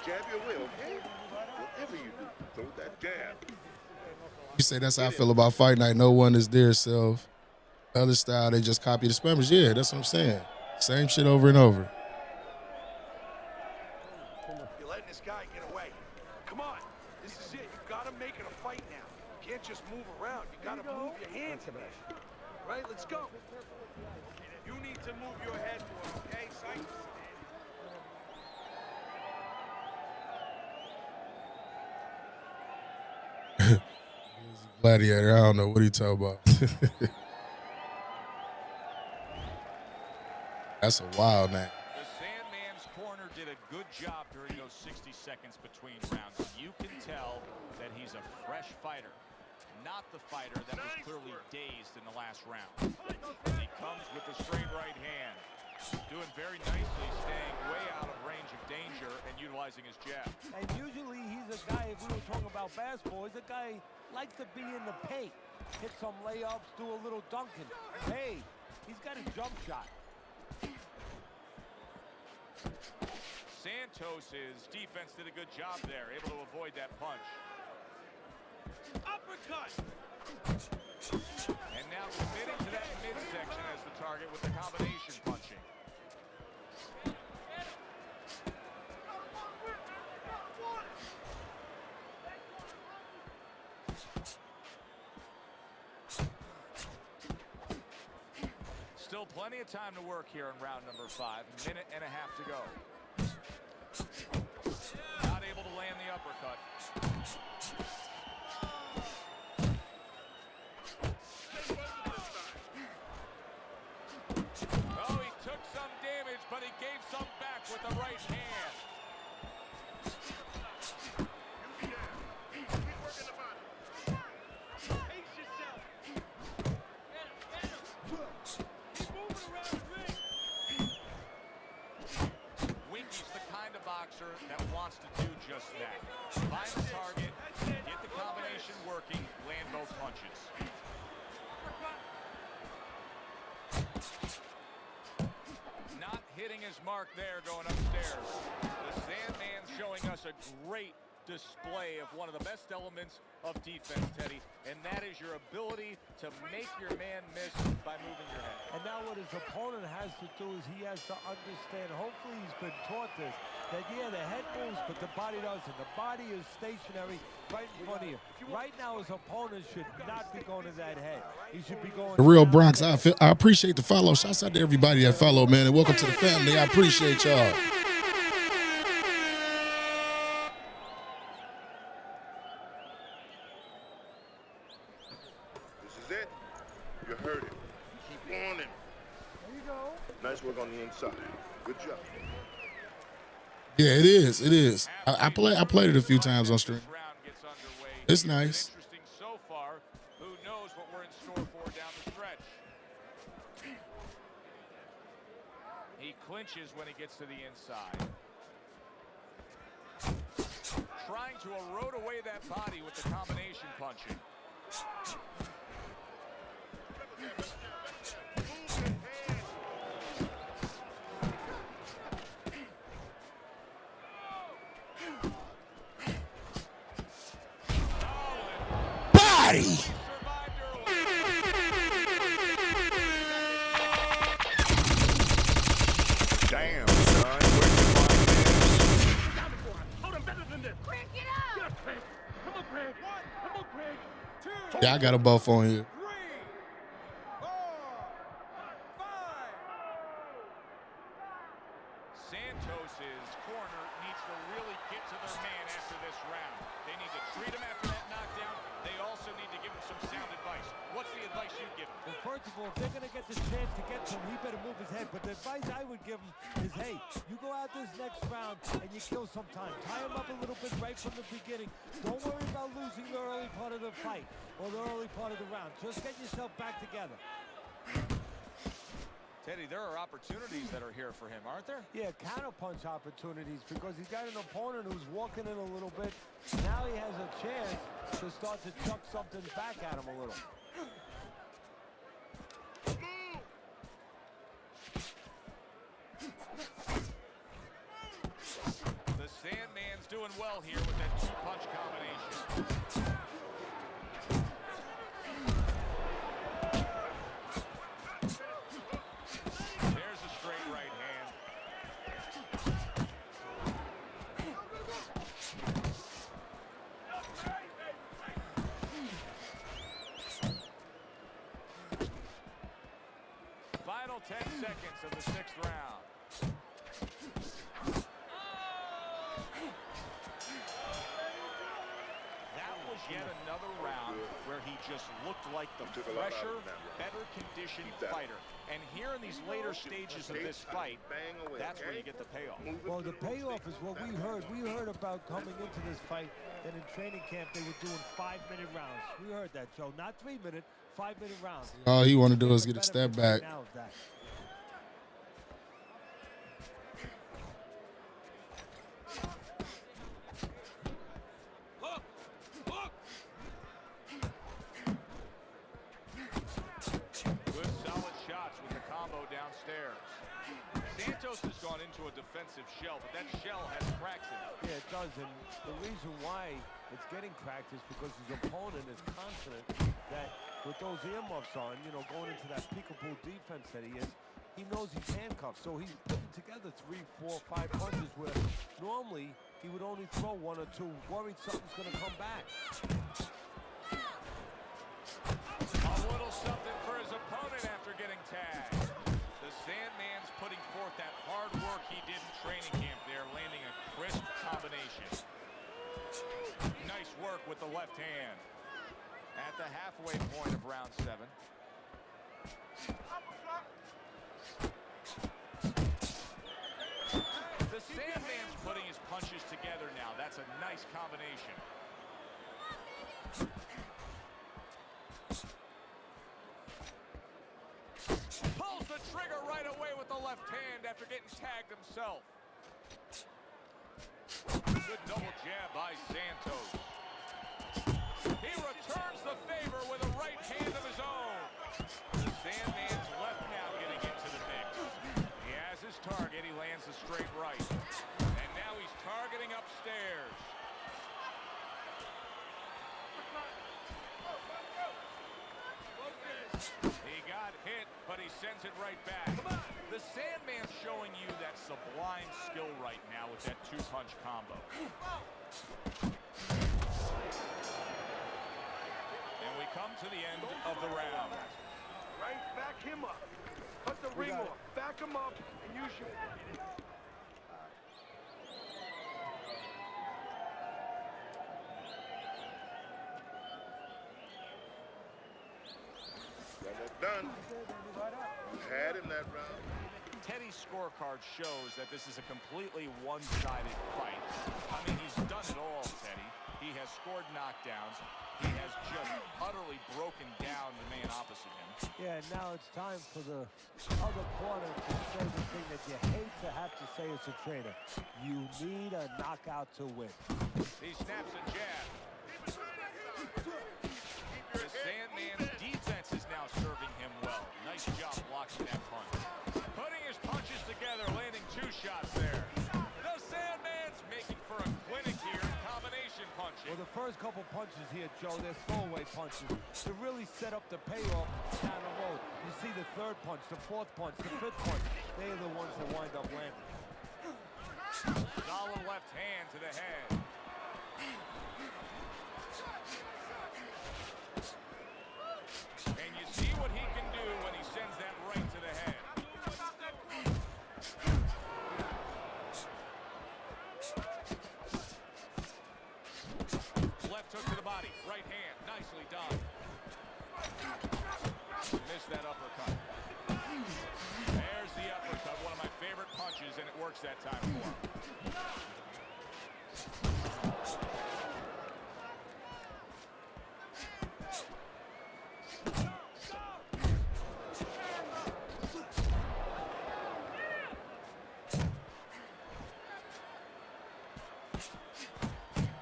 Jab your way, okay? Whatever you do, throw that jab. You say that's how I feel about fight night. No one is their self. Other style, they just copy the spammers. Yeah, that's what I'm saying. Same shit over and over. You're letting this guy get away. Come on, this is it. You gotta make it a fight now. You can't just move around. You gotta move your hands in there. Right, let's go. You need to move your head more, okay? Psych. Gladiator, I don't know what he talking about. That's a wild name. The Sandman's corner did a good job during those 60 seconds between rounds. You can tell that he's a fresh fighter, not the fighter that was clearly dazed in the last round. He comes with the straight right hand, doing very nicely, staying way out of range of danger and utilizing his jab. And usually he's a guy, if we were talking about basketball, he's a guy likes to be in the paint. Hit some layups, do a little dunking. Hey, he's got a jump shot. Santos's defense did a good job there, able to avoid that punch. Uppercut. And now committing to that midsection as the target with the combination punching. Still plenty of time to work here in round number 5. Minute and a half to go. Not able to land the uppercut. Oh, he took some damage, but he gave some back with the right hand. Winky's the kind of boxer that wants to do just that. Find the target, get the combination working, land both punches. Not hitting his mark there going upstairs. The Sandman's showing us a great display of one of the best elements of defense, Teddy, and that is your ability to make your man miss by moving your head. And now what his opponent has to do is he has to understand, hopefully he's been taught this, that yeah, the head moves, but the body doesn't. The body is stationary right in front of you. Right now his opponent should not be going to that head. He should be going The real Bronx, I appreciate the follow. Shouts out to everybody that follow, man, and welcome to the family. I appreciate y'all. You heard it. Keep on him. There you go. Nice work on the inside. Good job. Yeah, it is. It is. I played it a few times on stream. It's nice. Interesting so far. Who knows what we're in store for down the stretch. He clinches when he gets to the inside. Trying to erode away that body with the combination punching. Body! Yeah, I got a buff on here. Santos's corner needs to really get to their man after this round. They need to treat him after that knockdown. They also need to give him some sound advice. What's the advice you give him? Well, first of all, if they're going to get the chance to get to him, he better move his head. But the advice I would give him is, hey, you go out this next round and you kill some time. Tie him up a little bit right from the beginning. Don't worry about losing the early part of the fight or the early part of the round. Just get yourself back together. Teddy, there are opportunities that are here for him, aren't there? Yeah, counterpunch opportunities because he's got an opponent who's walking in a little bit. Now he has a chance to start to chuck something back at him a little. The Sandman's doing well here with that two-punch combination. There's a straight right hand. Final 10 seconds of the 6th round. That was yet another round where he just looked like the fresher, better conditioned fighter. And here in these later stages of this fight, that's where you get the payoff. Well, the payoff is what we heard. We heard about coming into this fight that in training camp they were doing 5-minute rounds. We heard that, Joe. Not 3-minute, 5-minute rounds. All he want to do is get a step back. Now of that. Good solid shots with the combo downstairs. Santos has gone into a defensive shell, but that shell has cracks in it. Yeah, it does. And the reason why it's getting cracked is because his opponent is confident that with those earmuffs on, you know, going into that peekaboo defense that he is, he knows he's handcuffed. So he's putting together 3, 4, 5 punches where normally he would only throw 1 or 2, worried something's going to come back. A little something for his opponent after getting tagged. The Sandman's putting forth that hard work he did in training camp there, landing a crisp combination. Nice work with the left hand. At the halfway point of round 7. The Sandman's putting his punches together now. That's a nice combination. Pulls the trigger right away with the left hand after getting tagged himself. Good double jab by Santos. He returns the favor with a right hand of his own. The Sandman's left now getting into the mix. He has his target. He lands a straight right. And now he's targeting upstairs. He got hit, but he sends it right back. The Sandman's showing you that sublime skill right now with that two-punch combo. And we come to the end of the round. Right, back him up. Cut the ring off. Back him up and use your... Done. You had him that round. Teddy's scorecard shows that this is a completely one-sided fight. I mean, he's done it all, Teddy. He has scored knockdowns. He has just utterly broken down the man opposite him. Yeah, now it's time for the other corner to say the thing that you hate to have to say as a trainer. You need a knockout to win. He snaps a jab. The Sandman's defense is now serving him well. Nice job blocking that punch. Putting his punches together, landing 2 shots there. The Sandman's making for a clinic here in combination punching. Well, the first couple punches here, Joe, they're throwaway punches to really set up the payoff down the road. You see the 3rd punch, the 4th punch, the 5th punch. They're the ones that wind up landing. Solid left hand to the head. punches, and it works that time for him.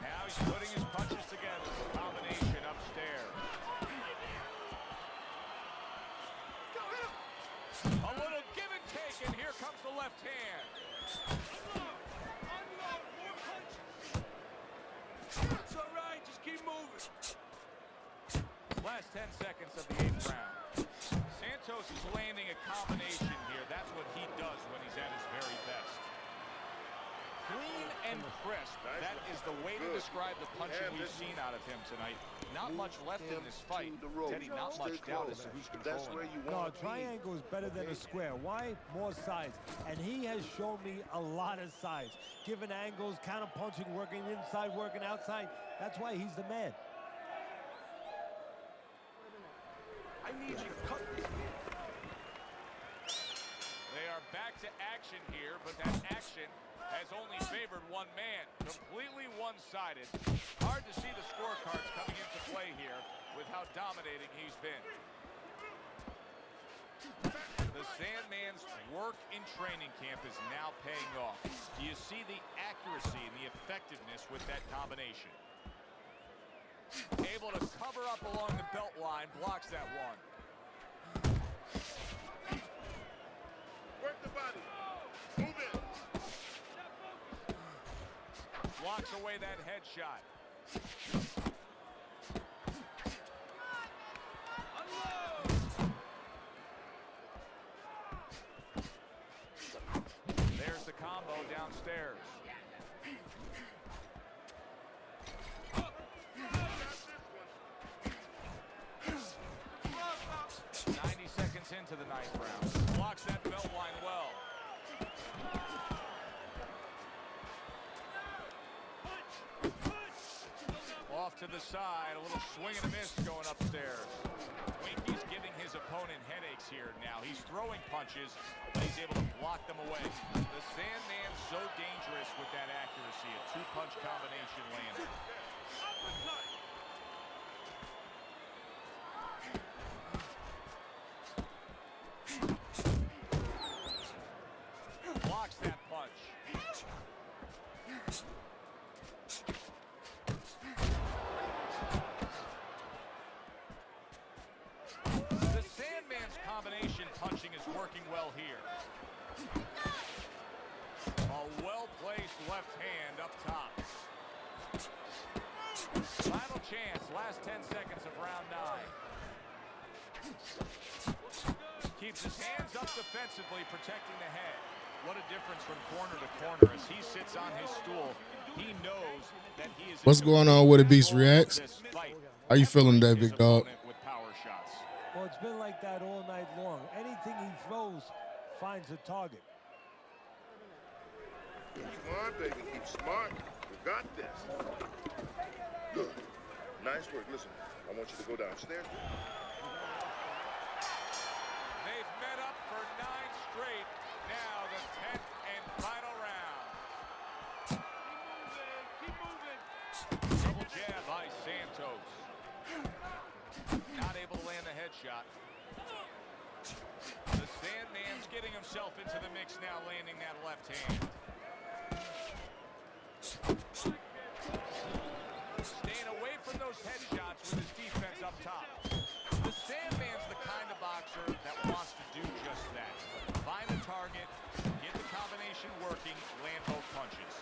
Now he's putting his punches together. Combination upstairs. A little give and take, and here comes the left hand. It's all right, just keep moving. Last 10 seconds of the 8th round. Santos is landing a combination here. That's what he does when he's at his very best. Clean and crisp. That is the way to describe the punching we've seen out of him tonight. Not much left in this fight. Teddy, not much doubt as to who's controlling it. No, a triangle is better than a square. Why? More size. And he has shown me a lot of size. Given angles, counter punching, working inside, working outside. That's why he's the man. I need you to cut this. They are back to action here, but that action has only favored one man. Completely one-sided. Hard to see the scorecards coming into play here with how dominating he's been. The Sandman's work in training camp is now paying off. Do you see the accuracy and the effectiveness with that combination? Able to cover up along the belt line, blocks that one. Work the body. Move it. Blocks away that headshot. There's the combo downstairs. 90 seconds into the 9th round. Blocks that belt line well. Off to the side, a little swing and a miss going upstairs. Winky's giving his opponent headaches here now. He's throwing punches, but he's able to block them away. The Sandman's so dangerous with that accuracy. A two-punch combination landed. Blocks that punch. The Sandman's combination punching is working well here. A well-placed left hand up top. Final chance, last 10 seconds of round 9. Keeps his hands up defensively, protecting the head. What a difference from corner to corner as he sits on his stool. He knows that he is. What's going on with it, Beast Reacts? How you feeling today, big dog? With power shots. Well, it's been like that all night long. Anything he throws finds a target. Keep smart, baby. Keep smart. You got this. Good. Nice work. Listen, I want you to go downstairs. They've met up for 9 straight. Now the 10th and final round. Keep moving. Double jab by Santos. Not able to land the headshot. The Sandman's getting himself into the mix now, landing that left hand. Staying away from those headshots with his defense up top. The Sandman's the kind of boxer that wants to do just that. Find a target, get the combination working, land both punches.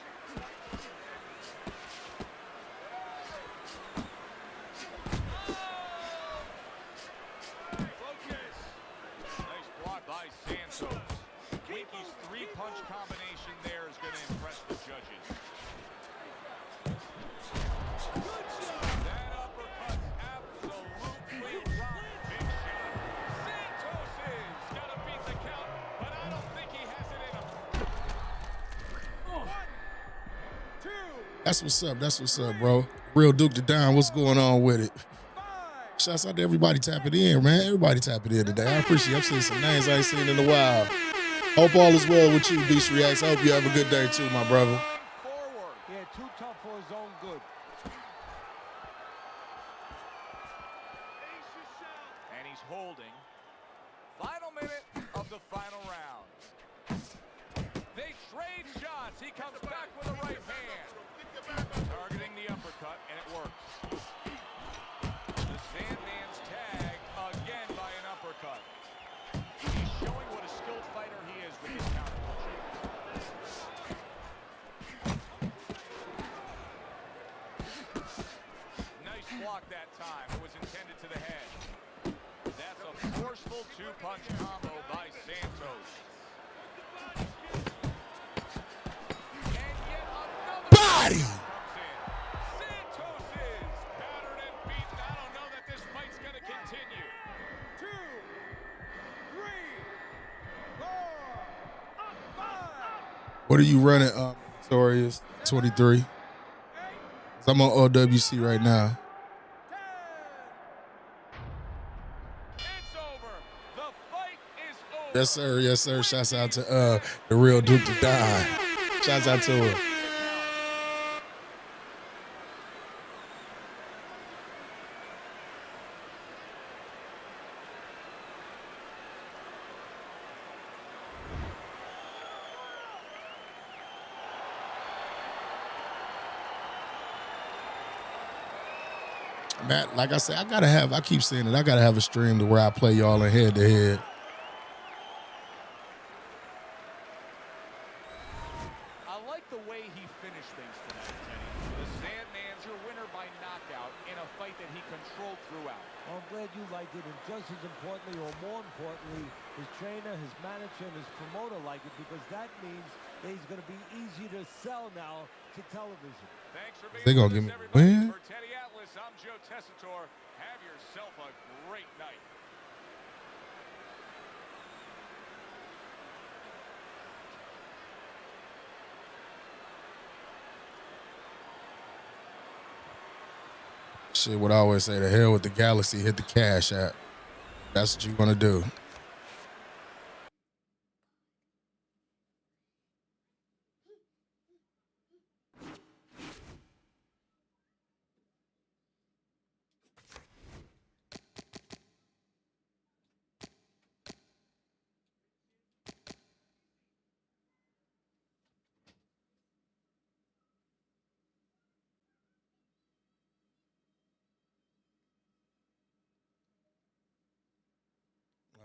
Focus. Nice block by Santos. Winky's 3-punch combination there is going to impress the judges. That uppercut's absolutely rocked. Big shot. Santos is going to beat the count, but I don't think he has it in him. 1, 2, That's what's up. That's what's up, bro. Real Duke the Don. What's going on with it? 5. Shouts out to everybody tapping in, man. Everybody tapping in today. I appreciate it. I'm seeing some names I ain't seen in a while. Hope all is well with you, Beast Reacts. I hope you have a good day too, my brother. Yeah, too tough for his own good. And he's holding. Final minute of the final round. They trade shots. He comes back with a right hand. Targeting the uppercut, and it works. The Sandman's tagged again by an uppercut. He's showing what a skilled fighter he is with his counterpunching. Nice block that time. It was intended to the head. That's a forceful two-punch combo by Santos. And yet another Body! comes in. Santos is battered and beaten. I don't know that this fight's going to continue. 2, 3, 4, 5. What are you running, Notorious 23? 'Cause I'm on OWC right now. It's over. The fight is over. Yes, sir. Yes, sir. Shouts out to the real Duke to die. Shouts out to him. Matt, like I said, I keep saying it, I gotta have a stream to where I play y'all in head to head. I like the way he finished things tonight, Kenny. The Sandman's your winner by knockout in a fight that he controlled throughout. Well, I'm glad you liked it, and just as importantly, or more importantly, his trainer, his manager, and his promoter like it, because that means that he's going to be easy to sell now to television. Thanks for being They gonna with give us, me a everybody. win? For Teddy Atlas, I'm Joe Tessitore. Have yourself a great night. Shit, what I always say, the hell with the galaxy, hit the cash app. That's what you want to do.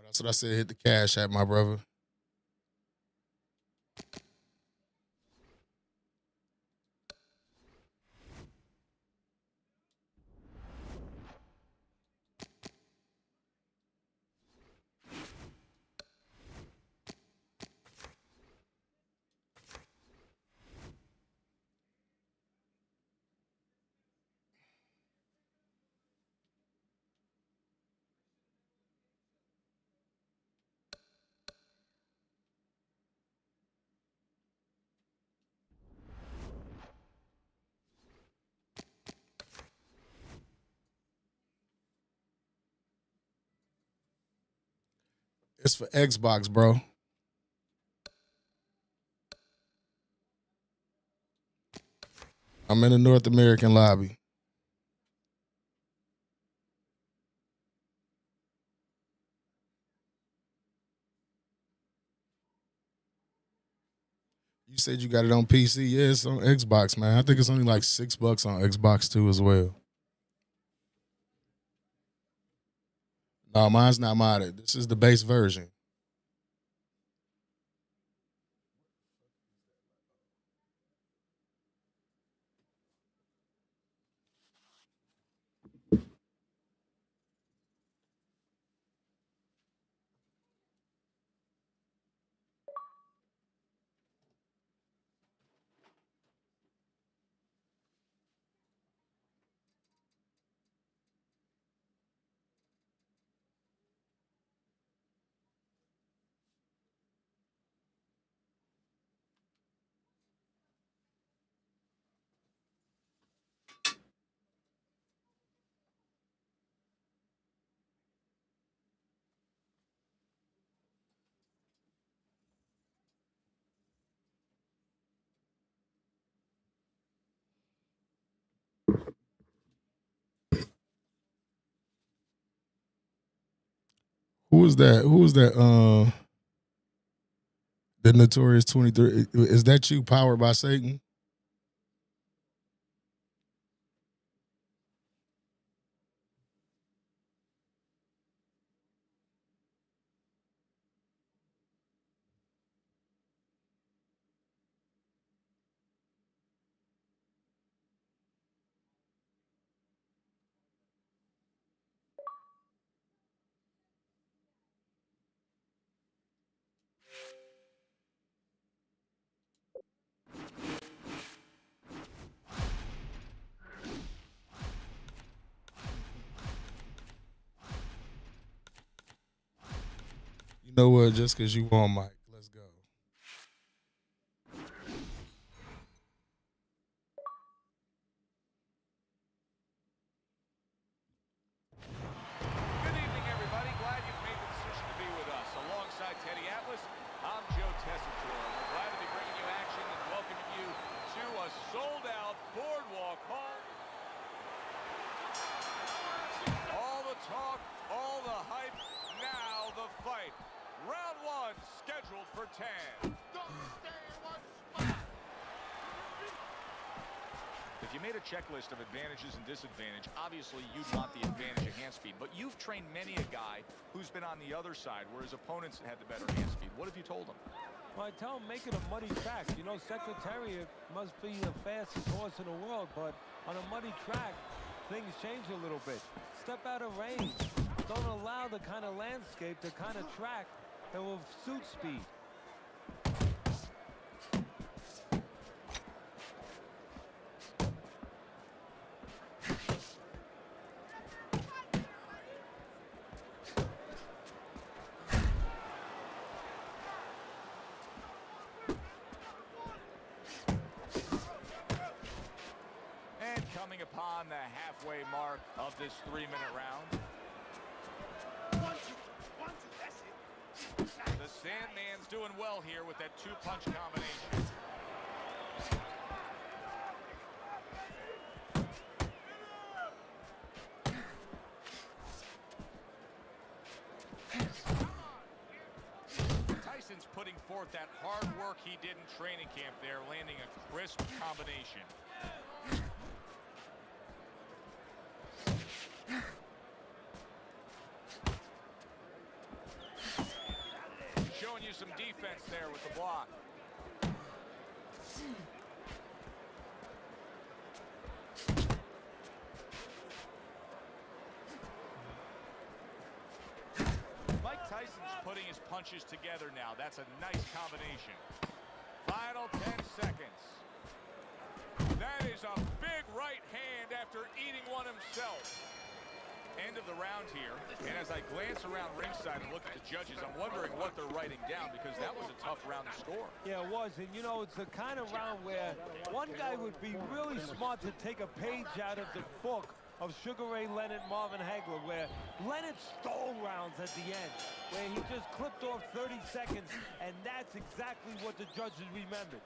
That's what I said, hit the cash app, my brother. It's for Xbox, bro. I'm in the North American lobby. You said you got it on PC. Yeah, it's on Xbox, man. I think it's only like $6 on Xbox too as well. No, mine's not modded. This is the base version. Who was that? Who was that? The Notorious 23. Is that you, Powered by Satan? You know what? Just because you on mic, let's go. Good evening, everybody. Glad you've made the decision to be with us. Alongside Teddy Atlas, I'm Joe Tessitore. We're glad to be bringing you action and welcoming you to a sold-out Boardwalk Hall. All the talk, all the hype, now the fight. Round one, scheduled for 10. If you made a checklist of advantages and disadvantages, obviously you'd want the advantage of hand speed. But you've trained many a guy who's been on the other side, where his opponents had the better hand speed. What have you told him? Well, I tell him make it a muddy track. You know, Secretariat must be the fastest horse in the world, but on a muddy track, things change a little bit. Step out of range. Don't allow the kind of landscape, the kind of track that will suit speed. And coming upon the halfway mark of this 3-minute round. The Sandman's doing well here with that two-punch combination. Tyson's putting forth that hard work he did in training camp there, landing a crisp combination. Showing you some defense there with the block. Mike Tyson's putting his punches together now. That's a nice combination. Final 10 seconds. That is a big right hand after eating one himself. End of the round here, and as I glance around ringside and look at the judges, I'm wondering what they're writing down, because that was a tough round to score. Yeah, it was, and you know, it's the kind of round where one guy would be really smart to take a page out of the book of Sugar Ray Leonard, Marvin Hagler, where Leonard stole rounds at the end, where he just clipped off 30 seconds, and that's exactly what the judges remembered.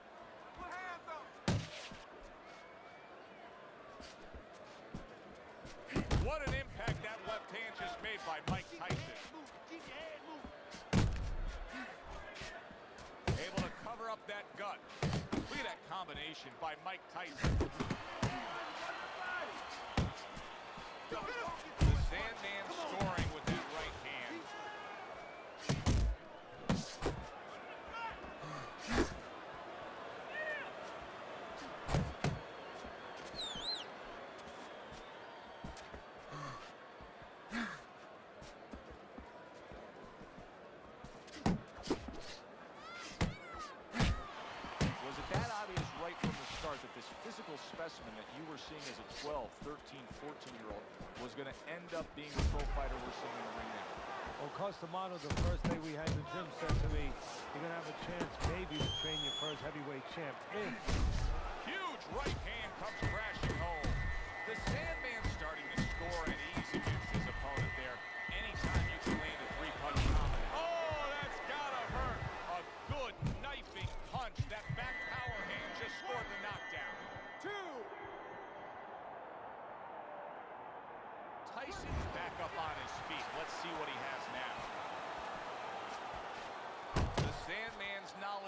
What an impact that left hand just made by Mike Tyson. Able to cover up that gut. Look at that combination by Mike Tyson. The Sandman scoring with that right hand. Was it that obvious right from the start that this physical specimen that you were seeing as a 12, 13, 14-year-old was going to end up being the pro fighter we're seeing in the ring now? Well, Costamano, the first day we had the gym, said to me, you're going to have a chance maybe to train your first heavyweight champ. Huge right hand comes crashing home. The Sandman starting to score at ease against his opponent there. Anytime you can land a three-punch combo. Oh, that's gotta hurt. A good knifing punch. That back power hand just scored the knockdown. Tyson's back up on his feet. Let's see what he has now.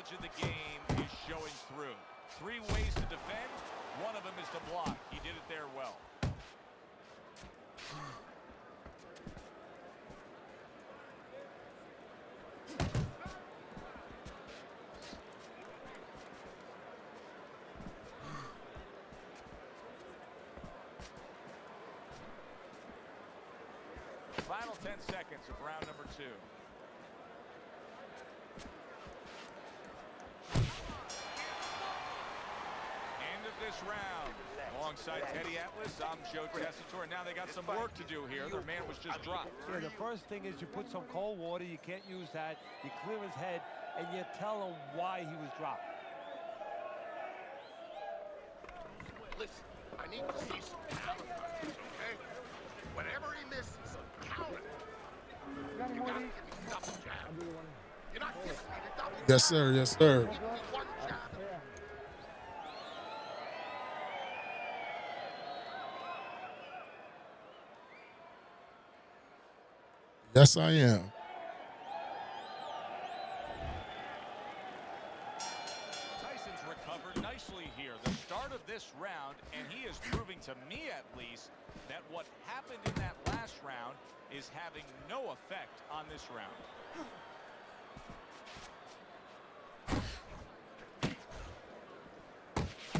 knowledge of the game is showing through. 3 ways to defend. One of them is to block. He did it there well. Final 10 seconds of round number 2. End of this round. Alongside Teddy Atlas, I'm Joe Tessitore. Now they got some work to do here. Their man was just dropped. Yeah, the first thing is you put some cold water. You can't use that. You clear his head, and you tell him why he was dropped. Listen, I need to see some talent on this, okay? Whatever he misses, count it. You gotta give me double jab. You're not giving me the double jab. Yes, sir. Yes, sir. Give me one jab. Yes, I am. Tyson's recovered nicely here. The start of this round, and he is proving to me at least that what happened in that last round is having no effect on this round.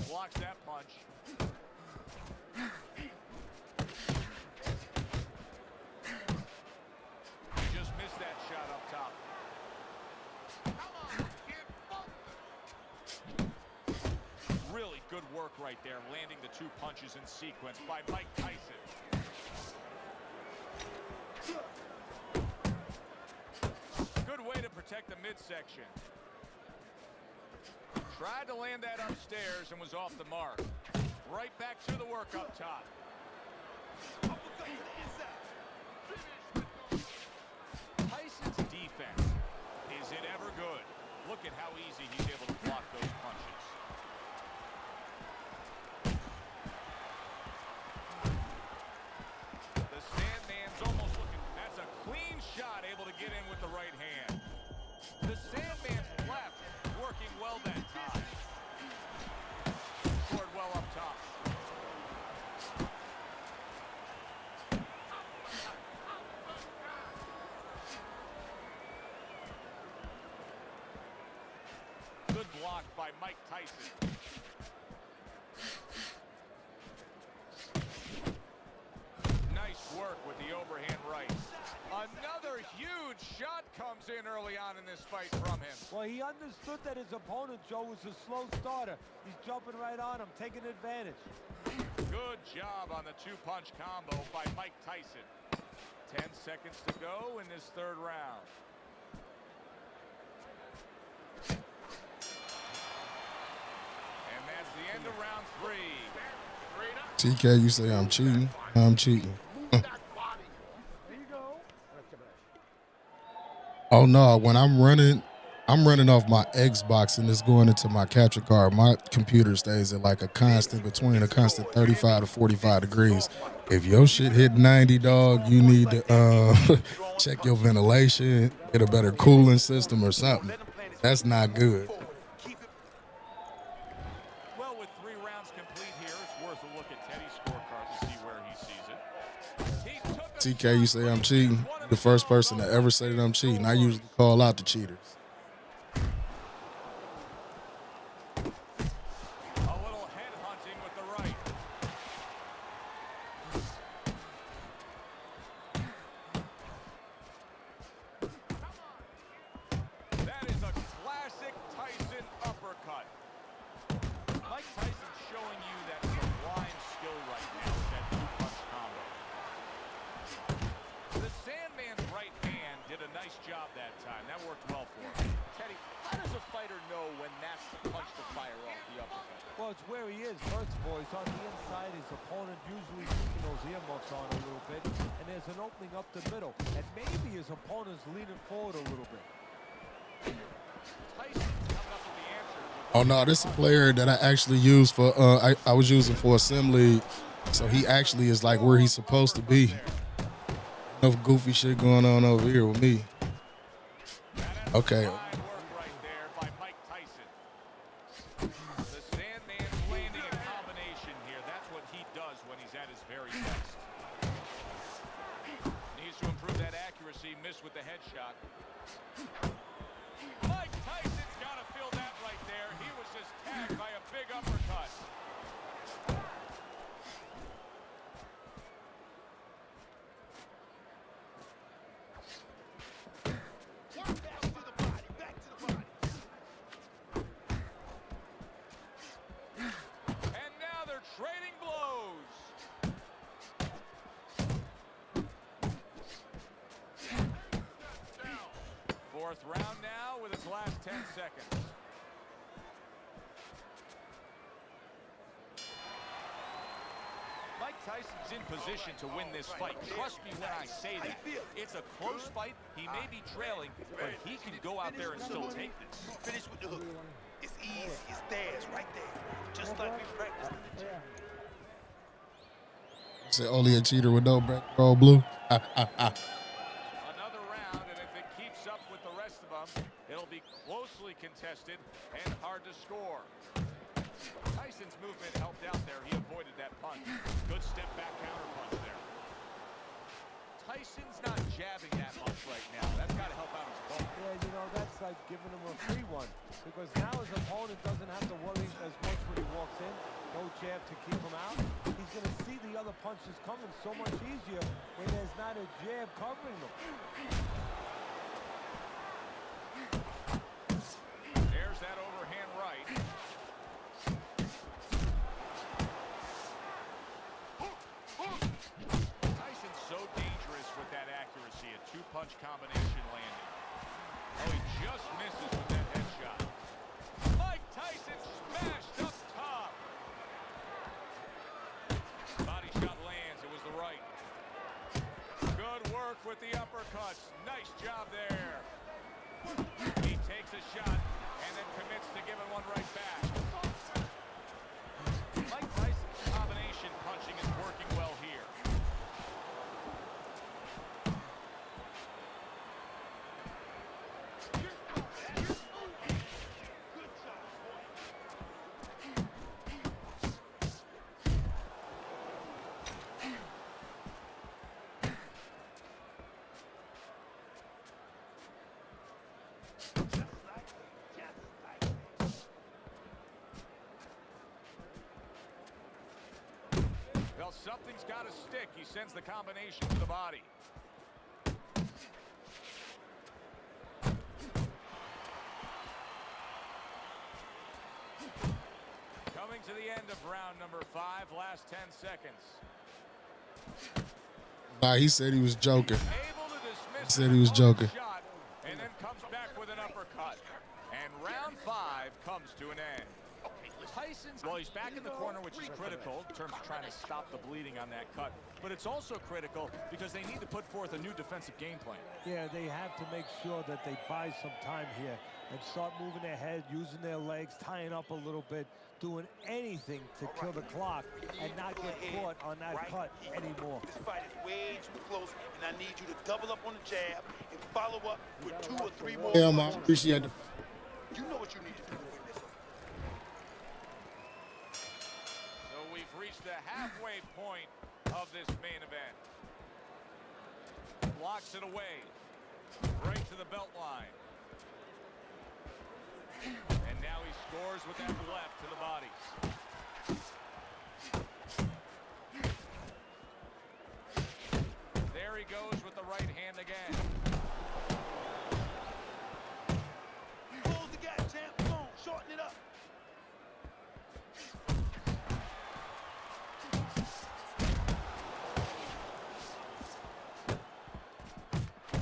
Blocks that punch. Just missed that shot up top. Really good work right there, landing the 2 punches in sequence by Mike Tyson. Good way to protect the midsection. Tried to land that upstairs and was off the mark. Right back to the work up top. Tyson's defense, is it ever good? Look at how easy he's able to block those punches. The Sandman's almost looking, that's a clean shot, able to get in with the right hand. The Sandman's left, working well that time. Scored well up top. Good block by Mike Tyson. Nice work with the overhand right. Another huge shot comes in early on in this fight from him. Well, he understood that his opponent, Joe, was a slow starter. He's jumping right on him, taking advantage. Good job on the 2-punch combo by Mike Tyson. 10 seconds to go in this 3rd round. And that's the end of round 3. TK, you say I'm cheating. I'm cheating. Oh no, when I'm running off my Xbox and it's going into my capture card. My computer stays at like a constant 35 to 45 degrees. If your shit hit 90, dog, you need to check your ventilation, get a better cooling system or something. That's not good. Well, with 3 rounds complete here, it's worth a look at Teddy's scorecard to see where he sees it. TK, you say I'm cheating. You're the first person to ever say that I'm cheating. I usually call out the cheaters. Well, it's where he is. First of all, he's on the inside. His opponent usually keeping those earmuffs on a little bit. And there's an opening up the middle. And maybe his opponent's leaning forward a little bit. Oh, no, this is a player that I actually use for, I was using for assembly. So he actually is like where he's supposed to be. Enough goofy shit going on over here with me. Okay. Mike Tyson's got to feel that right there. He was just tagged by a big uppercut. Back to the body, back to the body. And now they're trading blows. Fourth round now with its last 10 seconds. Mike Tyson's in position to win this fight. Trust me when I say that. It's a close fight. He may be trailing, but he can go out there and still take this. Finish with the hook. It's easy. It's theirs right there. Just like we practiced in the gym. Said only a cheater with no bankroll blue. Another round, and if it keeps up with the rest of them, it'll be closely contested and hard to score. Tyson's movement helped out there. He avoided that punch. Good step back counter punch there. Tyson's not jabbing that much right now. That's got to help out his opponent. Yeah, you know, that's like giving him a free one. Because now his opponent doesn't have to worry as much when he walks in. No jab to keep him out. He's going to see the other punches coming so much easier when there's not a jab covering them. There's that overhand right. Tyson's so dangerous with that accuracy. A two-punch combination landing. Oh, he just misses with that headshot. Mike Tyson smashed up top. Body shot lands. It was the right. Good work with the uppercuts. Nice job there. He takes a shot and then commits to giving one right back. Mike Tyson's combination punching is working well here. Well, something's got to stick. He sends the combination to the body. Coming to the end of round number 5, last 10 seconds. Nah, he said he was joking. Able to dismiss He said he was joking. shot, and then comes back with an uppercut. And round 5 comes to an end. Tyson's, well, he's back in the corner, which is critical in terms of trying to stop the bleeding on that cut. But it's also critical because they need to put forth a new defensive game plan. Yeah, they have to make sure that they buy some time here and start moving their head, using their legs, tying up a little bit, doing anything to kill the clock and not get caught on that cut anymore. This fight is way too close, and I need you to double up on the jab and follow up with 2 or 3 more. Yeah, I appreciate it. You know what you need to do to win this. So we've reached the halfway point of this main event. Blocks it away. Right to the belt line. And now he scores with that left to the body. There he goes with the right hand again. Close the gap, champ. Come on, shorten it up.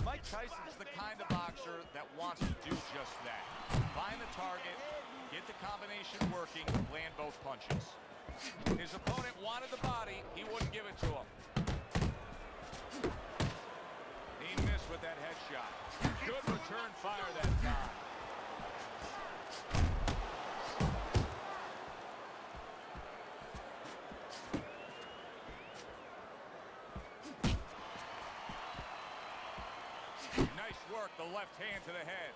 Mike Tyson's the kind of boxer that wants to do just that. Find the target, get the combination working, land both punches. His opponent wanted the body, he wouldn't give it to him. He missed with that headshot. Good return fire that time. Nice work, the left hand to the head.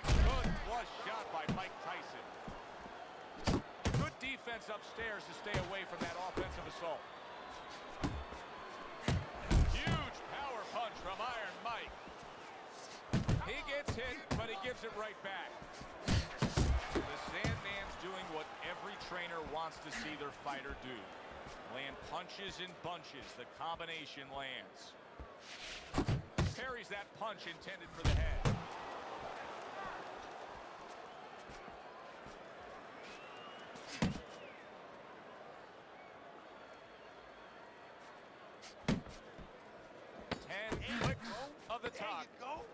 Good flush shot by Mike Tyson. Good defense upstairs to stay away from that offensive assault. Huge power punch from Iron Mike. He gets hit, but he gives it right back. The Sandman's doing what every trainer wants to see their fighter do. Land punches in bunches. The combination lands. Parries that punch intended for the head. Of the top. There you go.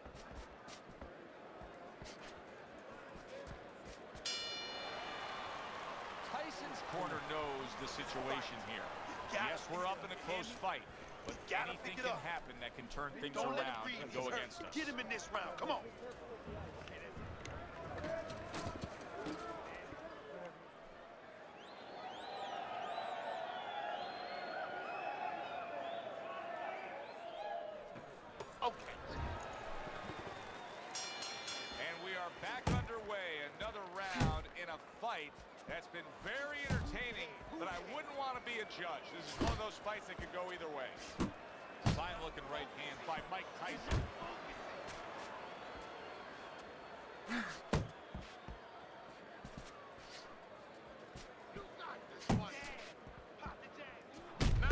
Tyson's corner knows the situation here. Yes, we're up in a close fight, but anything can happen that can turn things around and go against us. Get him in this round. Come on. Okay. And we are back underway. Another round in a fight that's been very entertaining, but I wouldn't want to be a judge. This is one of those fights that could go either way. Fine-looking right hand by Mike Tyson.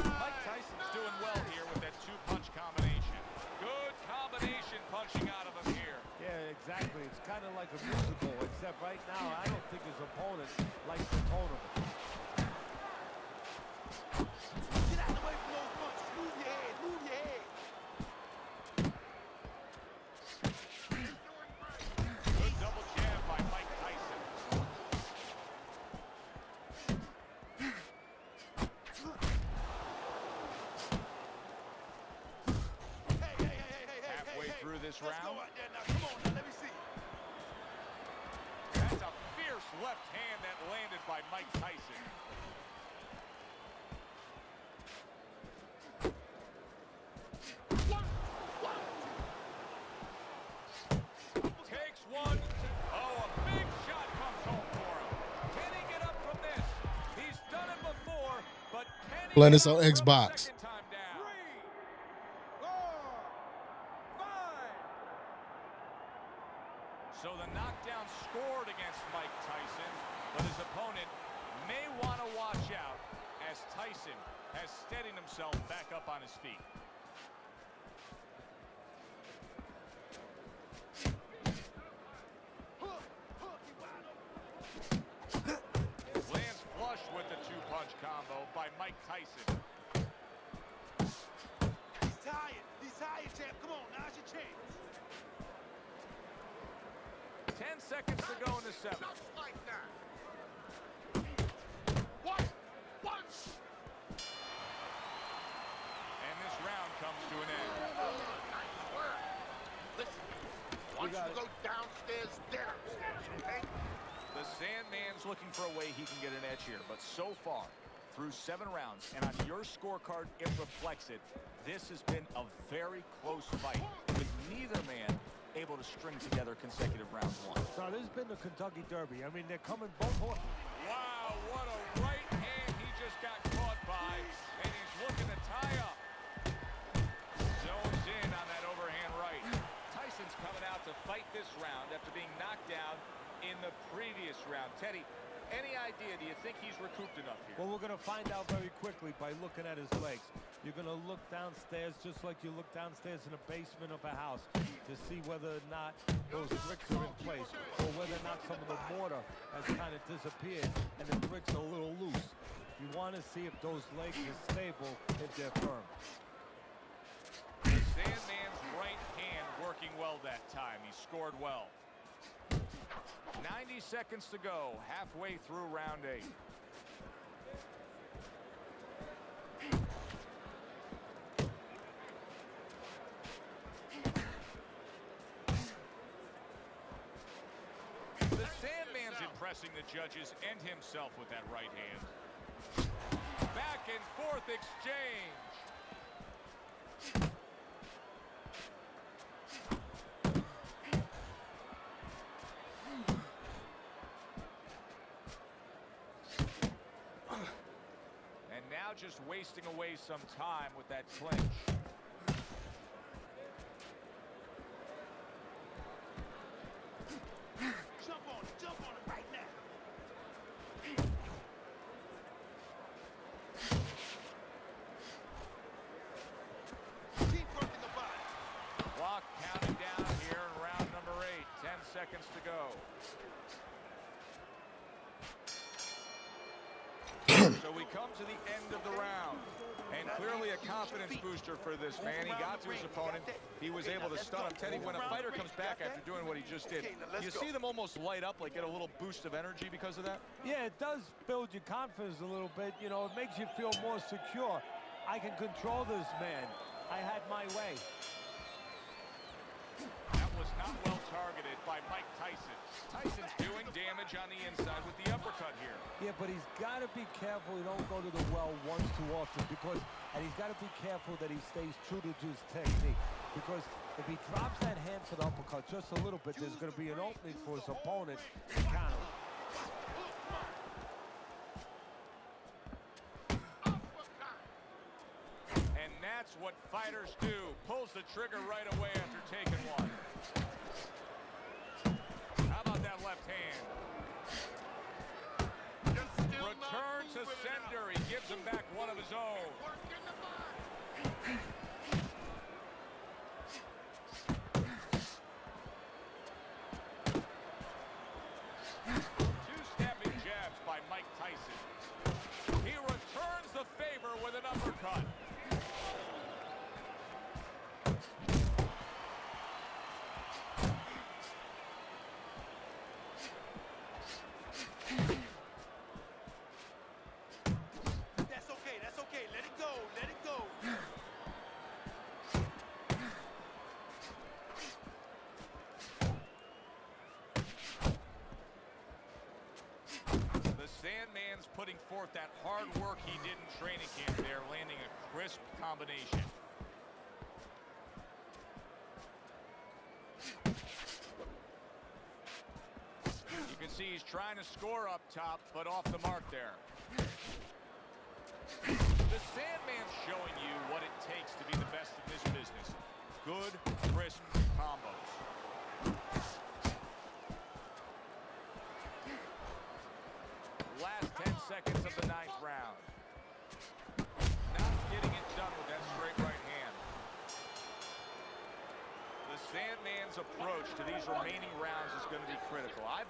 Mike Tyson's doing well here with that two-punch combination. Good combination punching out of him here. Yeah, exactly. It's kind of like a musical, except right now I don't think his opponent likes the tone of it. Get out of the way from those punches. Move your head. Move your head. Good double jab by Mike Tyson. Halfway through this Let's round. go out there now. Come on, now let me see. That's a fierce left hand that landed by Mike Tyson. Takes one. Oh, a big shot comes home for him. Can he get up from this? He's done it before, but can he Playing get this on up from the Xbox. second time down? 3, 4, 5. So the knockdown scored against Mike Tyson, but his opponent may want to watch out as Tyson has steadied himself back up on his feet. Lands flush with the two-punch combo by Mike Tyson. He's tired. He's tired, champ. Come on, now's your chance. 10 seconds to go in the seventh. Just like that. One. And this round comes to an end. Nice work. Listen, once you go downstairs, then upstairs, okay? The Sandman's looking for a way he can get an edge here, but so far, through 7 rounds, and on your scorecard, it reflects it. This has been a very close fight, with neither man able to string together consecutive rounds won. So this has been the Kentucky Derby. I mean, they're coming both ways. Wow, what a right hand he just got caught by, and he's looking to tie up. Zones in on that overhand right. Tyson's coming out to fight this round after being knocked down in the previous round. Teddy, any idea? Do you think he's recouped enough here? Well, we're going to find out very quickly by looking at his legs. You're going to look downstairs just like you look downstairs in the basement of a house to see whether or not those bricks are in place or whether or not some of the mortar has kind of disappeared and the bricks are a little loose. You want to see if those legs are stable, if they're firm. The Sandman's right hand working well that time. He scored well. 90 seconds to go, halfway through round 8. The Sandman's impressing the judges and himself with that right hand. Back and forth exchange. And now just wasting away some time with that clinch. Clock counting down here in round number 8. 10 seconds to go. So we come to the end of the round. And clearly a confidence booster for this man. He got to his opponent. He was able to stun him. Teddy, when a fighter comes back after doing what he just did, you see them almost light up, like get a little boost of energy because of that? Yeah, it does build your confidence a little bit. You know, it makes you feel more secure. I can control this man. I had my way. That was not well targeted by Mike Tyson. Tyson's doing damage on the inside with the uppercut here. Yeah, but he's got to be careful he don't go to the well once too often, and he's got to be careful that he stays true to his technique, because if he drops that hand for the uppercut just a little bit, there's going to be an opening for his opponent to counter him. And that's what fighters do. Pulls the trigger right away after taking one. How about that left hand? Return to sender. He gives him back one of his own. Two snapping jabs by Mike Tyson. He returns the favor with an uppercut. That's okay. Let it go. Let it go. The Sandman's putting forth that hard work he did in training camp there, landing a crisp combination. You can see he's trying to score up top, but off the mark there. The Sandman's showing you what it takes to be the best in this business. Good, crisp combos. Last 10 seconds of the 9th round. Not getting it done with that straight right hand. The Sandman's approach to these remaining rounds is going to be critical. I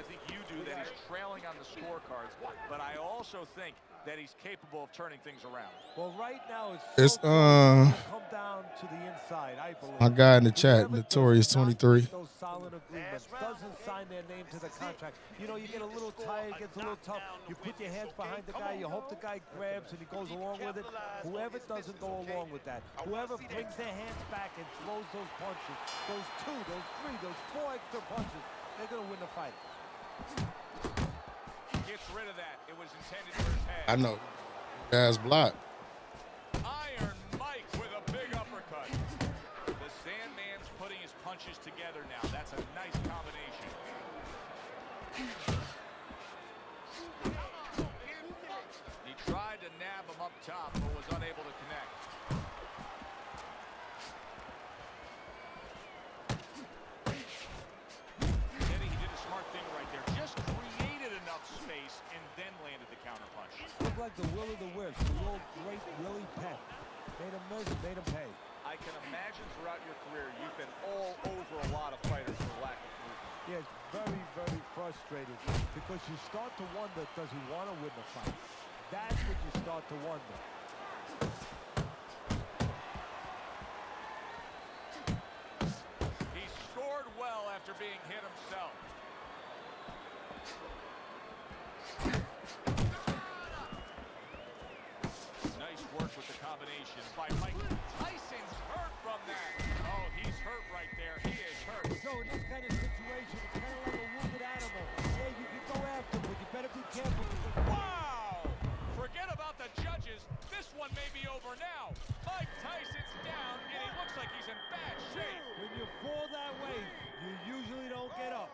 think you do, that he's trailing on the scorecards, but I also think that he's capable of turning things around. Well, right now It's come down to the inside, I believe. my guy in the chat, Notorious 23. Those solid agreements, doesn't sign their name to the contract. You know, you get a little tired, gets a little tough. You put your hands behind the guy, you hope the guy grabs and he goes along with it. Whoever doesn't go along with that, whoever brings their hands back and throws those punches, those 2, those 3, those 4 extra punches, they're going to win the fight. Gets rid of that. It was intended for his head. I know. Guys blocked. Iron Mike with a big uppercut. The Sandman's putting his punches together now. That's a nice combination. He tried to nab him up top, but was unable to connect. Teddy, he did a smart thing right there. Just created enough space and then landed the counter punch. Looked like the will of the wisp, the old great Willie Penn. Made him miss, made him pay. I can imagine throughout your career you've been all over a lot of fighters for lack of movement. Yeah, it's very, very frustrating because you start to wonder, does he want to win the fight? That's what you start to wonder. He scored well after being hit himself. Nice work with the combination by Mike. Tyson's hurt from that. Oh, he's hurt right there. He is hurt. So in this kind of situation, it's kind of like a wounded animal. Yeah, you can go after him, but you better be careful. Wow! Forget about the judges. This one may be over now. Mike Tyson's down, and he looks like he's in bad shape. When you fall that way, you usually don't get up.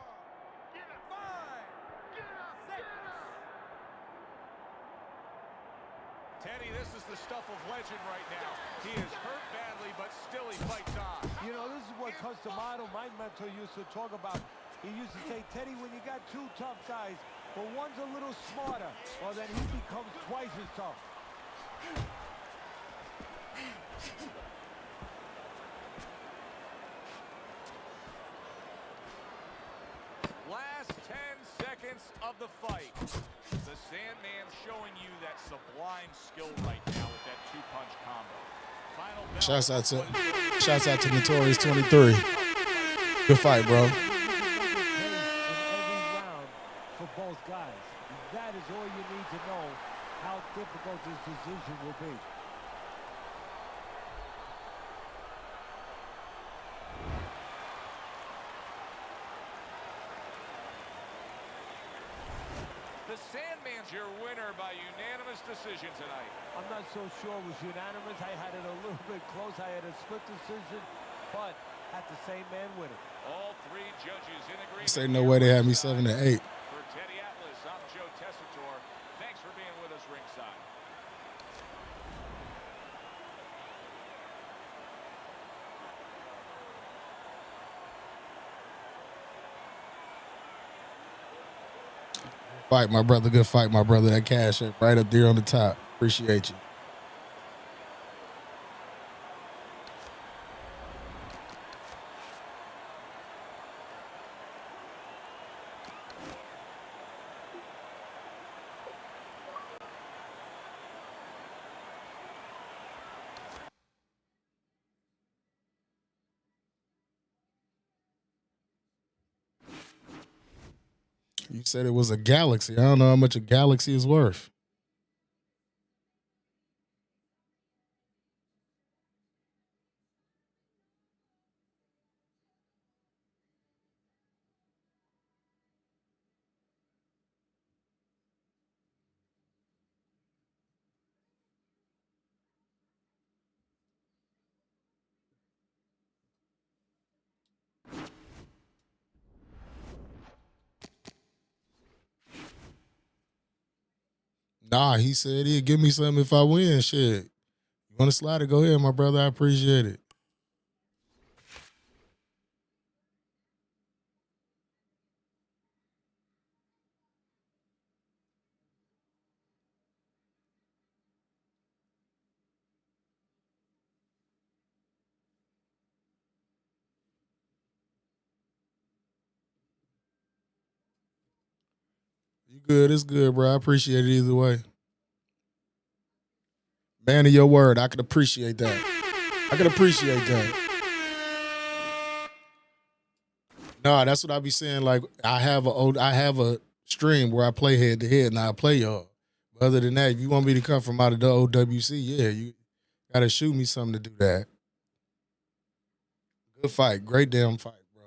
Teddy, this is the stuff of legend right now. He is hurt badly, but still he fights on. You know, this is what Customato, my mentor, used to talk about. He used to say, Teddy, when you got 2 tough guys, but one's a little smarter, well, then he becomes twice as tough. seconds of the fight. The Sandman showing you that sublime skill right now with that two-punch combo. Final bell. Shouts out to Notorious 23. Good fight, bro. In every round for both guys. That is all you need to know how difficult this decision will be. The Sandman's your winner by unanimous decision tonight. I'm not so sure it was unanimous. I had it a little bit close. I had a split decision, but had the same man winning. All three judges in agreement. Say no way they had me 7-8. For Teddy Atlas, I'm Joe Tessitore. Thanks for being with us ringside. Fight, my brother. Good fight, my brother. That cash up right up there on the top. Appreciate you. You said it was a galaxy. I don't know how much a galaxy is worth. Nah, he said he'd give me something if I win. Shit. You want to slide it? Go ahead, my brother. I appreciate it. You good? It's good, bro. I appreciate it either way. Man of your word, I could appreciate that. I could appreciate that. Nah, that's what I be saying. Like I have a stream where I play head to head and I play y'all. But other than that, if you want me to come from out of the OWC, yeah, you gotta shoot me something to do that. Good fight, great damn fight, bro.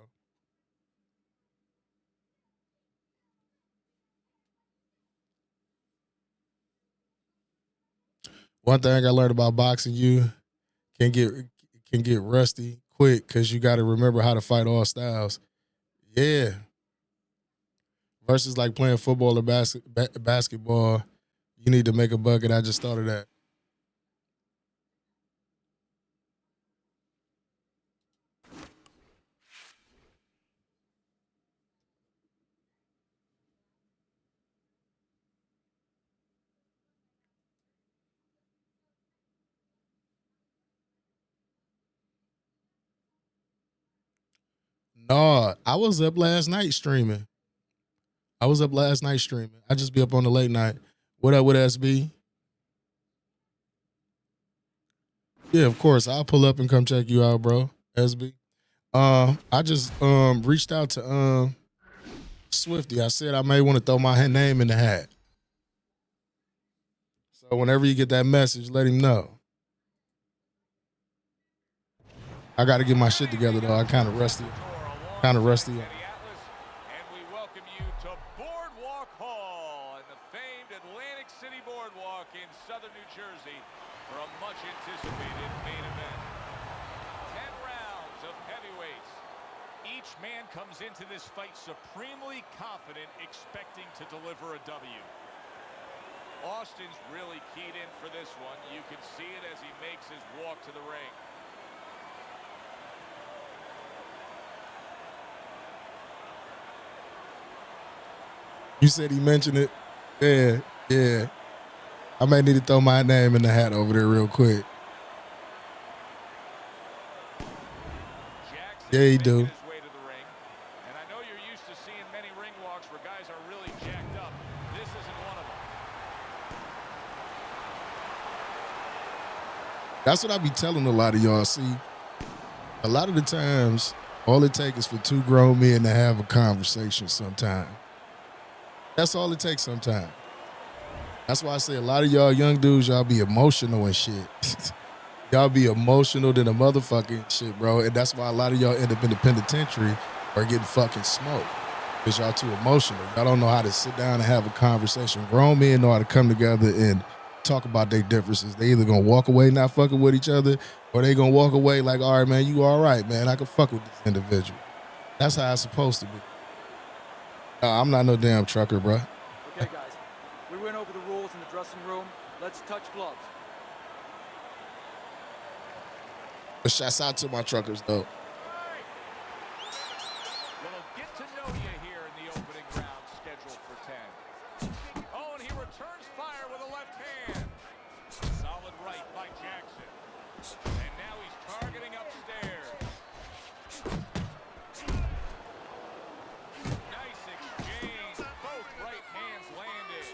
One thing I learned about boxing, you can get rusty quick because you got to remember how to fight all styles. Yeah. Versus like playing football or basketball, you need to make a bucket. I just thought of that. No, I was up last night streaming. I just be up on the late night. What up with SB? Yeah, of course. I'll pull up and come check you out, bro. SB. I just reached out to Swifty. I said I may want to throw my name in the hat. So whenever you get that message, let him know. I got to get my shit together though. I kind of rusty. And we welcome you to Boardwalk Hall and the famed Atlantic City Boardwalk in southern New Jersey for a much anticipated main event. 10 rounds of heavyweights. Each man comes into this fight supremely confident, expecting to deliver a W. Austin's really keyed in for this one. You can see it as he makes his walk to the ring. You said he mentioned it? Yeah. I may need to throw my name in the hat over there real quick. Jackson Yeah, he do. his way to the ring. And I know you're used to seeing many ring walks where guys are really That's what I be telling a lot of y'all. See, a lot of the times, all it takes is for two grown men to have a conversation sometime. That's all it takes sometimes. That's why I say a lot of y'all young dudes, y'all be emotional and shit. Y'all be emotional than a motherfucking shit, bro. And that's why a lot of y'all end up in the penitentiary or getting fucking smoked. Because y'all too emotional. Y'all don't know how to sit down and have a conversation. Grown men know how to come together and talk about their differences. They either gonna walk away not fucking with each other, or they gonna walk away like, all right, man, you all right, man. I can fuck with this individual. That's how it's supposed to be. I'm not no damn trucker, bro. Okay, guys. We went over the rules in the dressing room. Let's touch gloves. But shouts out to my truckers, though. We'll get to know you here in the opening round, scheduled for 10. Oh, and he returns fire with a left hand. Solid right by Jackson. And now he's targeting upstairs. Nice exchange. Both right hands landed.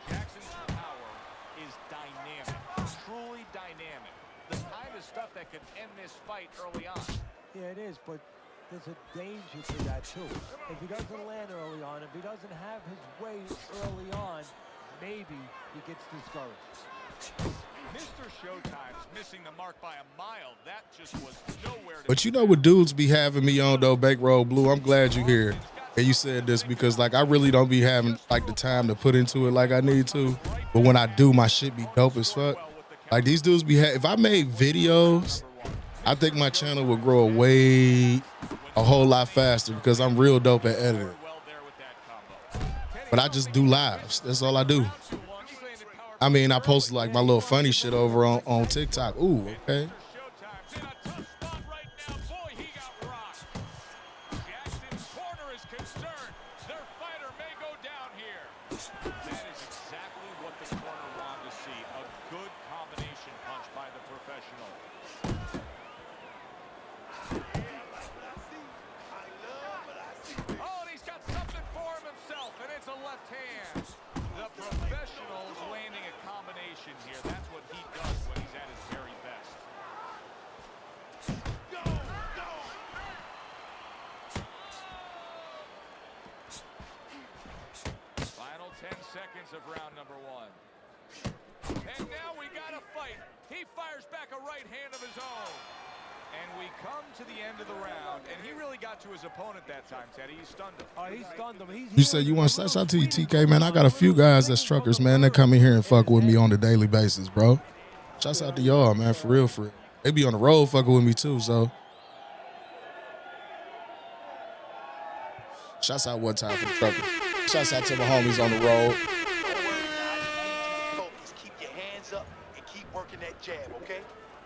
Jackson's power is dynamic, truly dynamic. The kind of stuff that could end this fight early on. Yeah, it is, but there's a danger to that, too. If he doesn't land early on, if he doesn't have his way early on, maybe he gets discouraged. Mr. Showtime's missing the mark by a mile. That just was nowhere to But you know what dudes be having me on, though, Bankroll Blue? I'm glad you're here. And you said this because, like, I really don't be having, like, the time to put into it like I need to. But when I do, my shit be dope as fuck. Like, these dudes be if I made videos, I think my channel would grow a whole lot faster because I'm real dope at editing. But I just do lives. That's all I do. I mean, I post, like, my little funny shit over on TikTok. Ooh, okay. Seconds of round number one. And now we got a fight. He fires back a right hand of his own. And we come to the end of the round, and he really got to his opponent that time, Teddy. He stunned him. He stunned him. You said you want to shout out to you, TK, man. I got a few guys that's truckers, man, that come in here and fuck with me on a daily basis, bro. Shouts out to y'all, man, for real, for real. They be on the road fucking with me, too, so. Shouts out one time for the truckers. Shouts out to my homies on the road. Don't worry, now. I just need you to focus. Keep your hands up and keep working that jab, okay?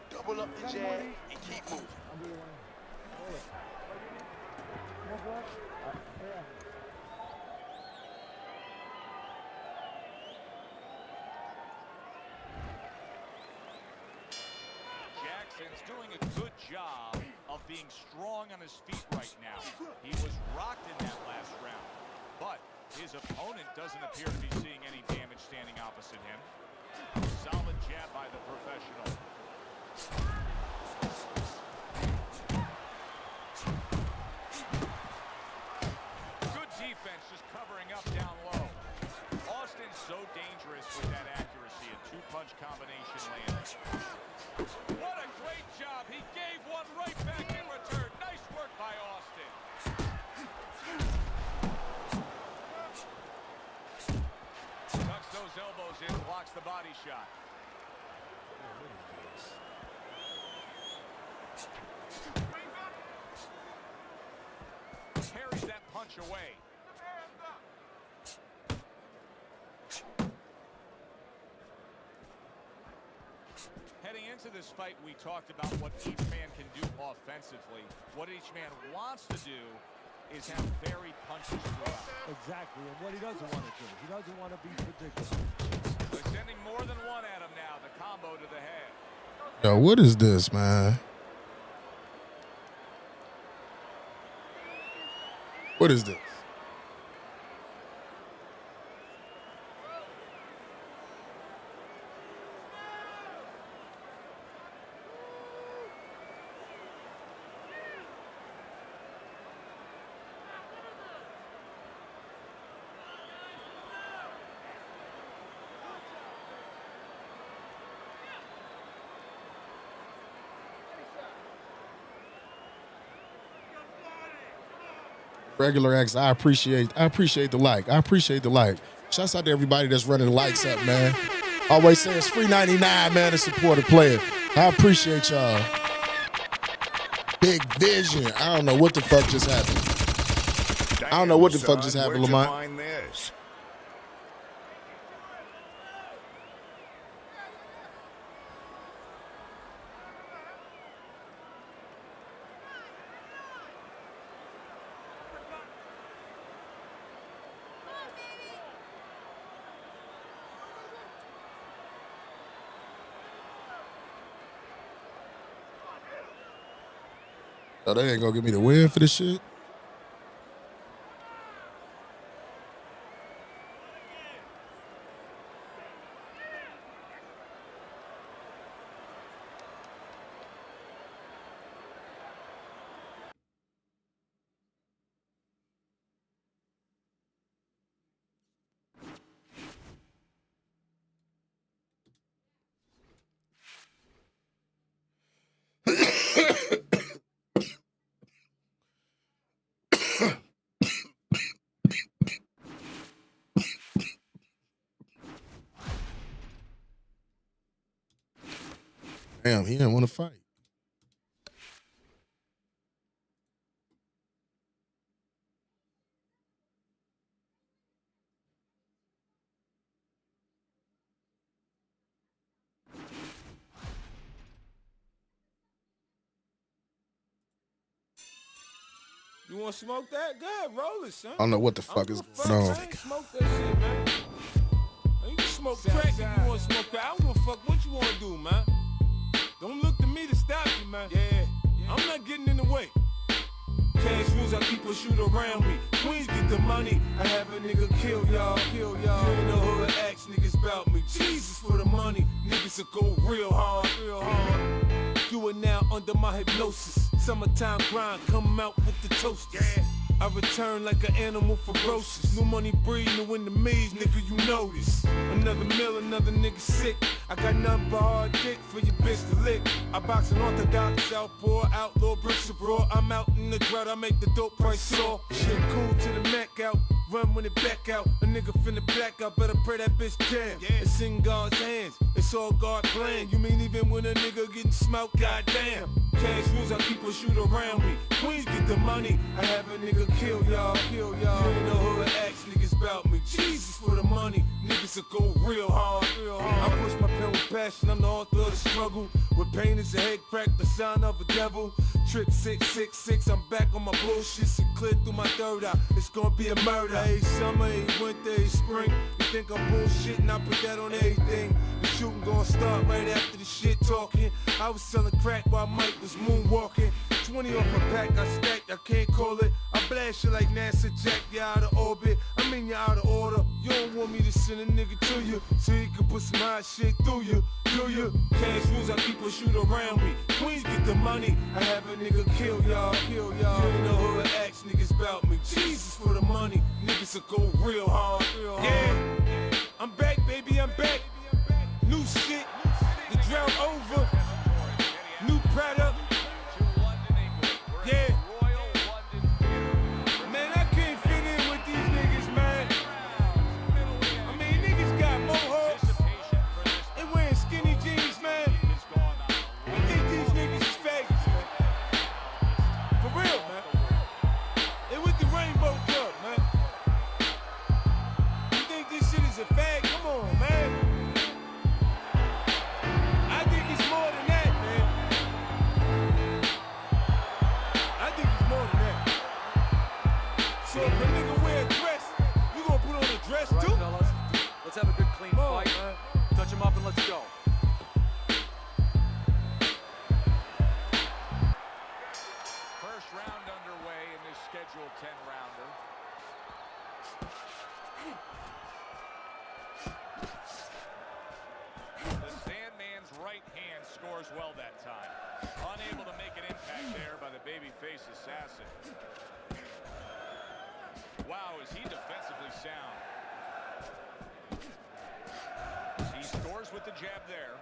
Double up the jab and keep moving. Jackson's doing a good job of being strong on his feet right now. He was rocked in that last round, but his opponent doesn't appear to be seeing any damage standing opposite him. Solid jab by the professional. Good defense, just covering up down low. Austin's so dangerous with that accuracy. A two-punch combination landed. What a great job. He gave one right back in return. Nice work by Austin. Tucks those elbows in, blocks the body shot. Carries that punch away. Heading into this fight, we talked about what each man can do offensively. What each man wants to do is have varied punches throughout. Exactly, and what he doesn't want to do. He doesn't want to be predictable. They're sending more than one at him now. The combo to the head. Yo, what is this, man? What is this? Regular X, I appreciate the like. I appreciate the like. Shouts out to everybody that's running the likes up, man. Always say it's free 99, man, to support a player. I appreciate y'all. Big vision. I don't know what the fuck just happened. I don't know what the fuck just happened, Lamont. Find this. Oh, they ain't gonna give me the win for this shit? Damn, he didn't want to fight. You want to smoke that? Good, roll it, son. I don't know what the fuck is going on. Smoke that shit, man. You can smoke crack if you want to smoke that. I don't give a fuck what you want to do, man. Don't look to me to stop you, man. Yeah. I'm not getting in the way. Cash rules, I keep a shoot around me. Queens get the money, I have a nigga kill y'all. You ain't the hood, ask niggas about me. Jesus for the money, niggas will go real hard. Do it now under my hypnosis. Summertime grind, come out with the toasters. I return like an animal ferocious. New money breed, new in the maze, nigga, you know this. Another mill, another nigga sick. I got nothing but hard dick for your bitch to lick. I box an orthodox, outpour, outlaw, bricks abroad. I'm out in the drought, I make the dope price soar. Shit cool to the Mac out, run when it back out. A nigga finna black out, better pray that bitch jam. It's in God's hands, it's all God plan. You mean even when a nigga getting smoked, goddamn. Cash rules, I keep a shoot around me. Queens get the money, I have a nigga kill y'all. You ain't the hood, ask niggas about me. Jesus for the money, niggas will go real hard. I push my pen with passion, I'm the author of the struggle. With pain is a head crack, the sign of a devil. Trip 666, I'm back on my bullshit. So clear through my third eye, it's gonna be a murder. Hey, summer, hey, winter, hey, spring. You think I'm bullshitting, I put that on everything. The shooting gonna start right after the shit talking. I was selling crack while Mike was moonwalking. 20 off a pack, I stacked, I can't call it. I blast you like NASA Jack, you out of orbit. I mean you out of order. You don't want me to send a nigga to you, so you can put some hot shit through you. Do you? Cash rules, I keep a shoot around me. Queens get the money, I have a nigga kill y'all. You ain't the hood, ask niggas about me. Jesus for the money, niggas will go real hard. Yeah, I'm back, baby, I'm back. New shit, the drought over. New product. Yeah. Man, I can't fit in with these niggas, man. I mean, niggas got mohawks. They wearing skinny jeans, man. I think these niggas is fakes, man. For real, man. They with the Rainbow Club, man. You think this shit is a fag? Come on, man. I think it's more than that, man. I think it's more than that. So if a nigga wear a dress, you gonna put on a dress All right, too? fellas, let's have a good clean fight. Man. Touch him up and let's go. First round underway in this scheduled 10-rounder. The Sandman's right hand scores well that time. Unable to make an impact there by the babyface assassin. Wow, is he defensively sound. He scores with the jab there.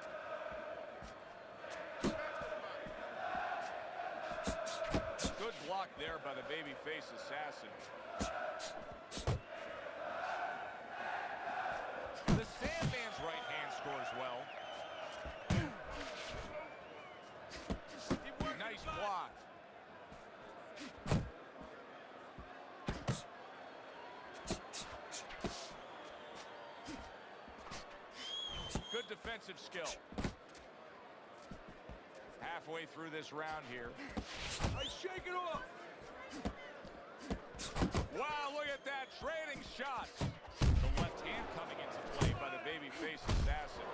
Good block block there by the babyface assassin. The Sandman's right hand scores well. Nice block. Good defensive skill. Halfway through this round here. I shake it off. Wow, look at that, trading shots. The left hand coming into play by the babyface assassin.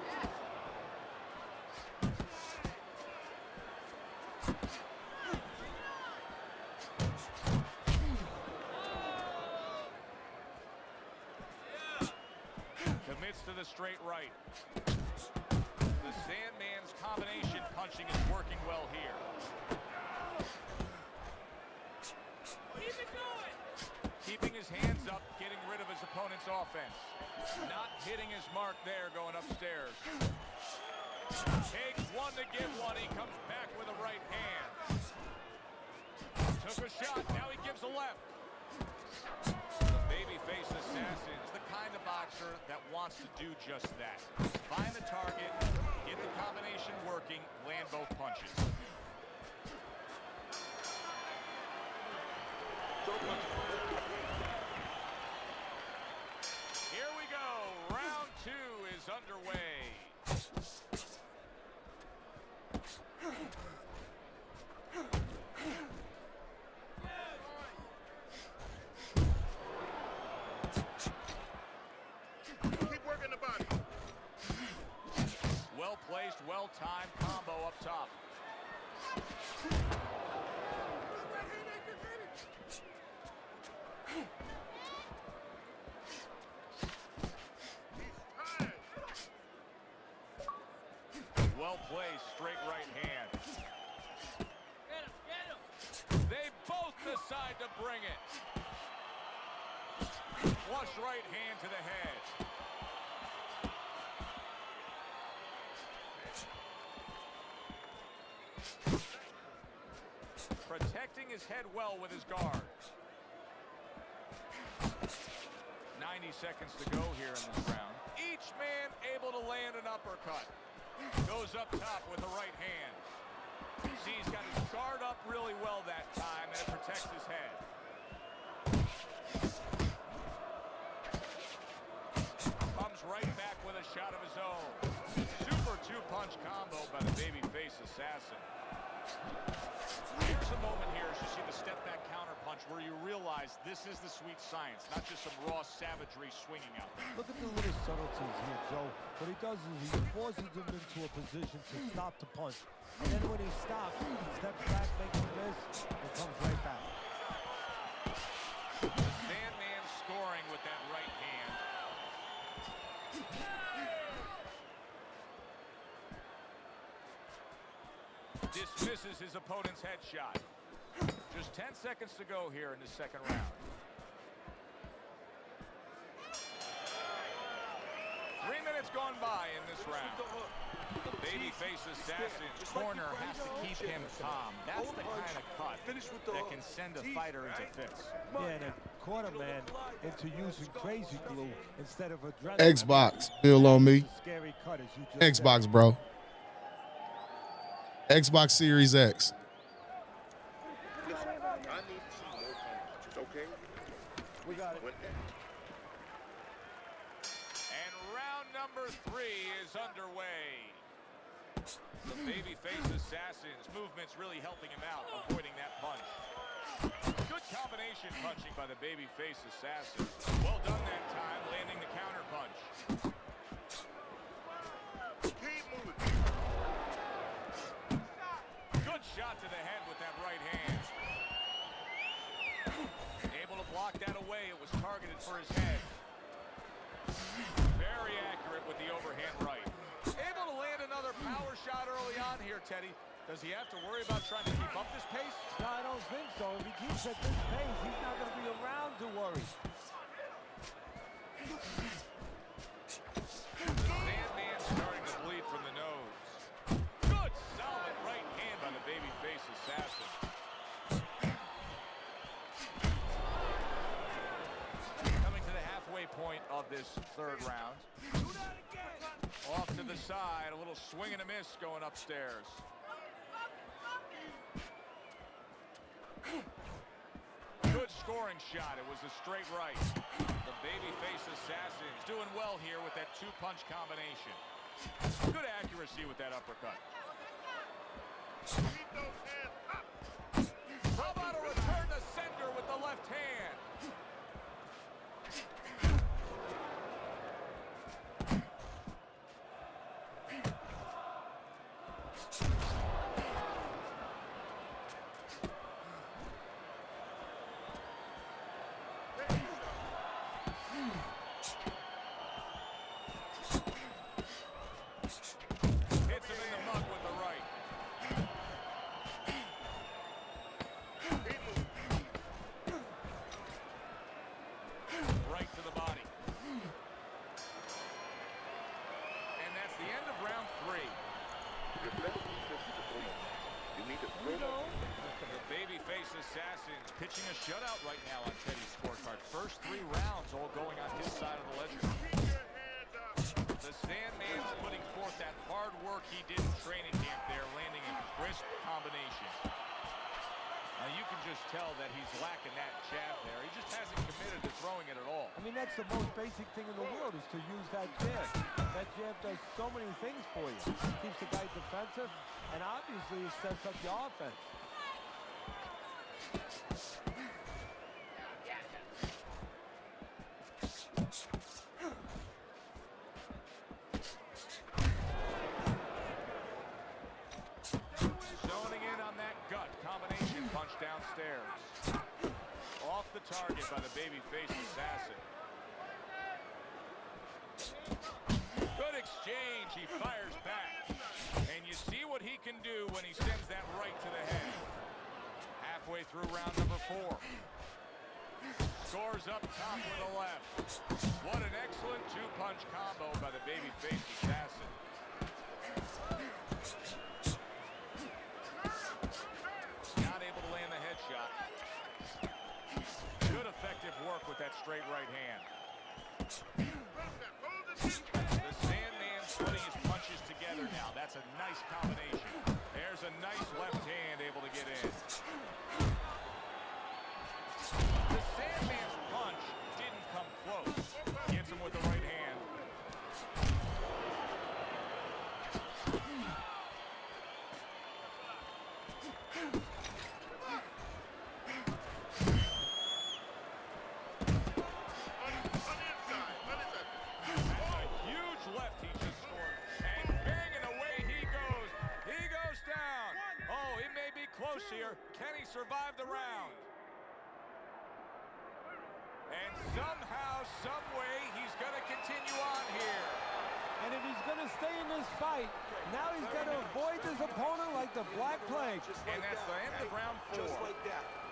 Commits to the straight right. The Sandman's combination punching is working well here. Keep it going. Keeping his hands up, getting rid of his opponent's offense. Not hitting his mark there, going upstairs. Takes one to give one. He comes back with a right hand. Took a shot, now he gives a left. The babyface assassin is the kind of boxer that wants to do just that. Find the target, get the combination working, land both punches. Here we go. Round 2 is underway. Keep working the body. Well placed, well timed combo up top. Well placed, straight right hand. Get him. They both decide to bring it. Flush right hand to the head. Protecting his head well with his guard. 90 seconds to go here in this round. Each man able to land an uppercut. Goes up top with the right hand. See, he's got his guard up really well that time, and it protects his head. Comes right back with a shot of his own. Super two-punch combo by the babyface assassin. Here's a moment here as you see the step-back counter-punch where you realize this is the sweet science, not just some raw savagery swinging out there. Look at the little subtleties here, Joe. What he does is he forces him into a position to stop the punch. And then when he stops, he steps back, makes a miss, and comes right back. Sandman scoring with that right hand. Dismisses his opponent's headshot. Just 10 seconds to go here in the second round. 3 minutes gone by in this round. The babyface assassin's corner has to keep him calm. That's the kind of cut that can send a fighter into fits. Yeah, and it caught a man into using crazy glue instead of adrenaline. Xbox, Bill on me. Scary cut, as you just Xbox, said. bro. Xbox Series X. Listen, I need to see more punches, okay? We got it. And round number 3 is underway. The babyface assassin's movement's really helping him out, avoiding that punch. Good combination punching by the babyface assassin. Well done that time, landing the counter punch. Keep moving. Good shot to the head with that right hand. Able to block that away. It was targeted for his head. Very accurate with the overhand right. Able to land another power shot early on here, Teddy. Does he have to worry about trying to keep up this pace? No, I don't think so. If he keeps at this pace, he's not going to be around to worry. Sandman starting to bleed from the nose. Good, solid right hand by the babyface assassin. this third round. Off to the side, a little swing and a miss going upstairs. Good scoring shot. It was a straight right. The babyface assassin's doing well here with that two-punch combination. Good accuracy with that uppercut. How about a return to sender with the left hand? Hits him in the mug with the right. Right to the body. And that's the end of round 3. The babyface assassin's pitching a shutout right now on Teddy's scorecard. First 3 rounds all going on his side of the ledger. The Sandman's putting forth that hard work he did in training camp there, landing a crisp combination. Now you can just tell that he's lacking that jab there. He just hasn't committed to throwing it at all. I mean, that's the most basic thing in the world is to use that jab. That jab does so many things for you. It keeps the guy defensive, and obviously it sets up your offense. Zoning in on that gut combination punch downstairs. Off the target by the babyface assassin. Good exchange. He fires back. And you see what he can do when he sends that right to the head. Halfway through round number 4. Scores up top with a left. What an excellent two-punch combo by the babyface assassin. Not able to land the headshot. Good effective work with that straight right hand. The Sandman's putting his punches together now. That's a nice combination. There's a nice left hand able to get in. The Sandman's punch didn't come close. Gets him with the right hand. Left he just scored, and banging away he goes. He goes down. Oh, he may be close here. Can he survive the round? And somehow, some way, he's going to continue on here. And if he's going to stay in this fight, now he's got to avoid his opponent like the Black Plague. And that's the end of round 4.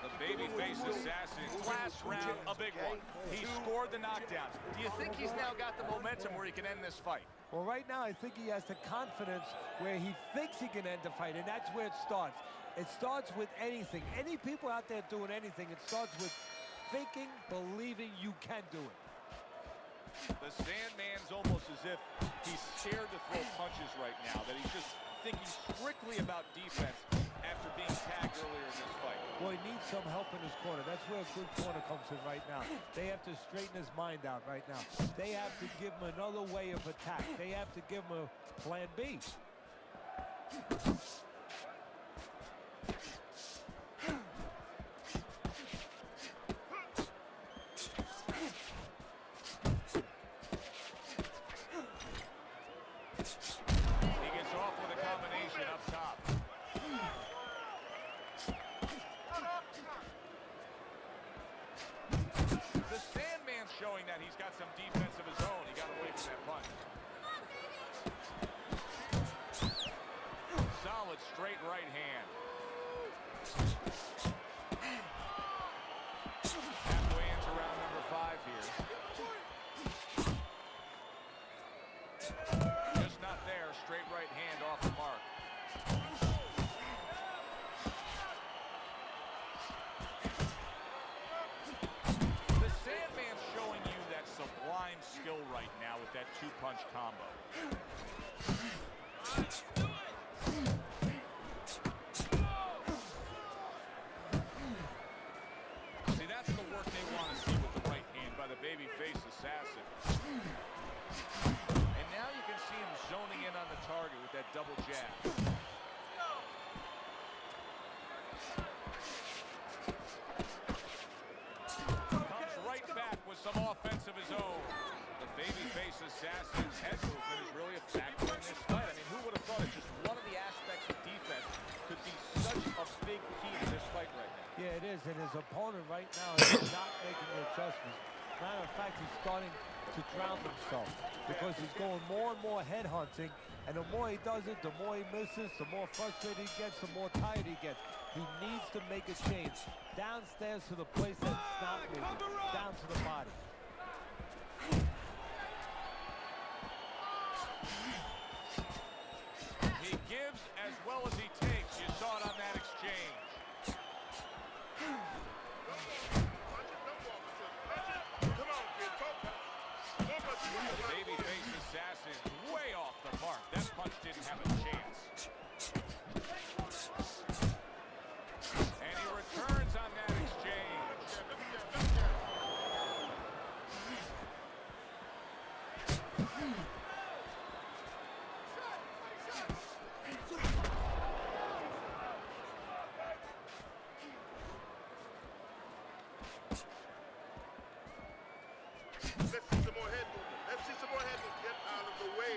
The babyface assassin, last round, a big one. He scored the knockdown. Do you think he's now got the momentum where he can end this fight? Well, right now, I think he has the confidence where he thinks he can end the fight, and that's where it starts. It starts with anything. Any people out there doing anything, it starts with thinking, believing you can do it. The Sandman's almost as if he's scared to throw punches right now, that he's just thinking strictly about defense after being tagged earlier in this fight. Well, he needs some help in his corner. That's where a good corner comes in right now. They have to straighten his mind out right now. They have to give him another way of attack. They have to give him a plan B. He gets off with a combination up top. The Sandman's showing that he's got some defense of his own. He got away from that punch. Solid straight right hand. Halfway into round number 5 here. Just not there. Straight right hand off the mark. The Sandman's showing you that sublime skill the jab. Comes right back with some offense of his own. The babyface assassin's head movement is really a factor in this fight. I mean, who would have thought it? Just one of the aspects of defense could be such a big key to this fight right now. Yeah, it is, and his opponent right now is not making the adjustments. Matter of fact, he's starting to drown himself because he's going more and more head hunting, and the more he does it, the more he misses, the more frustrated he gets, the more tired he gets. He needs to make a change. Downstairs to the place that's not moving, down to the body. He gives as well as he takes. You saw it on that exchange. The babyface assassin way off the mark. That punch didn't have a chance. And he returns on that exchange. Let's see some more head movement. Let's see some more head movement. Get out of the way.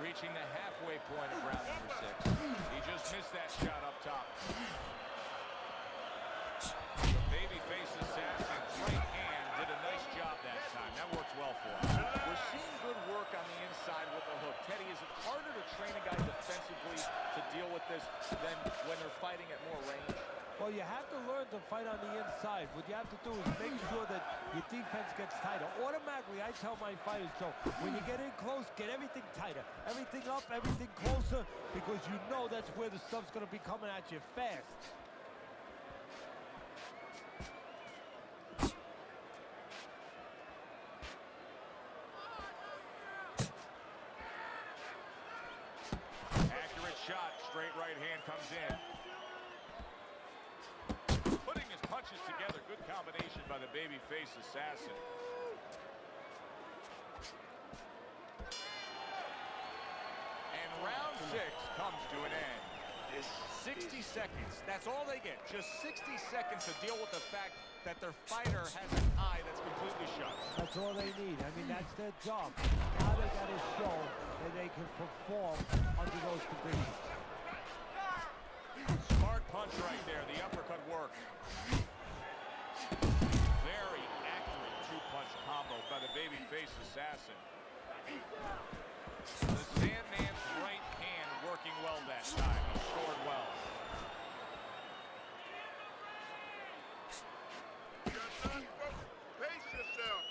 Reaching the halfway point of round number 6. He just missed that shot up top. The babyface assassin's right hand did a nice job that time. That worked well for him. We're seeing good work on the inside with the hook. Teddy, is it harder to train a guy defensively to deal with this than when they're fighting at more range? Well, you have to learn to fight on the inside. What you have to do is make sure that your defense gets tighter. Automatically, I tell my fighters, Joe, when you get in close, get everything tighter. Everything up, everything closer, because you know that's where the stuff's going to be coming at you fast. Accurate shot. Straight right hand comes in. Putting his punches together. Good combination by the babyface assassin. And round 6 comes to an end. 60 seconds. That's all they get. Just 60 seconds to deal with the fact that their fighter has an eye that's completely shut. That's all they need. I mean, that's their job. Now they got to show that they can perform under those conditions. Smart punch right there. The uppercut worked. Very accurate two-punch combo by the babyface assassin. The Sandman's right hand working well that time. He scored well. Pace yourself.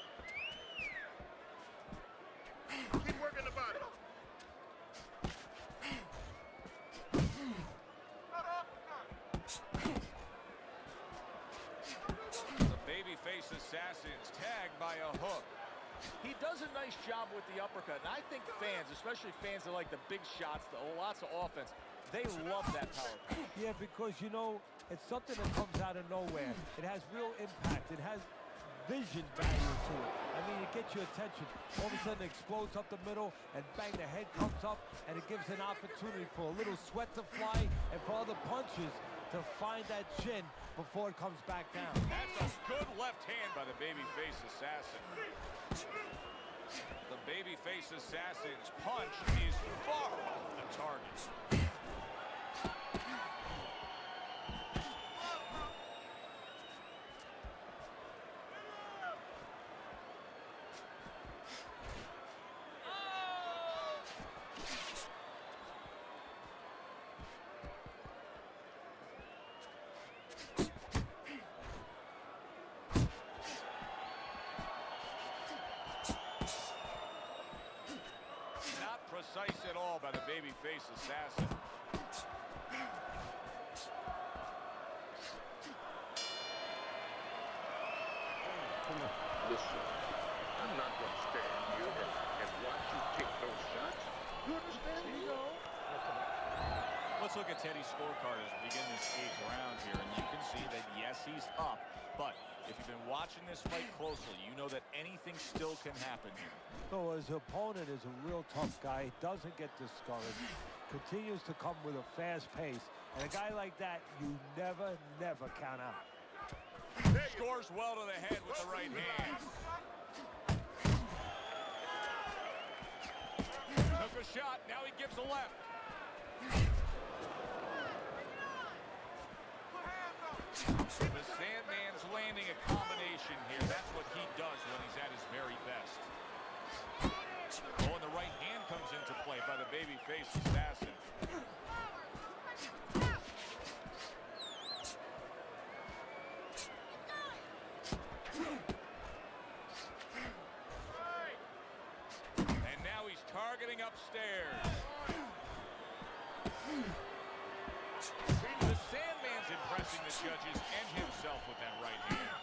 Keep working the body. The babyface assassin's tagged by a hook. He does a nice job with the uppercut, and I think fans, especially fans that like the big shots, lots of offense, they love that power punch. Yeah, because, you know, it's something that comes out of nowhere. It has real impact. It has vision value to it. I mean, it gets your attention. All of a sudden, it explodes up the middle, and bang, the head comes up, and it gives an opportunity for a little sweat to fly and for other punches to find that chin before it comes back down. That's a good left hand by the babyface assassin. The babyface assassin's punch is far off the target. Precise at all by the babyface assassin. Listen, I'm not going to stand here and watch you take those shots. You understand me? Let's look at Teddy's scorecard as we begin this 8th round here, and you can see that, yes, he's up, but If you've been watching this fight closely, you know that anything still can happen here. So his opponent is a real tough guy. He doesn't get discouraged. Continues to come with a fast pace. And a guy like that, you never count out. Scores well to the head with the right hand. Took a shot, now he gives a left. The Sandman's landing a combination here. That's what he does when he's at his very best. Oh, and the right hand comes into play by the babyface assassin. And now he's targeting upstairs. The Sandman's impressing the judges and himself with that right hand.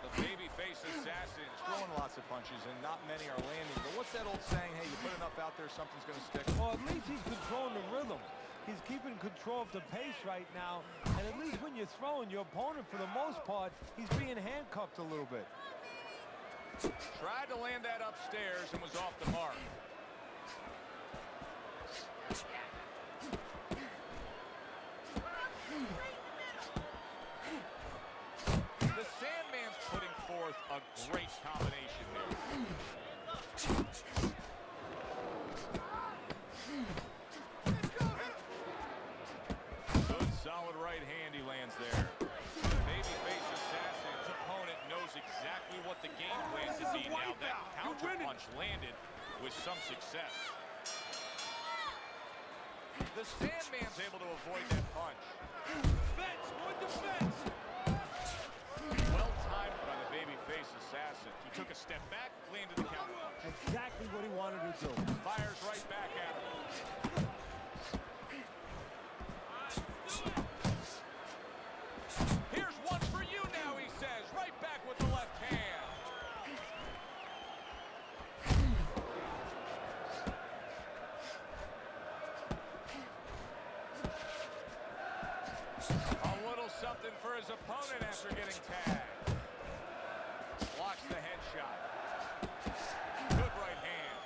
The babyface assassin is throwing lots of punches and not many are landing. But what's that old saying? Hey, you put enough out there, something's going to stick. Well, at least he's controlling the rhythm. He's keeping control of the pace right now. And at least when you're throwing, your opponent, for the most part, he's being handcuffed a little bit. Tried to land that upstairs and was off the mark. The Sandman's putting forth a great combination there. Good solid right hand he lands there. Babyface assassin's opponent knows exactly what the game plan to be now. That counter punch landed with some success. The Sandman's able to avoid that punch. Defense, more defense. Well timed by the babyface assassin. He took a step back, landed the counter punch. Exactly what he wanted to do. Fires right back at him. Here's one for you now, he says. Right back with the left hand. A little something for his opponent after getting tagged. Blocks the headshot. Good right hand.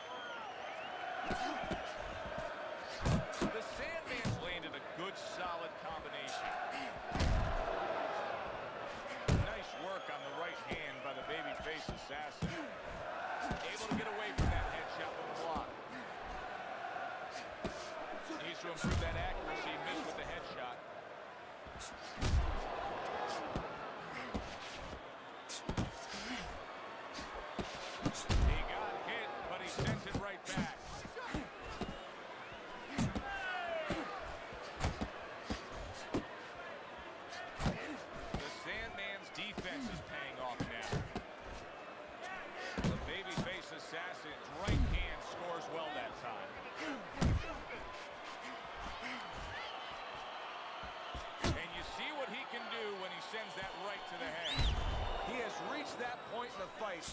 The Sandman's landed a good, solid combination. Nice work on the right hand by the babyface assassin. Able to get away from that headshot with a block. Needs to improve that accuracy. Missed with the headshot. He got hit, but he sends it right back. The Sandman's defense is paying off now. The babyface assassin's right hand scores well that time. And you see what he can do when he sends that right to the head. He has reached that point in the fight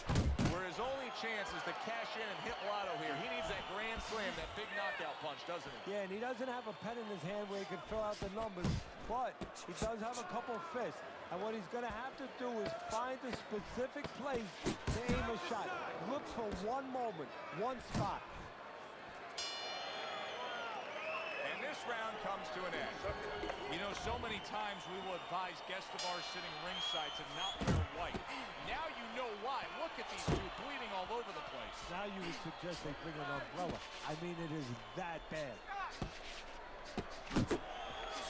where his only chance is to cash in and hit lotto here. He needs that grand slam, that big knockout punch, doesn't he? Yeah, and he doesn't have a pen in his hand where he can fill out the numbers, but he does have a couple fists. And what he's going to have to do is find a specific place to aim a shot. Look for one moment, one spot. And this round comes to an end. You know, so many times we will advise guests of ours sitting ringside to not wear white. Now you know why. Look at these two bleeding all over the place. Now you would suggest they bring an umbrella. I mean, it is that bad.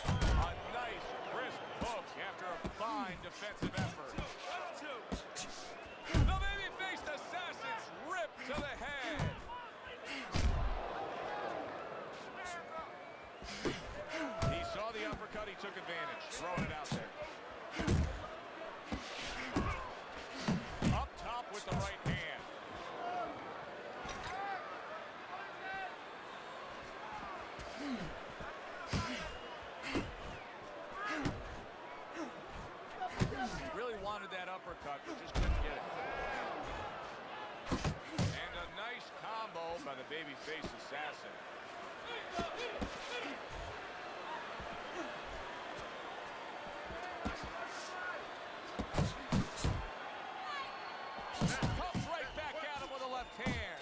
A nice, crisp hook after a fine defensive effort. The baby-faced assassin's ripped to the head. He saw the uppercut, he took advantage, throwing it out there. Up top with the right hand. Really wanted that uppercut, but just couldn't get it. babyface assassin. Comes right back at him with a left hand.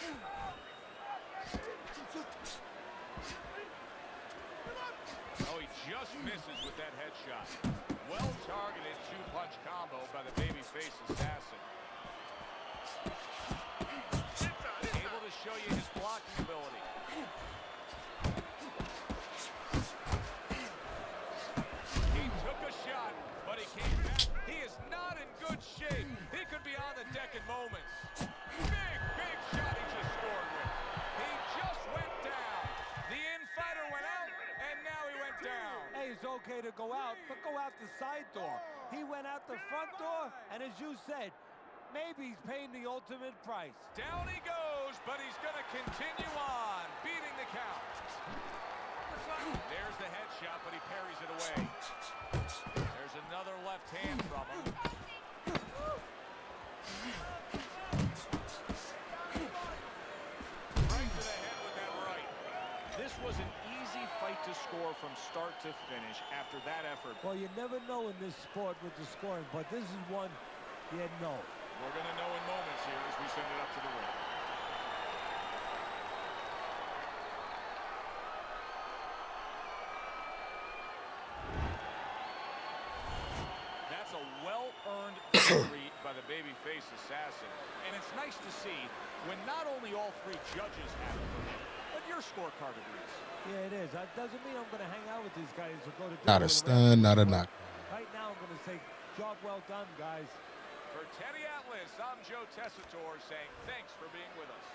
Oh, he just misses with that headshot. Well-targeted two-punch combo by the babyface assassin. Able to show you his blocking ability. He took a shot, but he came back. He is not in good shape. He could be on the deck in moments. Big shot he just scored with. He just went down. The in-fighter went out, and now he went down. Hey, it's okay to go out, but go out the side door. He went out the front door, and as you said, maybe he's paying the ultimate price. Down he goes, but he's going to continue on, beating the count. There's the headshot, but he parries it away. There's another left hand from him. Right to the head with that right. This was an easy fight to score from start to finish after that effort. Well, you never know in this sport with the scoring, but this is one you know. We're going to know in moments here as we send it up to the ring. That's a well-earned victory by the babyface assassin. And it's nice to see when not only all three judges have it, but your scorecard agrees. Yeah, it is. That doesn't mean I'm going to hang out with these guys or go to dinner. Not a stun, not a knock. Right now, I'm going to say, job well done, guys. For Teddy Atlas, I'm Joe Tessitore saying thanks for being with us.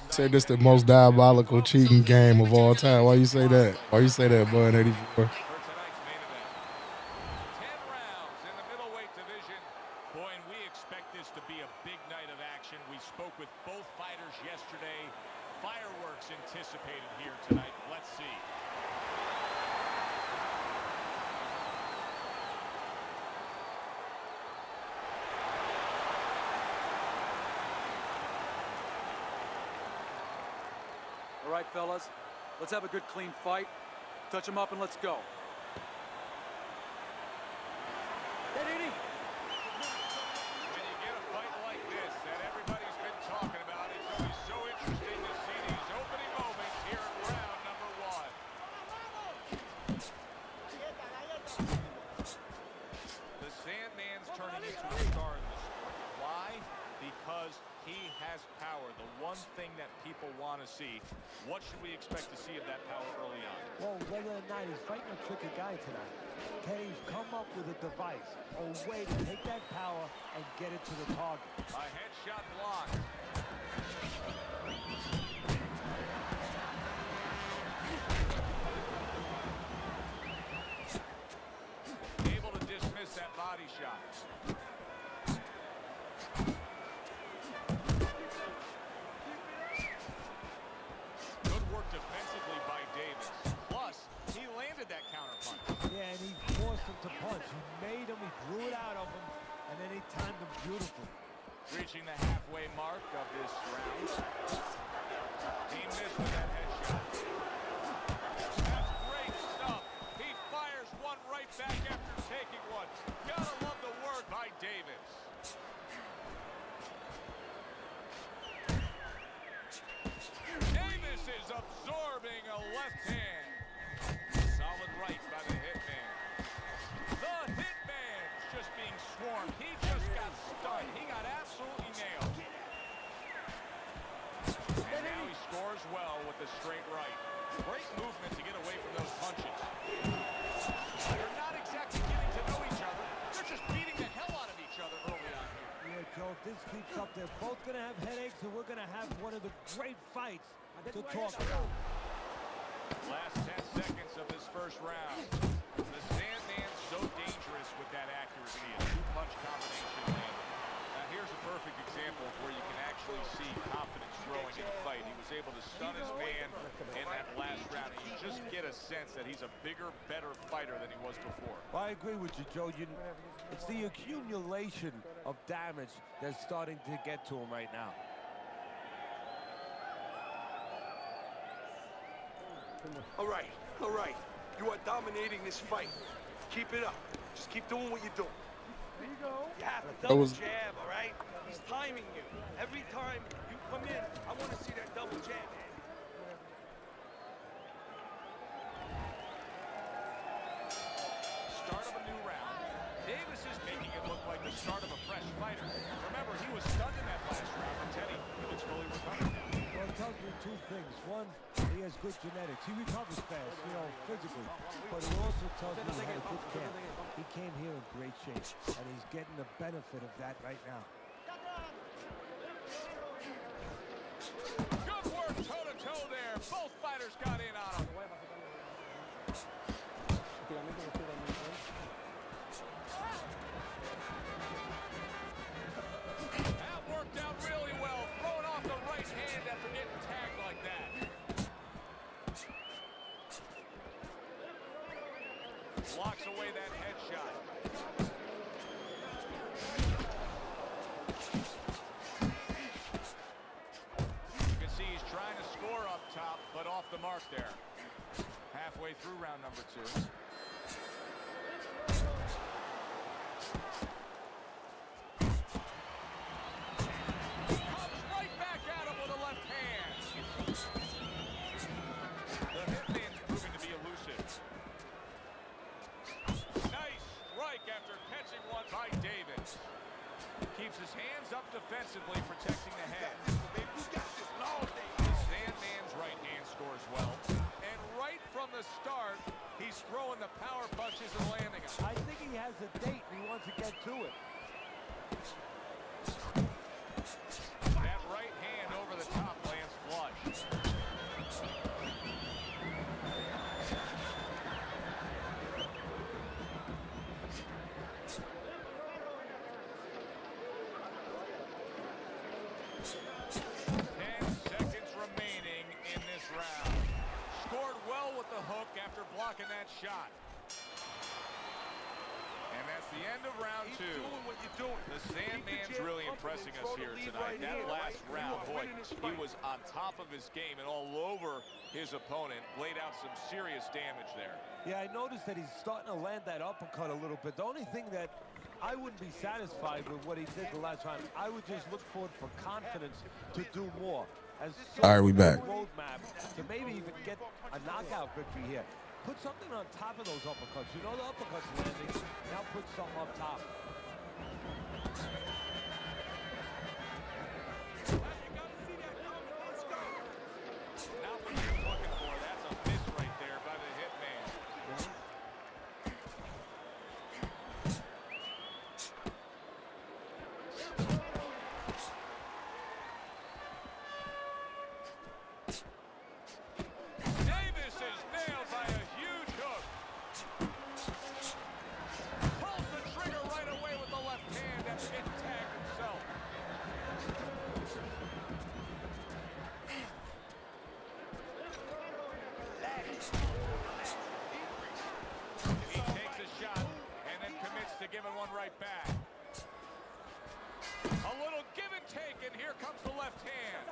Say this the most diabolical cheating game of all time. Why you say that? Why you say that, Bud 84? With both fighters yesterday. Fireworks anticipated here tonight. Let's see. All right, fellas, let's have a good, clean fight. Touch them up and let's go. See. What should we expect to see of that power early on? Well, whether or not he's fighting a tricky guy tonight, can he come up with a device, a way to take that power and get it to the target? A headshot block. Able to dismiss that body shot. Defensively by Davis. Plus, he landed that counter punch. Yeah, and he forced him to punch. He made him, he drew it out of him, and then he timed him beautifully. Reaching the halfway mark of this round. He missed with that headshot. That's great stuff. He fires one right back after taking one. Gotta love the work by Davis. Davis is absorbing a left hand. Solid right by the Hitman. The Hitman's just being swarmed. He just got stunned. He got absolutely nailed. straight right. Great movement to get away from those punches. They're not exactly getting to know each other. They're just beating the hell out of each other early on here. Yeah, Joe, if this keeps up, they're both going to have headaches, and we're going to have one of the great fights to talk about. Last 10 seconds of this first round. The Sandman's so dangerous with that accuracy. A two-punch combination landed. Now here's a perfect example of where you can actually see confidence growing in the fight. He was able to stun his man in that last round. And you just get a sense that he's a bigger, better fighter than he was before. I agree with you, Joe. It's the accumulation of damage that's starting to get to him right now. All right. You are dominating this fight. Keep it up. Just keep doing what you're doing. There you go. You have to double jab, all right? He's timing you. Every time you come in, I want to see that double jab. Start of a new round. Davis is making it look like the start of a fresh fighter. Remember, he was stunned in that last round, but Teddy looks fully recovered now. Well, it tells me two things. One, he has good genetics. He recovers fast, physically. But it also tells me he had a good camp. He came here in great shape, and he's getting the benefit of that right now. Good work toe-to-toe there. Both fighters got in on him. That worked out really well. Throwing off the right hand after getting tagged like that. Blocks away that headshot. You can see he's trying to score up top, but off the mark there. Halfway through round number 2. Comes right back at him with a left hand. The hitman's proving to be elusive. Nice strike after catching one by Davis. Keeps his hands up defensively, protecting the head. The Sandman's right hand scores well. And right from the start, he's throwing the power punches and landing them. I think he has a date and he wants to get to it. That right hand over the top lands flush. After blocking that shot. And that's the end of round 2. Doing what you're doing. The Sandman's really impressing us here tonight. That last round, boy, he was on top of his game and all over his opponent. Laid out some serious damage there. Yeah, I noticed that he's starting to land that uppercut a little bit. The only thing that I wouldn't be satisfied with what he did the last round. I would just look forward for confidence to do more. All right, we back. Roadmap to maybe even get a knockout victory here. Put something on top of those uppercuts. You know the uppercuts landing. Now put something up top. Not what you're looking for. That's a miss right there by the hitman. Davis is nailed by a huge hook. Pulls the trigger right away with the left hand after getting tagged himself. He takes a shot and then commits to giving one right back. A little give and take, and here comes the left hand.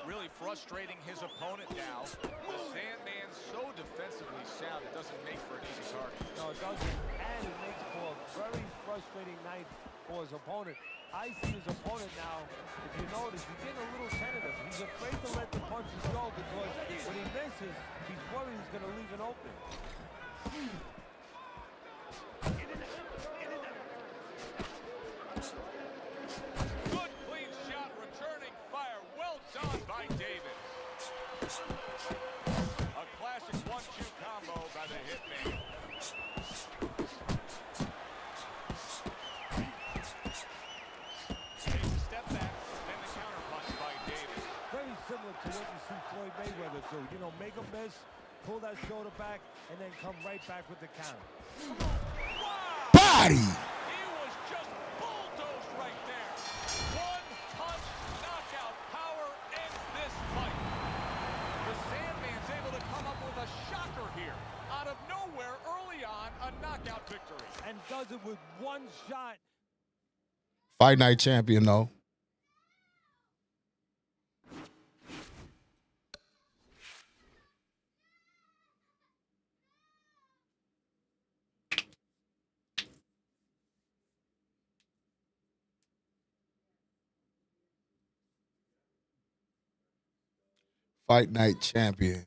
Really frustrating his opponent now. The Sandman's so defensively sound, it doesn't make for an easy target. No, it doesn't. And it makes for a very frustrating night for his opponent. I see his opponent now, if you notice, he's getting a little tentative. He's afraid to let the punches go because when he misses, he's worried he's going to leave an opening. Good clean shot, returning fire. Well done by A classic 1-2 combo by the Hitman. Takes a step back, then the counter punch by Davis. Very similar to what you see Floyd Mayweather do. You know, make a miss, pull that shoulder back, and then come right back with the counter. Body! He was just bulldozed right there. One-punch knockout power ends this fight. The Sandman's able to come up with a shocker here. Out of nowhere, early on, a knockout victory. And does it with one shot. Fight night champion, though. Fight night champion.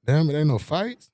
Damn, it ain't no fights?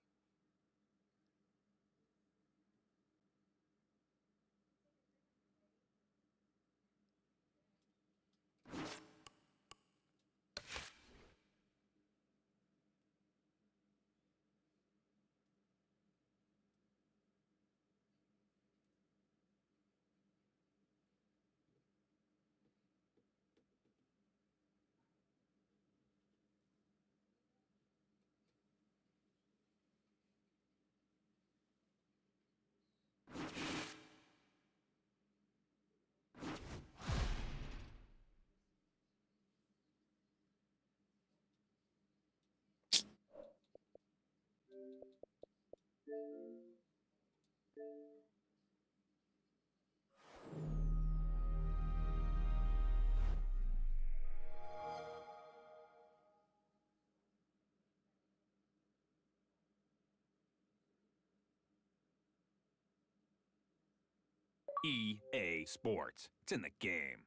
EA Sports. It's in the game.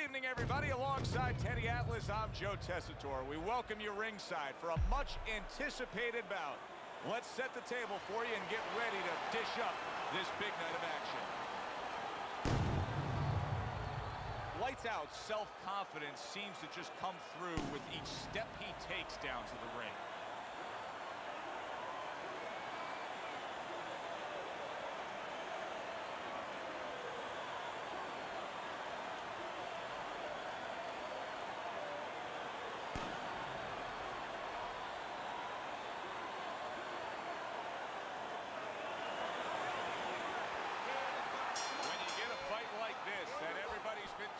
evening, everybody. Alongside Teddy Atlas, I'm Joe Tessitore. We welcome you ringside for a much-anticipated bout. Let's set the table for you and get ready to dish up this big night of action. Lights out self-confidence seems to just come through with each step he takes down to the ring.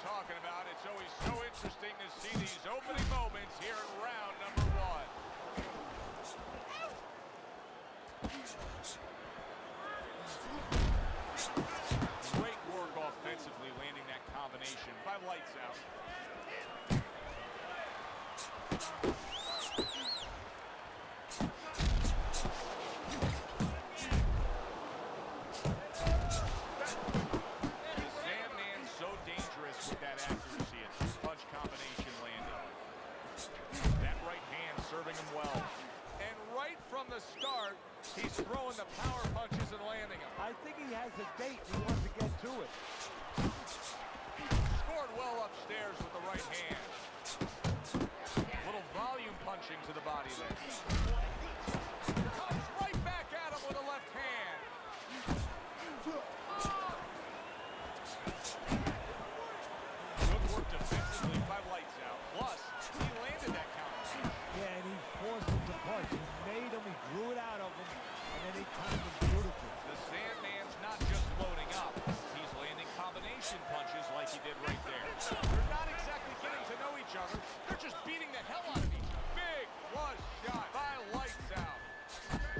Talking about, it's always so interesting to see these opening moments here in round number one. Great work offensively landing that combination by Lights Out. He's throwing the power punches and landing them. I think he has a date. He wants to get to it. Scored well upstairs with the right hand. Little volume punching to the body there. Comes right back at him with a left hand. Good work defensively by Lights Out. Plus, he landed that counter. Yeah, and he forced him to punch. He made him, he drew it out of him. And then he timed him beautiful. The Sandman's not just loading up. He's landing combination punches like he did right there. They're not exactly getting to know each other. They're just beating the hell out of each other. Big flush shot by Lights Out.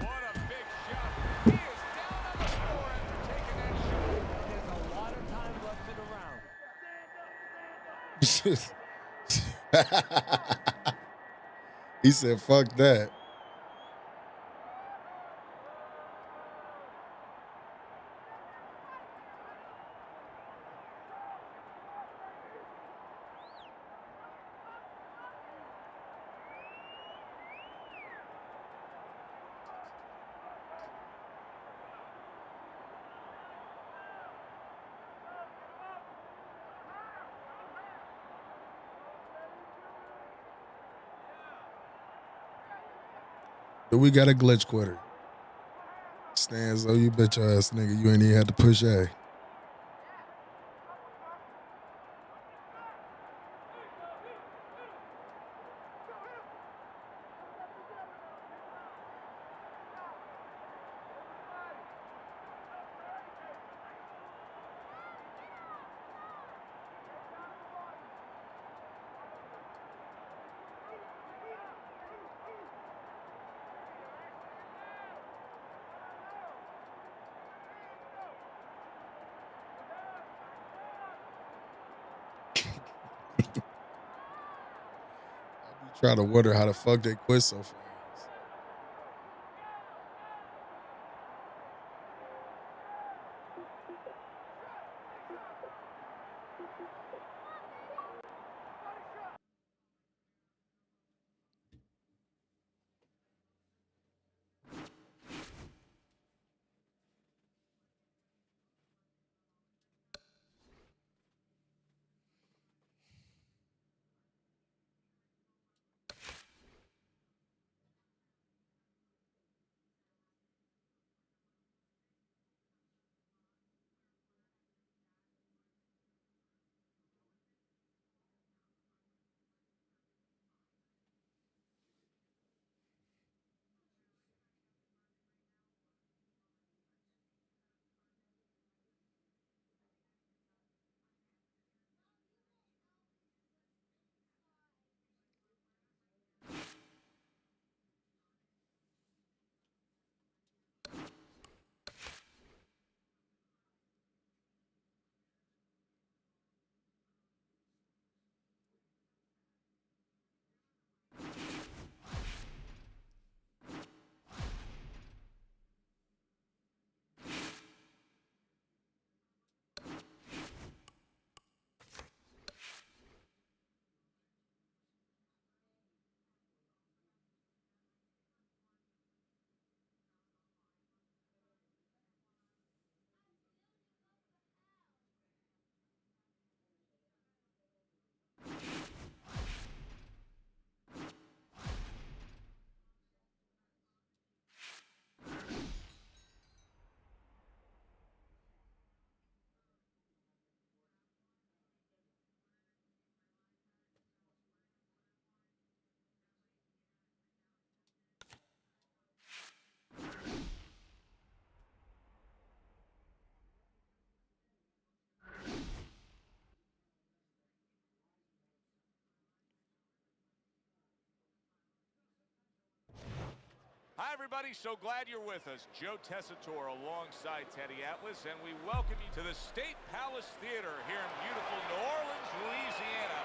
What a big shot. He is down on the floor after taking that shot. There's a lot of time left in the round. He said, fuck that. We got a glitch quitter. Stands, oh, you bitch ass nigga. You ain't even had to push A. Try to wonder how the fuck they quit so fast. Hi, everybody. So glad you're with us. Joe Tessitore alongside Teddy Atlas, and we welcome you to the State Palace Theater here in beautiful New Orleans, Louisiana,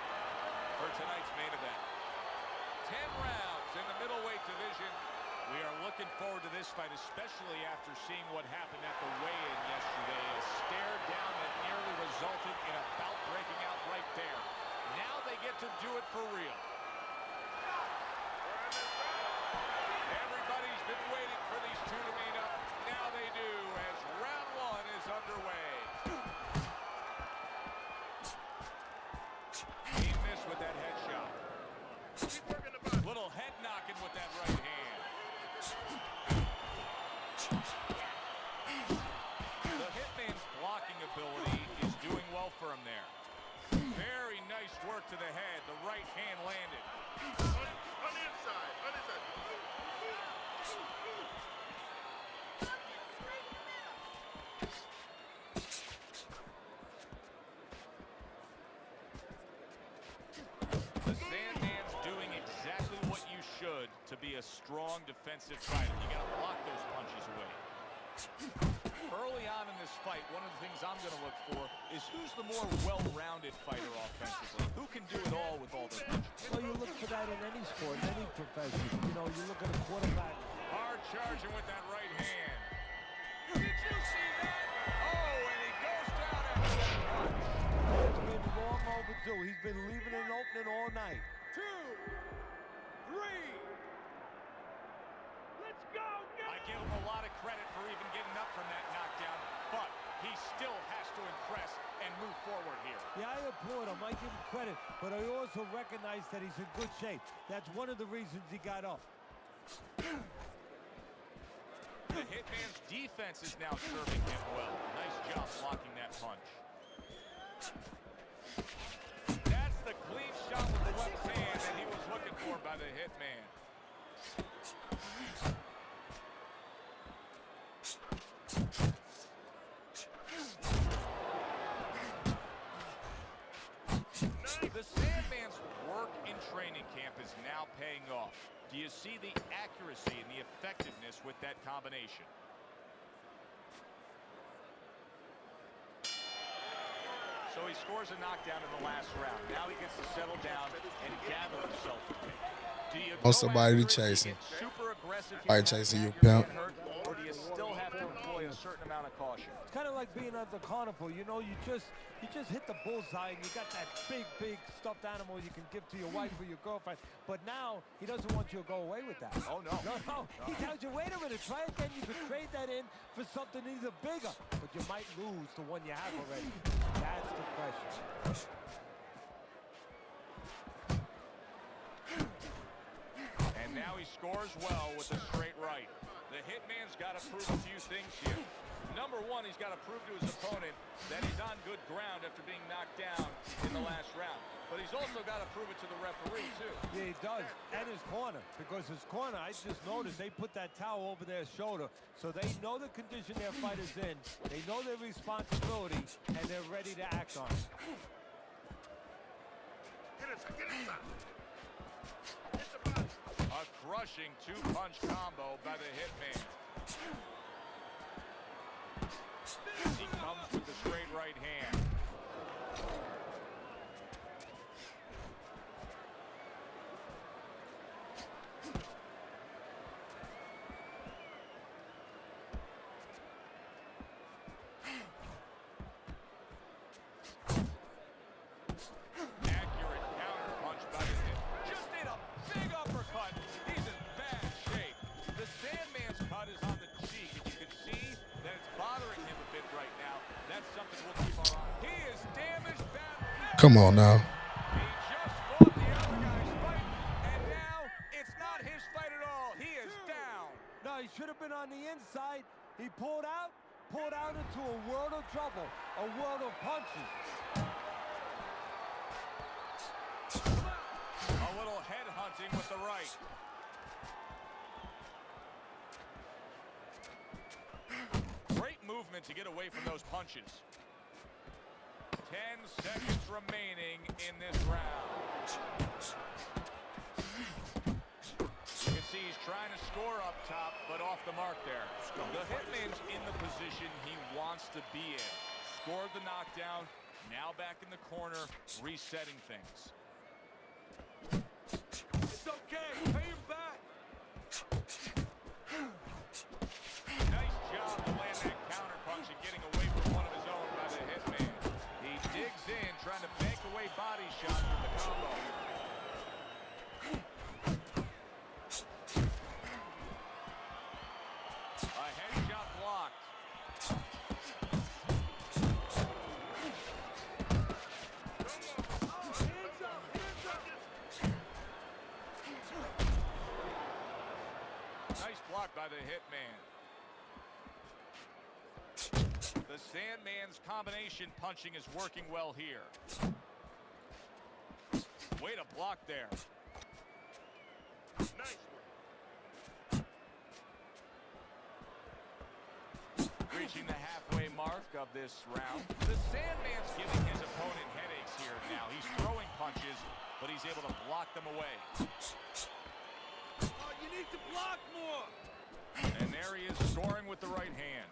for tonight's main event. 10 rounds in the middleweight division. We are looking forward to this fight, especially after seeing what happened at the weigh-in yesterday. A stare down that nearly resulted in a bout breaking out right there. Now they get to do it for real. Everybody's been waiting for these two to meet up. Now they do, as round one is underway. He missed with that headshot. Little head knocking with that right hand. The Hitman's blocking ability is doing well for him there. Very nice work to the head. The right hand landed. On the inside. The Sandman's doing exactly what you should to be a strong defensive fighter. You got to block those punches away. Early on in this fight, one of the things I'm going to look for is who's the more well-rounded fighter offensively. Who can do it all with all their punches? Well, you look for that in any sport, in any profession. You know, you look at a quarterback. Hard charging with that right hand. Did you see that? Oh, and he goes down after that punch. It's been long overdue. He's been leaving an opening all night. 2, 3. Let's go, I give him a lot of credit for even getting up from that knockdown, but he still has to impress and move forward here. Yeah, I applaud him. I give him credit, but I also recognize that he's in good shape. That's one of the reasons he got up. The Hitman's defense is now serving him well. Nice job blocking that punch. That's the clean shot with the left hand that he was looking for by the Hitman. The Sandman's work in training camp is now paying off. Do you see the accuracy and the effectiveness with that combination? So he scores a knockdown in the last round. Now he gets to settle down and gather himself a bit. Do you Want somebody to chase him. super aggressive All right, chasing you, pimp. or do you still have to employ a certain amount of caution? It's kind of like being at the carnival. You know, you just hit the bullseye and you got that big stuffed animal you can give to your wife or your girlfriend. But now he doesn't want you to go away with that. Oh, no. No. He tells you, wait a minute, try again. You could trade that in for something either bigger, but you might lose the one you have already. That's the question. And now he scores well with a straight right. The Hitman's got to prove a few things here. Number one, he's got to prove to his opponent that he's on good ground after being knocked down in the last round. But he's also got to prove it to the referee, too. Yeah, he does. And his corner. Because his corner, I just noticed, they put that towel over their shoulder. So they know the condition their fighter's in. They know their responsibility, and they're ready to act on it. Get inside. A crushing two-punch combo by the Hitman. He comes with the straight right hand. Accurate counter punch by the Hit. Just did a big uppercut. He's in bad shape. The Sandman's cut is on the cheek, and you can see that it's bothering him a bit right now. That's something we'll keep our eye on. He is damaged badly. Come on now. He just fought the other guy's fight, and now it's not his fight at all. He is down. No, he should have been on the inside. He pulled out into a world of trouble, a world of punches. A little head hunting with the right. Great movement to get away from those punches. 10 seconds remaining in this round. You can he's trying to score up top, but off the mark there. The Hitman's in the position he wants to be in. Scored the knockdown, now back in the corner, resetting things. It's okay. Pay him back. Nice job to land that counter punch and getting away from one of his own by the Hitman. He digs in, trying to bank away body shots with the combo. A headshot blocked. Nice block by the Hitman. The Sandman's combination punching is working well here. Way to block there. Nice Reaching the halfway mark of this round. The Sandman's giving his opponent headaches here now. He's throwing punches, but he's able to block them away. Oh, you need to block more. And there he is, scoring with the right hand.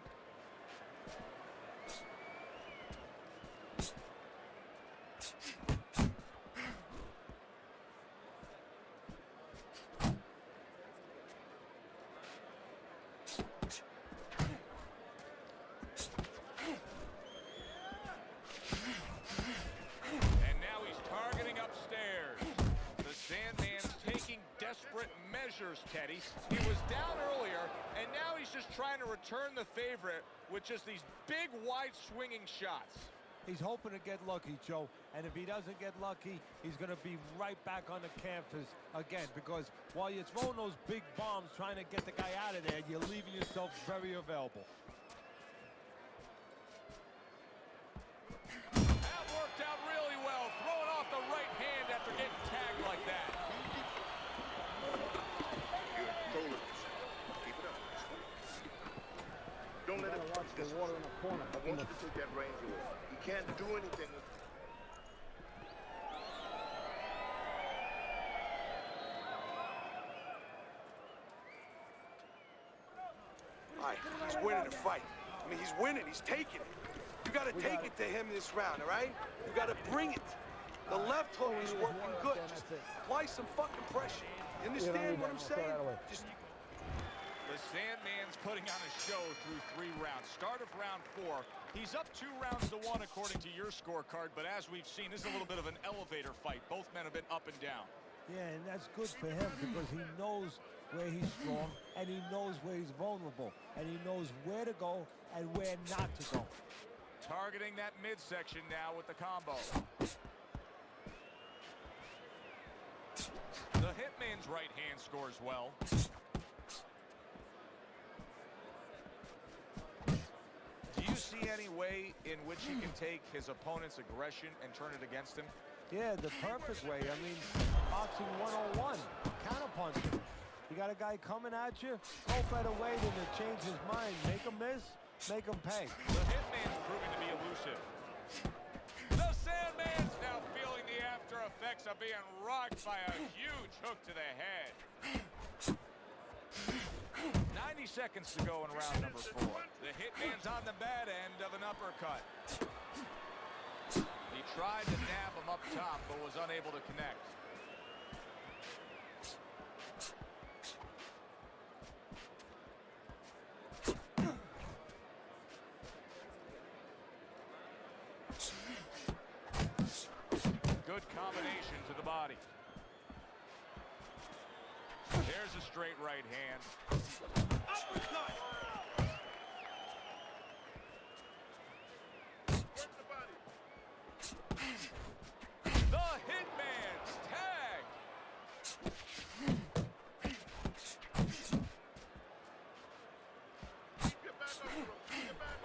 And now he's targeting upstairs. The Sandman's taking desperate measures, Teddy. He was down earlier, and now he's just trying to return the favorite with just these big, wide swinging shots. He's hoping to get lucky, Joe. And if he doesn't get lucky, he's going to be right back on the canvas again. Because while you're throwing those big bombs trying to get the guy out of there, you're leaving yourself very available. That worked out really well, throwing off the right hand after getting tagged like that. You're controlling yourself. Keep it up. Don't let him watch the water in the corner. I want you to take that range away. He can't do anything with it. All right, he's winning the fight. I mean, he's winning. He's taking it. You got to take it to him this round, all right? You got to bring it. The left hook is working good. Just apply some fucking pressure. You understand what I'm saying? Just The Sandman's putting on a show through 3 rounds. Start of round 4. He's up 2 rounds to 1 according to your scorecard, but as we've seen, this is a little bit of an elevator fight. Both men have been up and down. Yeah, and that's good for him because he knows where he's strong and he knows where he's vulnerable and he knows where to go and where not to go. Targeting that midsection now with the combo. The Hitman's right hand scores well. Do you see any way in which he can take his opponent's aggression and turn it against him? Yeah, the perfect way. I mean, boxing 101, counterpunching. You got a guy coming at you, no better way than to change his mind. Make him miss, make him pay. The Hitman's proving to be elusive. The Sandman's now feeling the after effects of being rocked by a huge hook to the head. 90 seconds to go in round number 4. The Hitman's on the bad end of an uppercut. He tried to nab him up top, but was unable to connect. Good combination to the body. There's a straight right hand. uppercut. The Hitman's tag. Get back up, bro. Get back.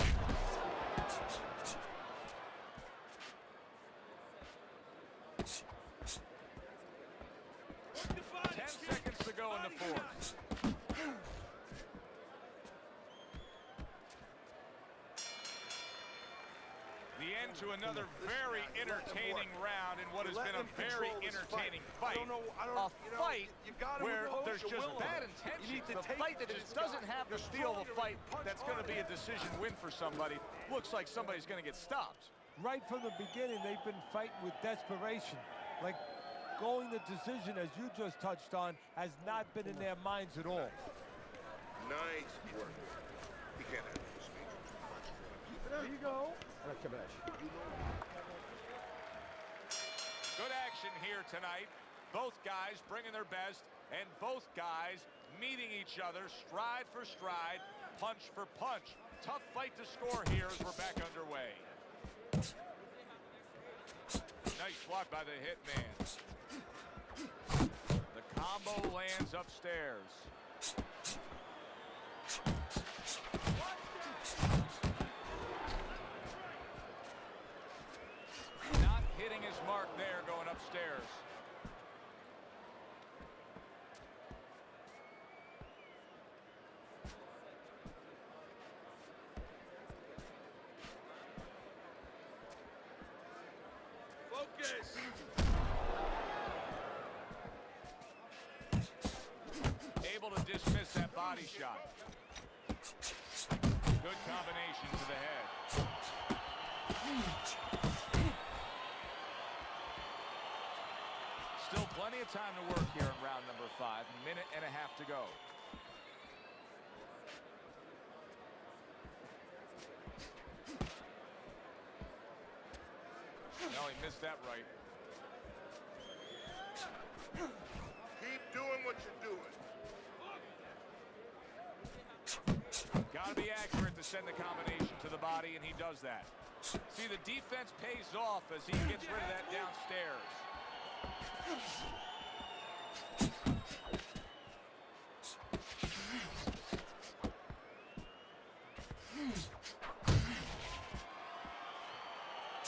10 seconds to go in the 4th. The into another very entertaining round in what has been a very entertaining fight. A fight where there's just bad intentions. A fight that just doesn't have the feel of a fight that's going to be a decision win for somebody. Looks like somebody's going to get stopped. Right from the beginning, they've been fighting with desperation. Like going the decision, as you just touched on, has not been in their minds at all. Nice work. You can't have this. There you go. Good action here tonight. Both guys bringing their best, and both guys meeting each other stride for stride, punch for punch. Tough fight to score here as we're back underway. Nice block by the Hitman. The combo lands upstairs. Not hitting his mark there, going upstairs. Focus. Able to dismiss that body shot. Good combination to the head. Still plenty of time to work here in round number 5. Minute and a half to go. No, he missed that right. Keep doing what you're doing. Got to be accurate to send the combination to the body, and he does that. See, the defense pays off as he gets rid of that downstairs.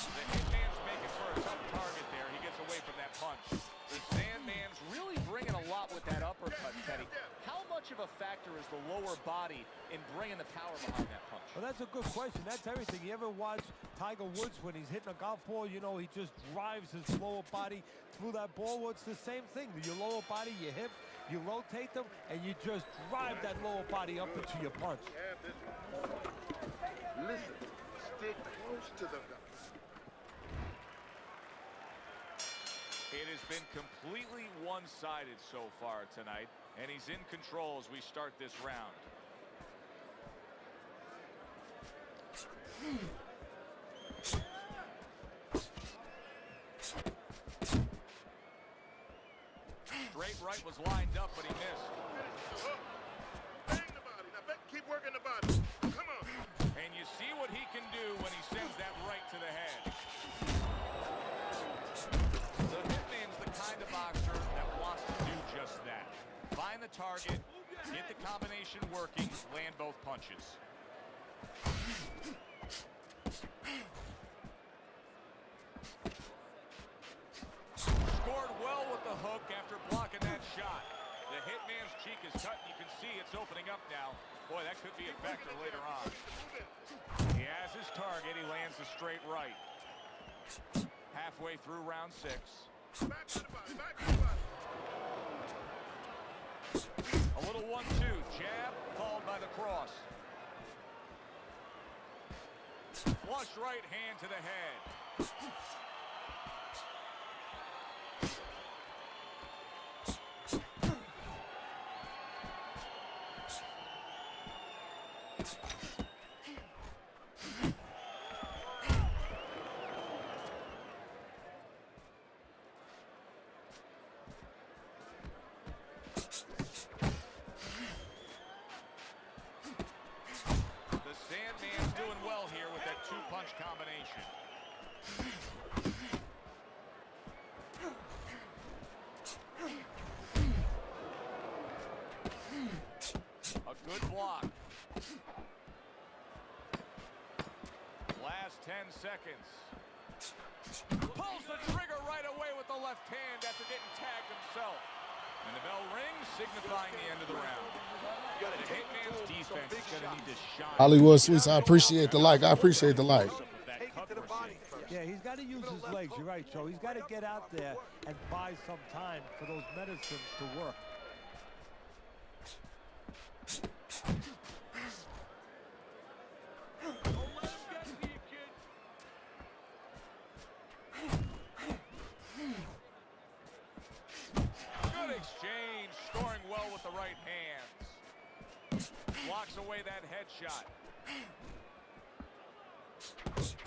The Hitman's making for a tough target there. He gets away from that punch. The Sandman's really bringing a lot with that uppercut, Teddy. How much of a factor is the lower body in bringing the power behind that punch? Well, that's a good question. That's everything. You ever watch Tiger Woods when he's hitting a golf ball? You know, he just drives his lower body through that ball. Well, it's the same thing. Your lower body, your hips, you rotate them, and you just drive that lower body up into your punch. Listen, stick close to the gun. It has been completely one-sided so far tonight, and he's in control as we start this round. Straight right was lined up, but he missed. Bang the body. Now keep working the body. Come on. And you see what he can do when he sends that right to the head. The Hitman's the kind of boxer that wants to do just that. Find the target, get the combination working, land both punches. Scored well with the hook after blocking that shot. The Hitman's cheek is cut, and you can see it's opening up now. Boy, that could be a factor later on. He has his target. He lands a straight right. Halfway through round 6. Back to the body. Back to the body. A little 1-2. Jab, followed by the cross. Flush right hand to the head. The Sandman's doing well here with that 2-punch combination. A good block. Last 10 seconds. Pulls the trigger right away with the left hand after getting tagged himself. And the bell rings, signifying the end of the round. The Hitman's defense is going to need to shine. Hollywood Sweets, I appreciate the like. I appreciate the like. Take it to the body first. Yeah, he's got to use his legs. You're right, Joe. He's got to get out there and buy some time for those medicines to work. Good exchange, scoring well with the right hands. Blocks away that headshot.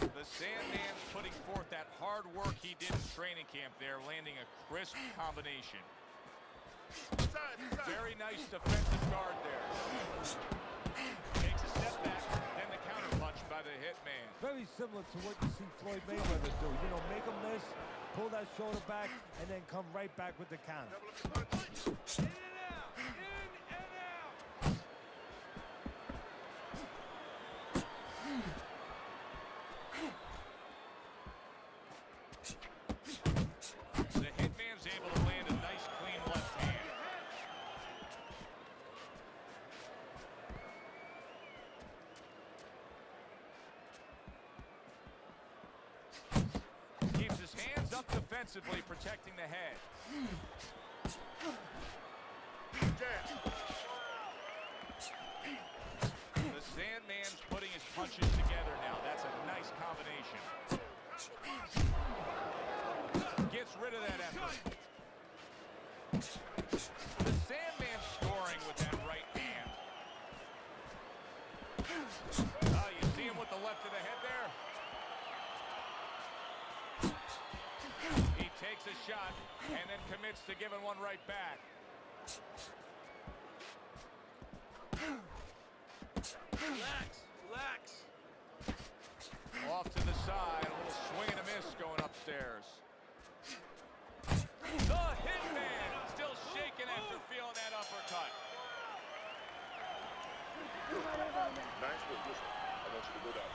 The Sandman's putting forth that hard work he did in training camp there, landing a crisp combination. Very nice defensive guard there. Takes a step back, then the counter punch by the hitman. Very similar to what you see Floyd Mayweather do. You know, make him miss, pull that shoulder back, and then come right back with the counter. The hitman's able to land a nice, clean left hand. Keeps his hands up defensively, protecting the head. The Sandman's putting his punches together now. That's a nice combination. Gets rid of that effort. The Sandman scoring with that right hand. You see him with the left of the head there. He takes a shot and then commits to giving one right back. Relax, relax. Off to the side, a little swing and a miss going upstairs. The hitman still shaking after feeling that uppercut. Nice, but listen, I want you to go down.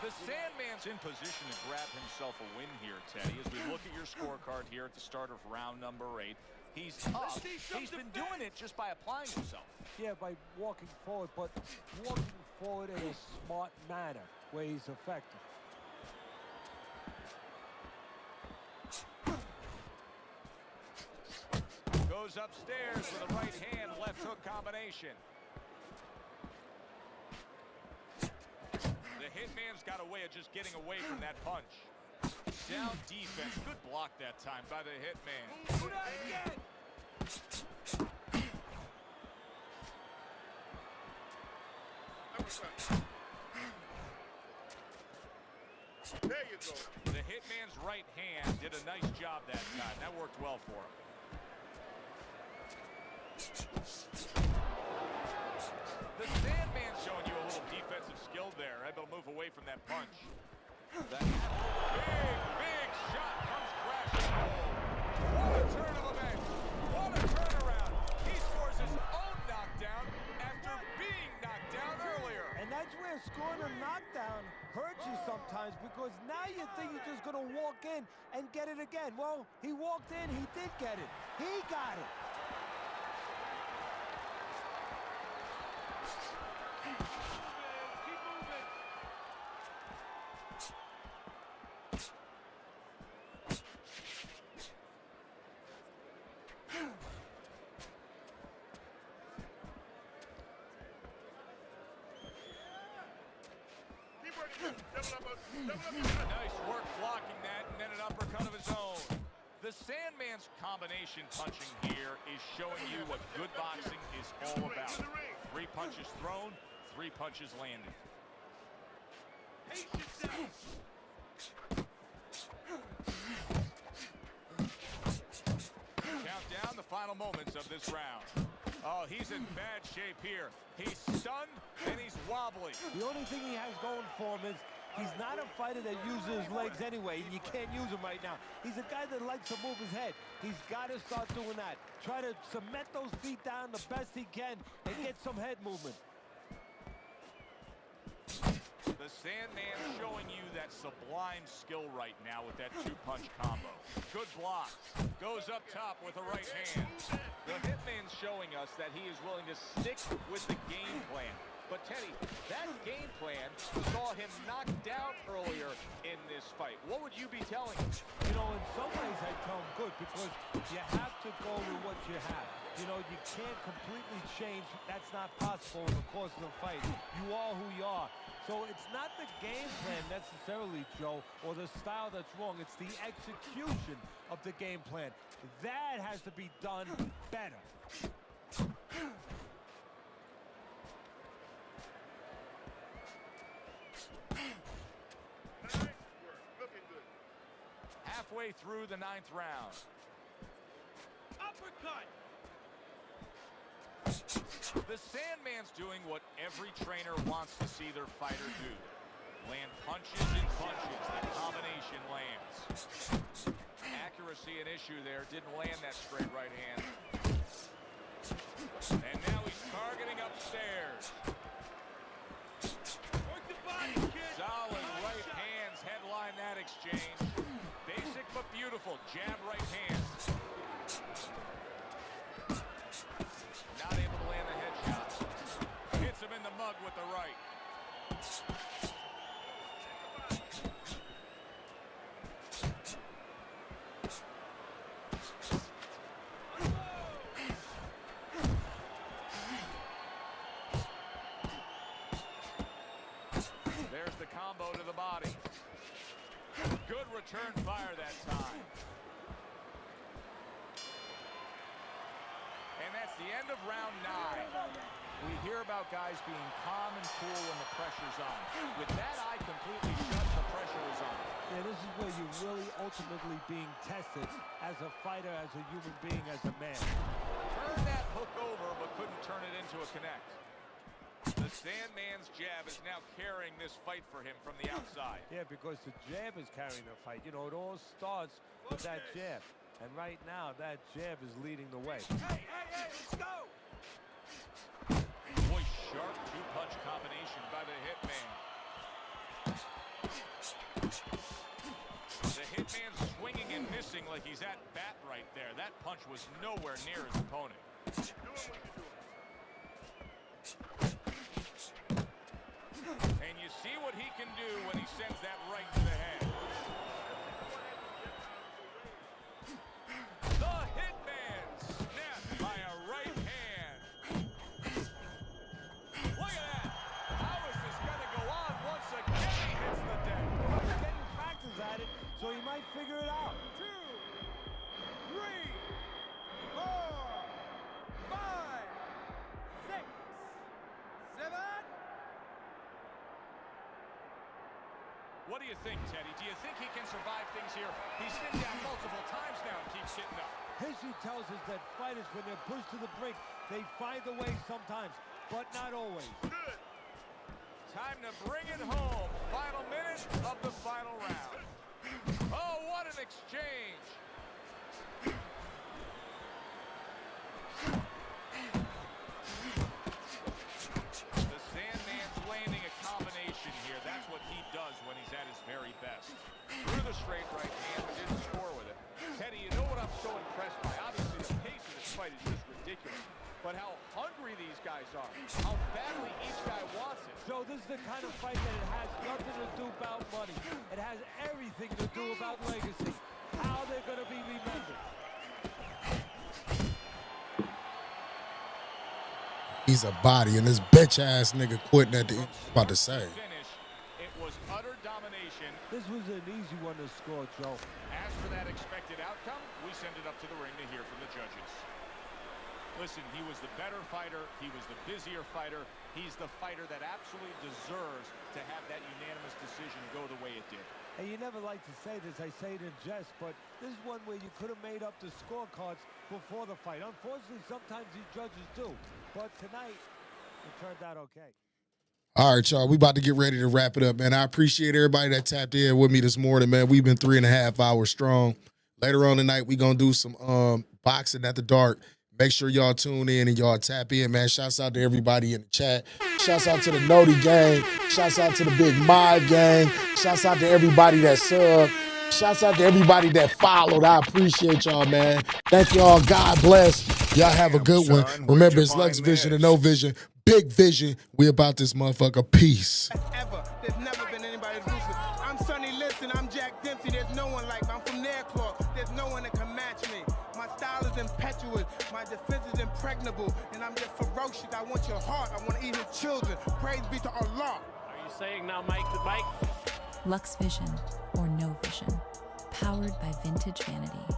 The Sandman's in position to grab himself a win here, Teddy. As we look at your scorecard here at the start of round number 8, he's tough. He's been doing it just by applying himself. Yeah, by walking forward, but walking forward in a smart manner where he's effective. Goes upstairs with a right hand, left hook combination. The hitman's got a way of just getting away from that punch. Sound defense. Good block that time by the hitman. There you go. The hitman's right hand did a nice job that time. That worked well for him. The Sandman's showing you a little defensive skill there. Able to move away from that punch. That big shot comes crashing home. What a turn of events. What a turnaround. He scores his own knockdown after being knocked down earlier. And that's where scoring a knockdown hurts you sometimes, because now you think you're just going to walk in and get it again. Well, he walked in, he did get it. He got it. Nice work blocking that, and then an uppercut of his own. The Sandman's combination punching here is showing you what good boxing is all about. 3 punches thrown, 3 punches landed. Count down the final moments of this round. Oh, he's in bad shape here. He's stunned and he's wobbly. The only thing he has going for him is he's not a fighter that uses his legs anyway, and you can't use him right now. He's a guy that likes to move his head. He's got to start doing that. Try to cement those feet down the best he can and get some head movement. The Sandman showing you that sublime skill right now with that 2-punch combo. Good block. Goes up top with a right hand. The hitman's showing us that he is willing to stick with the game plan. But Teddy, that game plan saw him knocked down earlier in this fight. What would you be telling him? You know, in some ways I tell him good because you have to go with what you have. You know, you can't completely change. That's not possible in the course of the fight. You are who you are. So it's not the game plan necessarily, Joe, or the style that's wrong. It's the execution of the game plan. That has to be done better. Halfway through the 9th round. Uppercut. The Sandman's doing what every trainer wants to see their fighter do. Land punches and punches. The combination lands. Accuracy an issue there. Didn't land that straight right hand. And now he's targeting upstairs. Work the body, kid. Solid right hands headline that exchange. Basic but beautiful. Jab right hand. Not able to land the headshot. Hits him in the mug with the right. There's the combo to the body. Good return fire that time. And that's the end of round 9. We hear about guys being calm and cool when the pressure's on. With that eye completely shut, the pressure is on. Yeah, this is where you're really ultimately being tested as a fighter, as a human being, as a man. Turned that hook over, but couldn't turn it into a connect. The Sandman's jab is now carrying this fight for him from the outside. Yeah, because the jab is carrying the fight. You know, it all starts with that jab. And right now, that jab is leading the way. Hey, let's go. Boy, sharp two-punch combination by the Hitman. The Hitman swinging and missing like he's at bat right there. That punch was nowhere near his opponent. And you see what he can do when he sends that right to the head. The Hitman snapped by a right hand. Look at that. How is this going to go on once again he hits the deck? Well, he's getting practice at it, so he might figure it out. 2, 3, 4, 5, 6, 7. What do you think, Teddy? Do you think he can survive things here? He's been down multiple times now and keeps hitting up. History tells us that fighters, when they're pushed to the brink, they find a way sometimes, but not always. Good. Time to bring it home. Final minute of the final round. Oh, what an exchange. The Sandman's landing a combination here. That's what he does when he's at his very best. Threw the straight right hand, but didn't score with it. Teddy, you know what I'm so impressed by? Obviously, the pace of this fight is just ridiculous. But how hungry these guys are. How badly each guy wants it. So this is the kind of fight that it has nothing to do about money. It has everything to do about legacy. How they're going to be remembered. He's a body, and this bitch-ass nigga quitting at the end. About to say. Finish, it was utter domination. This was an easy one to score, Joe. As for that expected outcome, we send it up to the ring to hear from the judges. Listen, he was the better fighter. He was the busier fighter. He's the fighter that absolutely deserves to have that unanimous decision go the way it did. And you never like to say this, I say it in jest, but this is one where you could have made up the scorecards before the fight. Unfortunately, sometimes these judges do. But tonight, it turned out okay. All right, y'all. We about to get ready to wrap it up, man. I appreciate everybody that tapped in with me this morning, man. We've been 3.5 hours strong. Later on tonight, we gonna do some boxing at the dark. Make sure y'all tune in and y'all tap in, man. Shouts out to everybody in the chat. Shouts out to the Noti gang. Shouts out to the Big My gang. Shouts out to everybody that subbed. Shouts out to everybody that followed. I appreciate y'all, man. Thank y'all. God bless. Y'all have a good one. Remember, it's Lux Vision and No Vision. Big vision. We about this motherfucker. Peace. Ever. There's never been anybody ruthless. I'm Sonny Liston. I'm Jack Dempsey. There's no one like me. I'm from Nairclaw. There's no one that can match me. My style is impetuous. My defense is impregnable. And I'm just ferocious. I want your heart. I want to eat his children. Praise be to Allah. Are you saying now, Mike, the bike? Lux Vision or No Vision. Powered by Vintage Vanity.